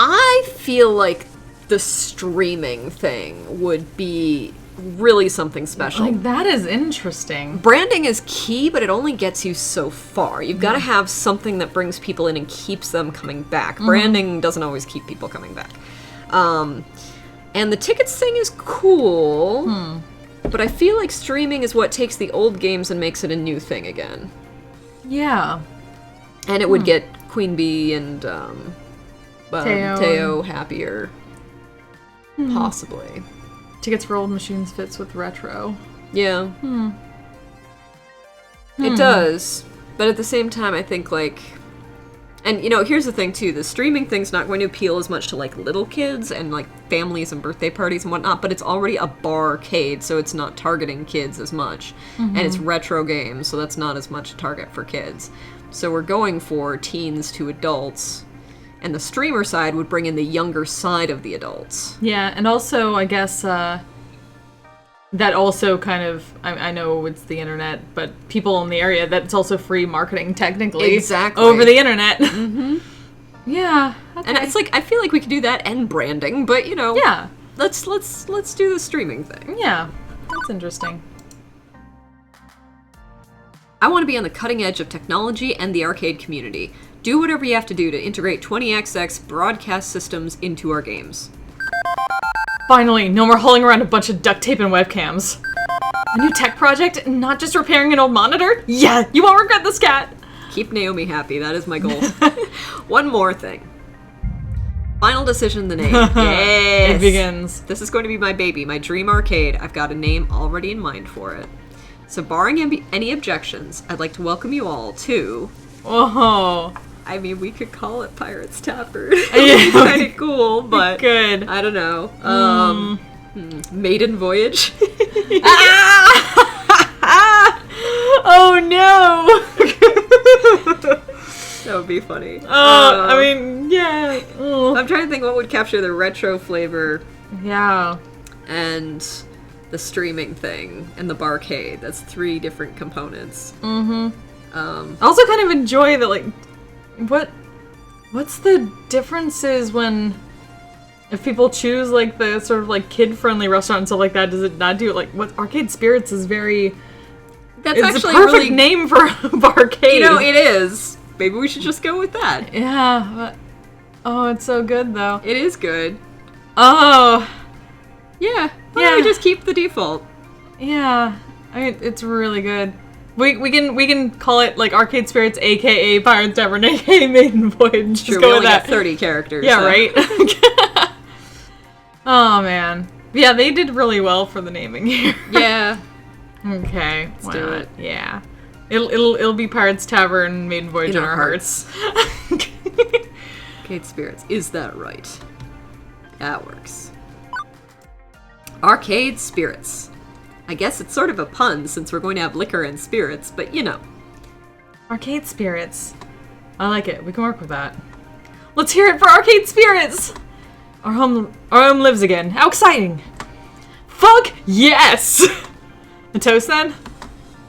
I feel like the streaming thing would be really something special. Like, that is interesting. Branding is key, but it only gets you so far. You've got to have something that brings people in and keeps them coming back. Branding doesn't always keep people coming back. And the tickets thing is cool, but I feel like streaming is what takes the old games and makes it a new thing again. Yeah. And it would get Queen Bee and Teo Teo happier. Possibly. Tickets for old machines fits with retro. Yeah. It does. But at the same time, I think, like... And, you know, here's the thing, too. The streaming thing's not going to appeal as much to, like, little kids and, like, families and birthday parties and whatnot, but it's already a barcade, so it's not targeting kids as much. And it's retro games, so that's not as much a target for kids. So we're going for teens to adults, and the streamer side would bring in the younger side of the adults. Yeah, and also, I guess, that also kind of, I know it's the internet, but people in the area, that's also free marketing, technically. Exactly. Over the internet. Yeah. Okay. And it's like, I feel like we could do that and branding, but, you know... Yeah. Let's do the streaming thing. Yeah. That's interesting. I want to be on the cutting edge of technology and the arcade community. Do whatever you have to do to integrate 20XX broadcast systems into our games. Finally, no more hauling around a bunch of duct tape and webcams. A new tech project, not just repairing an old monitor? Yeah, you won't regret this, cat! Keep Naomi happy, that is my goal. One more thing. Final decision, the name. Yes! It begins. This is going to be my baby, my dream arcade. I've got a name already in mind for it. So barring any objections, I'd like to welcome you all to... Oh. I mean, we could call it Pirates Tavern. It'd be kind of cool, but... Good. I don't know. Maiden Voyage? Oh no! That would be funny. I mean, yeah. I'm trying to think what would capture the retro flavor Yeah. and the streaming thing and the barcade. That's 3 different components. I also kind of enjoy that, like, what's the differences when, if people choose, like, the sort of, like, kid-friendly restaurant and stuff like that, does it not do, like, what Arcade Spirits is very... That's it's actually a perfect really... name for a barcade. You know, it is. Maybe we should just go with that. Yeah, but... Oh, it's so good, though. It is good. Oh. Yeah. Why don't we just keep the default? Yeah. I mean, it's really good. We can call it, like, Arcade Spirits, aka Pirates Tavern, aka Maiden Voyage. True, Just we go with only that. got 30 characters. Yeah, so. Right? Oh, man. Yeah, they did really well for the naming here. Yeah. Okay. Let's do it. Yeah. It'll be Pirates Tavern, Maiden Voyage in our hearts. Arcade Spirits. Is that right? That works. Arcade Spirits. I guess it's sort of a pun since we're going to have liquor and spirits, but you know. Arcade Spirits. I like it. We can work with that. Let's hear it for Arcade Spirits! Our home lives again. How exciting! Fuck yes! A toast then?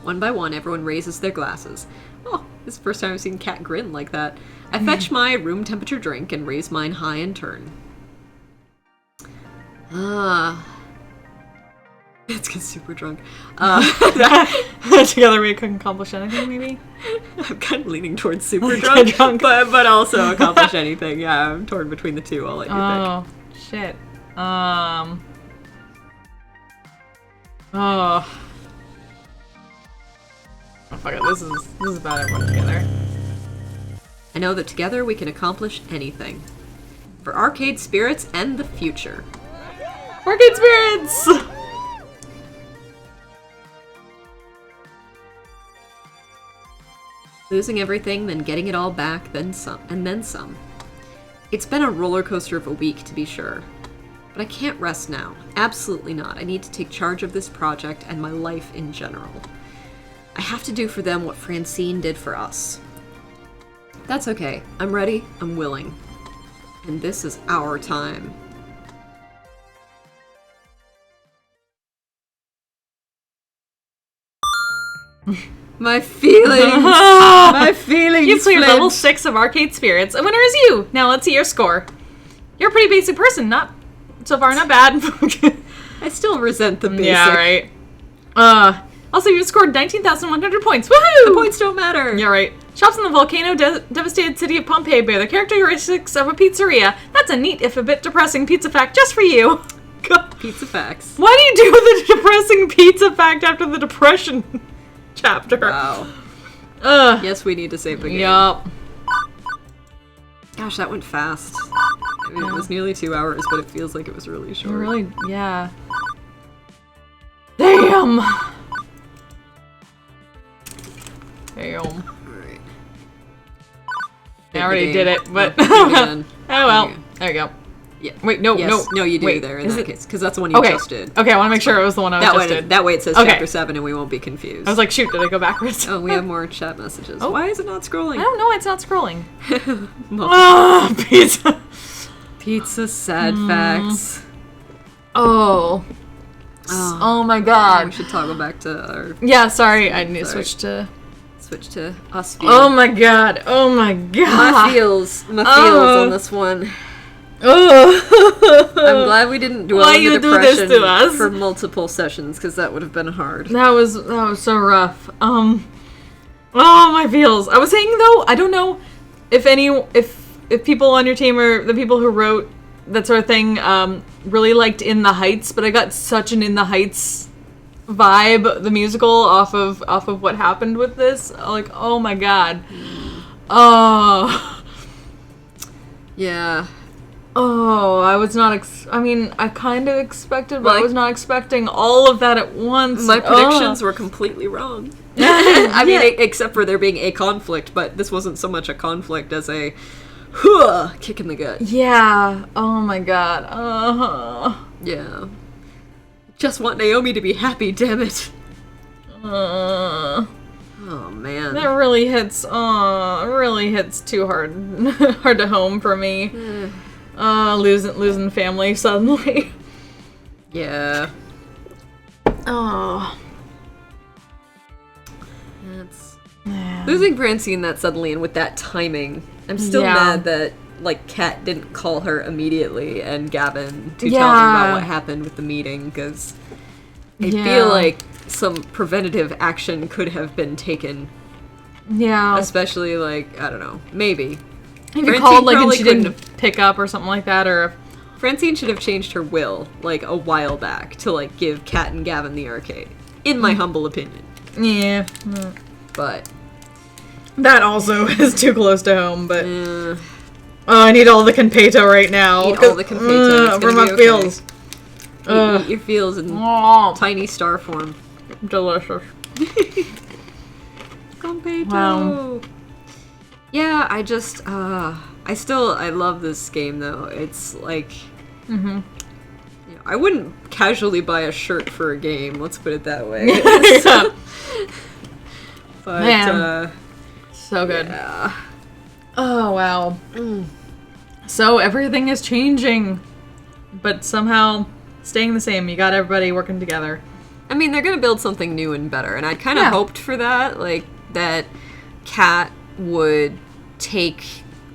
One by one, everyone raises their glasses. Oh, this is the first time I've seen Cat grin like that. I fetch my room temperature drink and raise mine high in turn. Let's get super drunk. Together we can accomplish anything, maybe? I'm kind of leaning towards super drunk, but also accomplish anything. Yeah, I'm torn between the two. I'll let you pick. Oh, shit. Oh, fuck it. This is about everyone together. I know that together we can accomplish anything. For Arcade Spirits and the future. Arcade Spirits! Losing everything, then getting it all back, then some, and then some. It's been a roller coaster of a week, to be sure. But I can't rest now. Absolutely not. I need to take charge of this project and my life in general. I have to do for them what Francine did for us. That's okay. I'm ready. I'm willing. And this is our time. My feelings! My feelings! You cleared Flint. level 6 of Arcade Spirits. A winner is you! Now let's see your score. You're a pretty basic person. Not so far, not bad. I still resent the basic. Yeah, right. Also, you scored 19,100 points. Woohoo! The points don't matter. Yeah, right. Shops in the volcano devastated city of Pompeii bear the characteristics of a pizzeria. That's a neat, if a bit depressing, pizza fact just for you. God. Pizza facts. Why do you do the depressing pizza fact after the depression chapter? Wow. Yes, we need to save the game. Yup. Gosh, that went fast. I mean, it was nearly 2 hours, but it feels like it was really short. Really, yeah. Damn. Damn. Alright. I already did it, but do it again. Oh well. There you go. Yeah. Wait, no, Yes. No, you do Wait, there in is that it- case, because that's the one you Okay. just did. Okay, I want to make sure it was the one I That just way, did. that way it says Okay. chapter 7 and we won't be confused. I was like, shoot, did I go backwards? oh, we have more chat messages. Oh. Why is it not scrolling? I don't know. It's not scrolling. Well, Ah, pizza. pizza sad facts. Oh. Oh my We god. should toggle back to our Yeah, sorry. I need to Sorry. switch to. switch to us view. Oh my god. Oh my god. my feels Oh. on this one. Oh. I'm glad we didn't dwell Why on the you do this depression to us? for multiple sessions, because that would have been hard. That was so rough. Oh my feels. I was saying though, I don't know if people on your team or the people who wrote that sort of thing really liked In the Heights, but I got such an In the Heights vibe, the musical, off of what happened with this. Like, oh my god. Oh. Yeah. Oh, I was not I mean, I kind of expected, but I Like- was not expecting all of that at once. My predictions were completely wrong. I mean, except for there being a conflict, but this wasn't so much a conflict as a kick in the gut. Yeah. Oh my god. Yeah. Just want Naomi to be happy, damn it. Uh, Oh, man. that really hits. It really hits too hard, hard to home for me. Losing family suddenly. Yeah. Oh. That's... Man. Losing Francine that suddenly and with that timing. I'm still Yeah. mad that, like, Kat didn't call her immediately and Gavin to tell them Yeah. about what happened with the meeting, because I Yeah. feel like some preventative action could have been taken. Yeah. Especially, like, I don't know, maybe. If you Francine called like and probably she couldn't didn't pick up or something like that, or Francine should have changed her will, like, a while back to, like, give Kat and Gavin the arcade. In my humble opinion. yeah. But, That also is too close to home, but eh, oh, I need all the Conpeto right now. Eat all the Conpeto, it's for gonna my be okay. feels. eat your feels in Oh, tiny star form. delicious. Conpeto! Wow. Yeah, I love this game though. It's like, you know, I wouldn't casually buy a shirt for a game, let's put it that way. Yeah. But, Man. So good. yeah. Oh, wow. So everything is changing, but somehow staying the same. You got everybody working together. I mean, they're gonna build something new and better, and I'd kind of Yeah. hoped for that, like, that Kat would take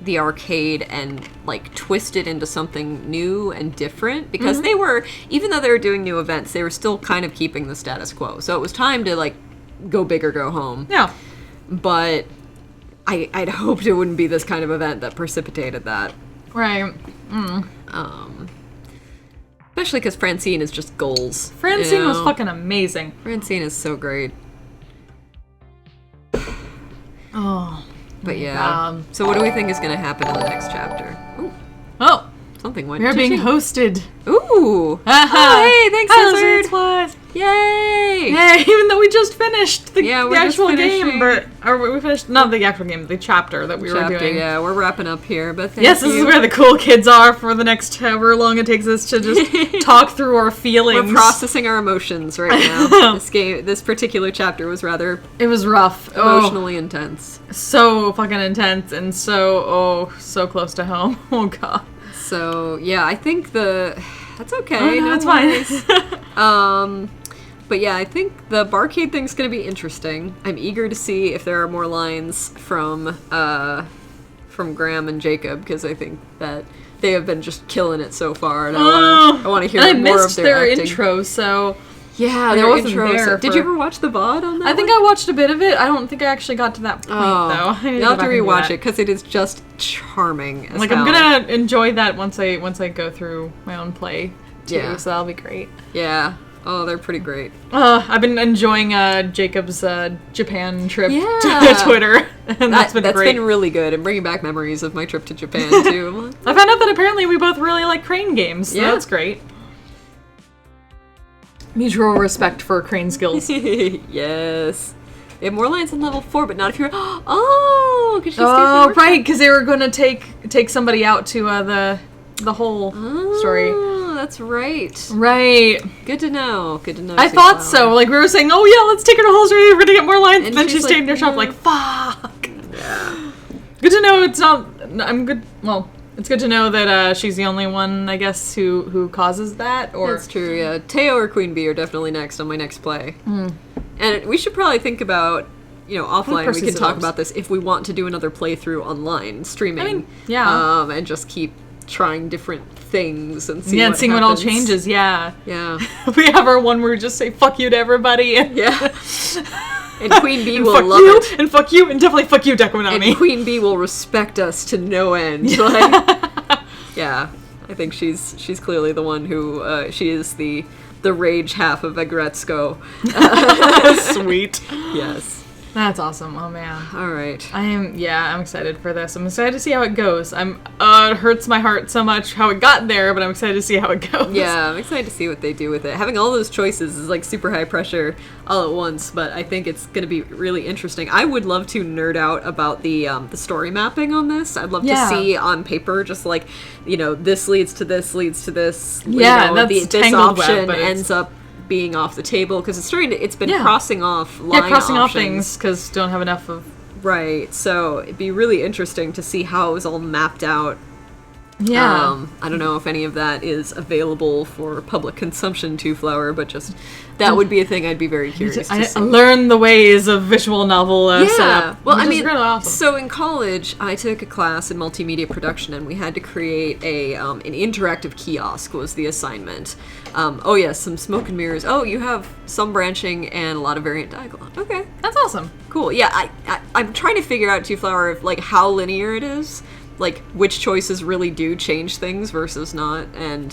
the arcade and, like, twist it into something new and different, because they were, even though they were doing new events, they were still kind of keeping the status quo, so it was time to, like, go big or go home. Yeah. But I'd hoped it wouldn't be this kind of event that precipitated that. Right. Especially because Francine is just goals. Francine you was know? fucking amazing. Francine is so great. Oh. But yeah. So what do we think is going to happen in the next chapter? Ooh, Oh. something went We're being too-ching. hosted. Ooh! Oh, hey, thanks, Lizard! Yay! Yay, even though we just finished the Yeah, we're just actual finishing. game, or we finished, not the actual game, the chapter that we were Chapter, doing. yeah, we're wrapping up here, but thank Yes, you. this is where the cool kids are for the next however long it takes us to just talk through our feelings. We're processing our emotions right now. This particular chapter was rather It was rough. emotionally intense. So fucking intense and so close to home. Oh god. So yeah, I think that's okay. Oh, no, it's worries. fine. But yeah, I think the barcade thing's gonna be interesting. I'm eager to see if there are more lines from Graham and Jacob, because I think that they have been just killing it so far, and I want to hear I more missed of their acting. intro, so Yeah, I their wasn't intro. there Did for- you ever watch the VOD on that? I think I watched a bit of it. I don't think I actually got to that point, though. I need You'll have go to back and do rewatch that. it because it is just charming. As Like, hell. I'm gonna enjoy that once I go through my own play, too, Yeah. so that'll be great. Yeah. Oh, they're pretty great. I've been enjoying Jacob's Japan trip Yeah. to Twitter, and that's been great. been really good and bringing back memories of my trip to Japan too. I found out that apparently we both really like crane games, so Yeah. that's great. Mutual respect for crane skills. Yes. They have more lines on level 4, but not if you're. Oh, because she's Oh, right, because they were going to take somebody out to the whole story. Oh, that's right. Right. Good to know. Good to know. I Sue thought Flower. so. Like, we were saying, oh yeah, let's take her to the whole story, we're going to get more lines, And and then she she's stayed in her like, shop "No." like, fuck. Yeah. Good to know it's not. I'm good. Well, it's good to know that she's the only one, I guess, who causes that. Or That's true, yeah. Teo or Queen Bee are definitely next on my next play. Hmm. And we should probably think about, offline, we Percy can talk Siddles. about this if we want to do another playthrough online, streaming. I mean, yeah. And just keep trying different things and see yeah, what and seeing what all happens. changes. Yeah. Yeah. We have our one where we just say fuck you to everybody. And Yeah. And Queen Bee and will fuck love you, it. and fuck you, and definitely fuck you, Deco Minami. And Queen Bee will respect us to no end. Like, yeah, I think she's clearly the one who she is the rage half of Agretzko. Sweet. Yes. That's awesome. Oh man. All right. I'm excited for this. I'm excited to see how it goes. It hurts my heart so much how it got there, but I'm excited to see how it goes. Yeah, I'm excited to see what they do with it. Having all those choices is like super high pressure all at once, but I think it's going to be really interesting. I would love to nerd out about the story mapping on this. I'd love Yeah. to see on paper just like, this leads to this, leads to this. Yeah, that's this tangled web, option but it's- ends up being off the table because it's been Yeah. crossing off line crossing off options. things because don't have enough of. Right, so it'd be really interesting to see how it was all mapped out. Yeah. I don't know if any of that is available for public consumption to Flower, but just that would be a thing I'd be very curious to I see. learn the ways of visual novel setup. Well, which I is mean, really awesome. so in college, I took a class in multimedia production, and we had to create an interactive kiosk was the assignment. Oh yes, some smoke and mirrors. Oh, you have some branching and a lot of variant diagonal. Okay, That's awesome. cool. Yeah, I'm trying to figure out to Flower if like how linear it is. Like which choices really do change things versus not, and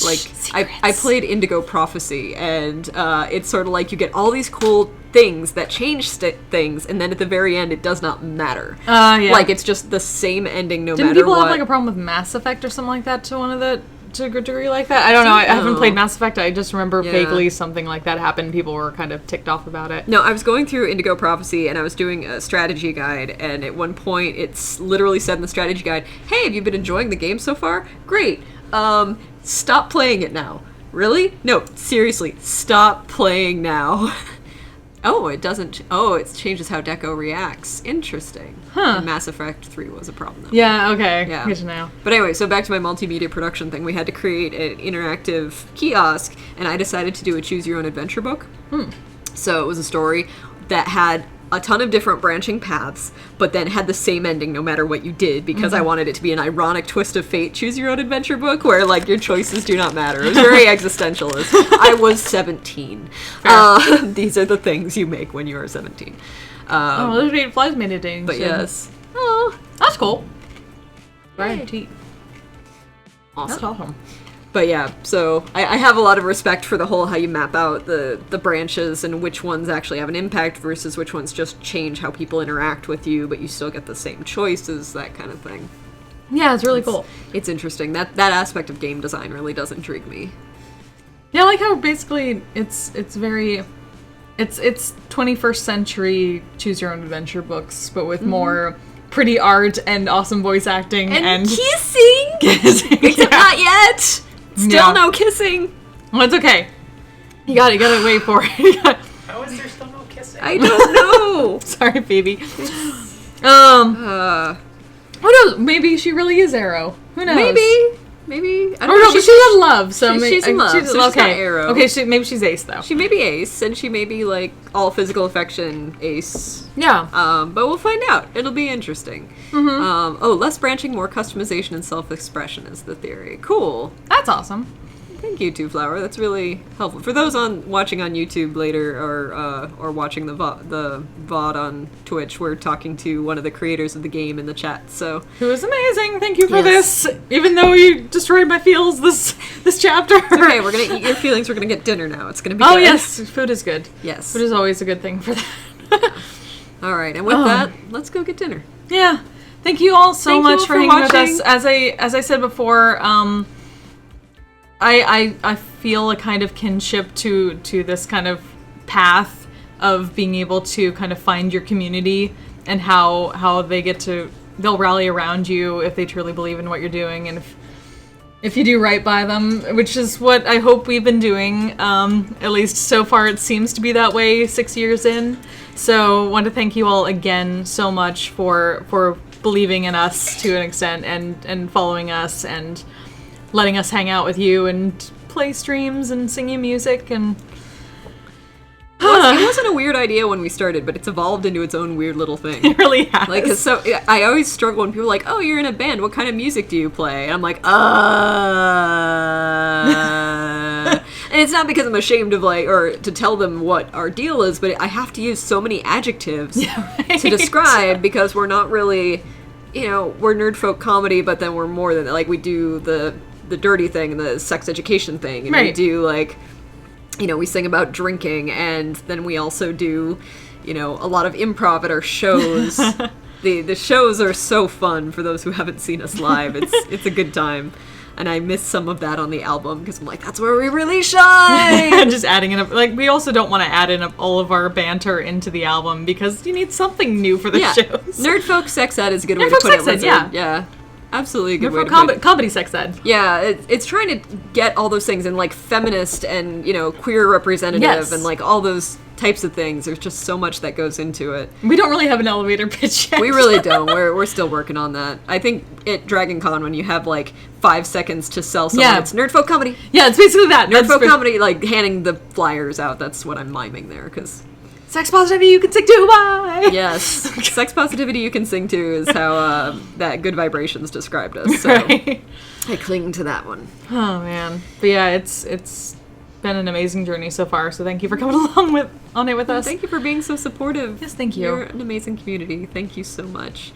like I played Indigo Prophecy, and it's sort of like you get all these cool things that change things, and then at the very end it does not matter. Yeah. Like it's just the same ending no Didn't matter people what. have like a problem with Mass Effect or something like that to a degree like that? I don't know. I haven't know. played Mass Effect. I just remember Yeah. vaguely something like that happened. People were kind of ticked off about it. No, I was going through Indigo Prophecy and I was doing a strategy guide, and at one point it's literally said in the strategy guide, "Hey, have you been enjoying the game so far? Great. Stop playing it now." Really? No, seriously, stop playing now. Oh, it doesn't. Oh, it changes how Deco reacts. Interesting. Huh. And Mass Effect 3 was a problem, though. Yeah, okay. Yeah. Good to know. But anyway, so back to my multimedia production thing. We had to create an interactive kiosk, and I decided to do a choose your own adventure book. So it was a story that had a ton of different branching paths, but then had the same ending no matter what you did, because I wanted it to be an ironic twist of fate choose your own adventure book where like your choices do not matter. It was very existentialist. I was 17. These are the things you make when you are 17. Oh, there's 8 flies made a day. But yes. Oh, That's cool. Yay. Right. awesome. That's awesome. But yeah, so I have a lot of respect for the whole how you map out the branches and which ones actually have an impact versus which ones just change how people interact with you, but you still get the same choices, that kind of thing. Yeah, it's really cool. It's interesting. That aspect of game design really does intrigue me. Yeah, I like how basically it's very it's 21st century choose your own adventure books, but with more pretty art and awesome voice acting and kissing! Except not yet! Still Yeah. no kissing! Well, it's okay. You gotta wait for it. How is there still no kissing? I don't know! Sorry, baby. Who knows? Maybe she really is Arrow. Who knows? Maybe. maybe. I Oh don't no, know. but she's in love, so she's in love, so she's not okay. Arrow. Okay, maybe she's Ace though. She may be Ace, and she may be like all physical affection Ace. Yeah. But we'll find out. It'll be interesting. Less branching, more customization and self-expression is the theory. Cool. That's awesome. Thank you, Two Flower. That's really helpful. For those watching on YouTube later, or watching the VOD on Twitch, we're talking to one of the creators of the game in the chat. So Who is amazing. Thank you for Yes. this. Even though you destroyed my feels this chapter. okay, we're gonna eat your feelings. We're gonna get dinner now. It's gonna be Oh good. yes, food is good. Yes. Food is always a good thing for that. All right, and with that, let's go get dinner. Yeah. Thank you all so Thank you much all for for hanging watching. with us. As I said before, I feel a kind of kinship to this kind of path of being able to kind of find your community and how they'll rally around you if they truly believe in what you're doing, and if you do right by them, which is what I hope we've been doing. At least so far it seems to be that way 6 years in. So I want to thank you all again so much for believing in us to an extent and following us and letting us hang out with you and play streams and sing you music and It wasn't a weird idea when we started, but it's evolved into its own weird little thing. it really has. Like, so I always struggle when people are like, "Oh, you're in a band. What kind of music do you play?" And I'm like, And it's not because I'm ashamed of or to tell them what our deal is, but I have to use so many adjectives to describe because we're not really, we're nerd folk comedy, but then we're more than that. Like, we do the dirty thing and the sex education thing, and we Right. do we sing about drinking, and then we also do, a lot of improv at our shows. The shows are so fun for those who haven't seen us live. It's a good time. And I miss some of that on the album because I'm like, that's where we really shine. Just adding in we also don't want to add in all of our banter into the album because you need something new for the shows. Nerd folk sex ed is a good way Nerd to folk put it. sex ed, Lindsay. yeah. Yeah. Absolutely a good For way to put it. comedy sex ed. Yeah, it's trying to get all those things and feminist and queer representative Yes. and all those types of things. There's just so much that goes into it. We don't really have an elevator pitch yet. We really don't. We're still working on that. I think at Dragon Con when you have 5 seconds to sell someone, it's nerd folk comedy. Yeah, it's basically that. Nerd folk comedy, handing the flyers out. That's what I'm miming there because. Sex positivity you can stick to, bye! Yes. Sex positivity you can sing to is how that Good Vibrations described us. So Right. I cling to that one. Oh man. But yeah, it's been an amazing journey so far, so thank you for coming along on it with us. Thank you for being so supportive. Yes, thank you. You're an amazing community. Thank you so much.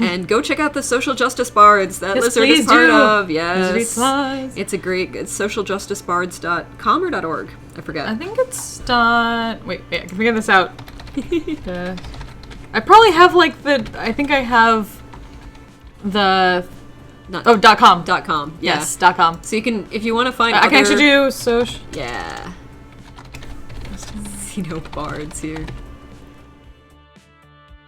And go check out the Social Justice Bards that Yes, Lizard please is part do. of. Yes. Lizard supplies. It's it's socialjusticebards.com or .org. I forget. I think it's wait, I can figure this out. I probably have I think I have the .com. .com. Yeah. Yes, .com. So you can, if you want to find I can other- actually do social. Yeah. See no bards here.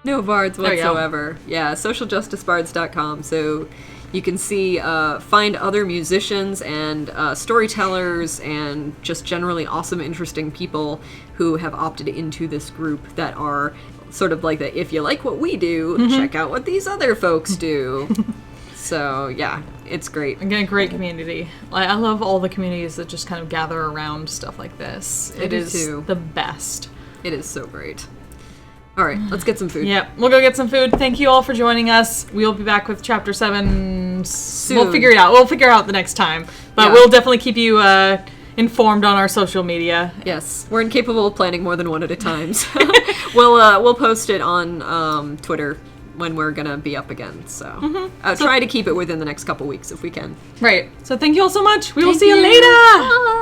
No bards There we go. whatsoever. Yeah, socialjusticebards.com. So you can find other musicians and storytellers and just generally awesome, interesting people who have opted into this group that are sort of like that. If you like what we do, check out what these other folks do. So yeah, it's great. Again, a great community. I love all the communities that just kind of gather around stuff like this. I It do is too. the best. It is so great. All right, let's get some food. Yep, we'll go get some food. Thank you all for joining us. We'll be back with chapter 7 Soon. We'll figure it out. We'll figure out the next time. But Yeah. we'll definitely keep you informed on our social media. Yes, we're incapable of planning more than one at a time. So we'll post it on Twitter when we're gonna be up again. So I'll try to keep it within the next couple weeks if we can. Right. So thank you all so much. We will Thank see you you. later.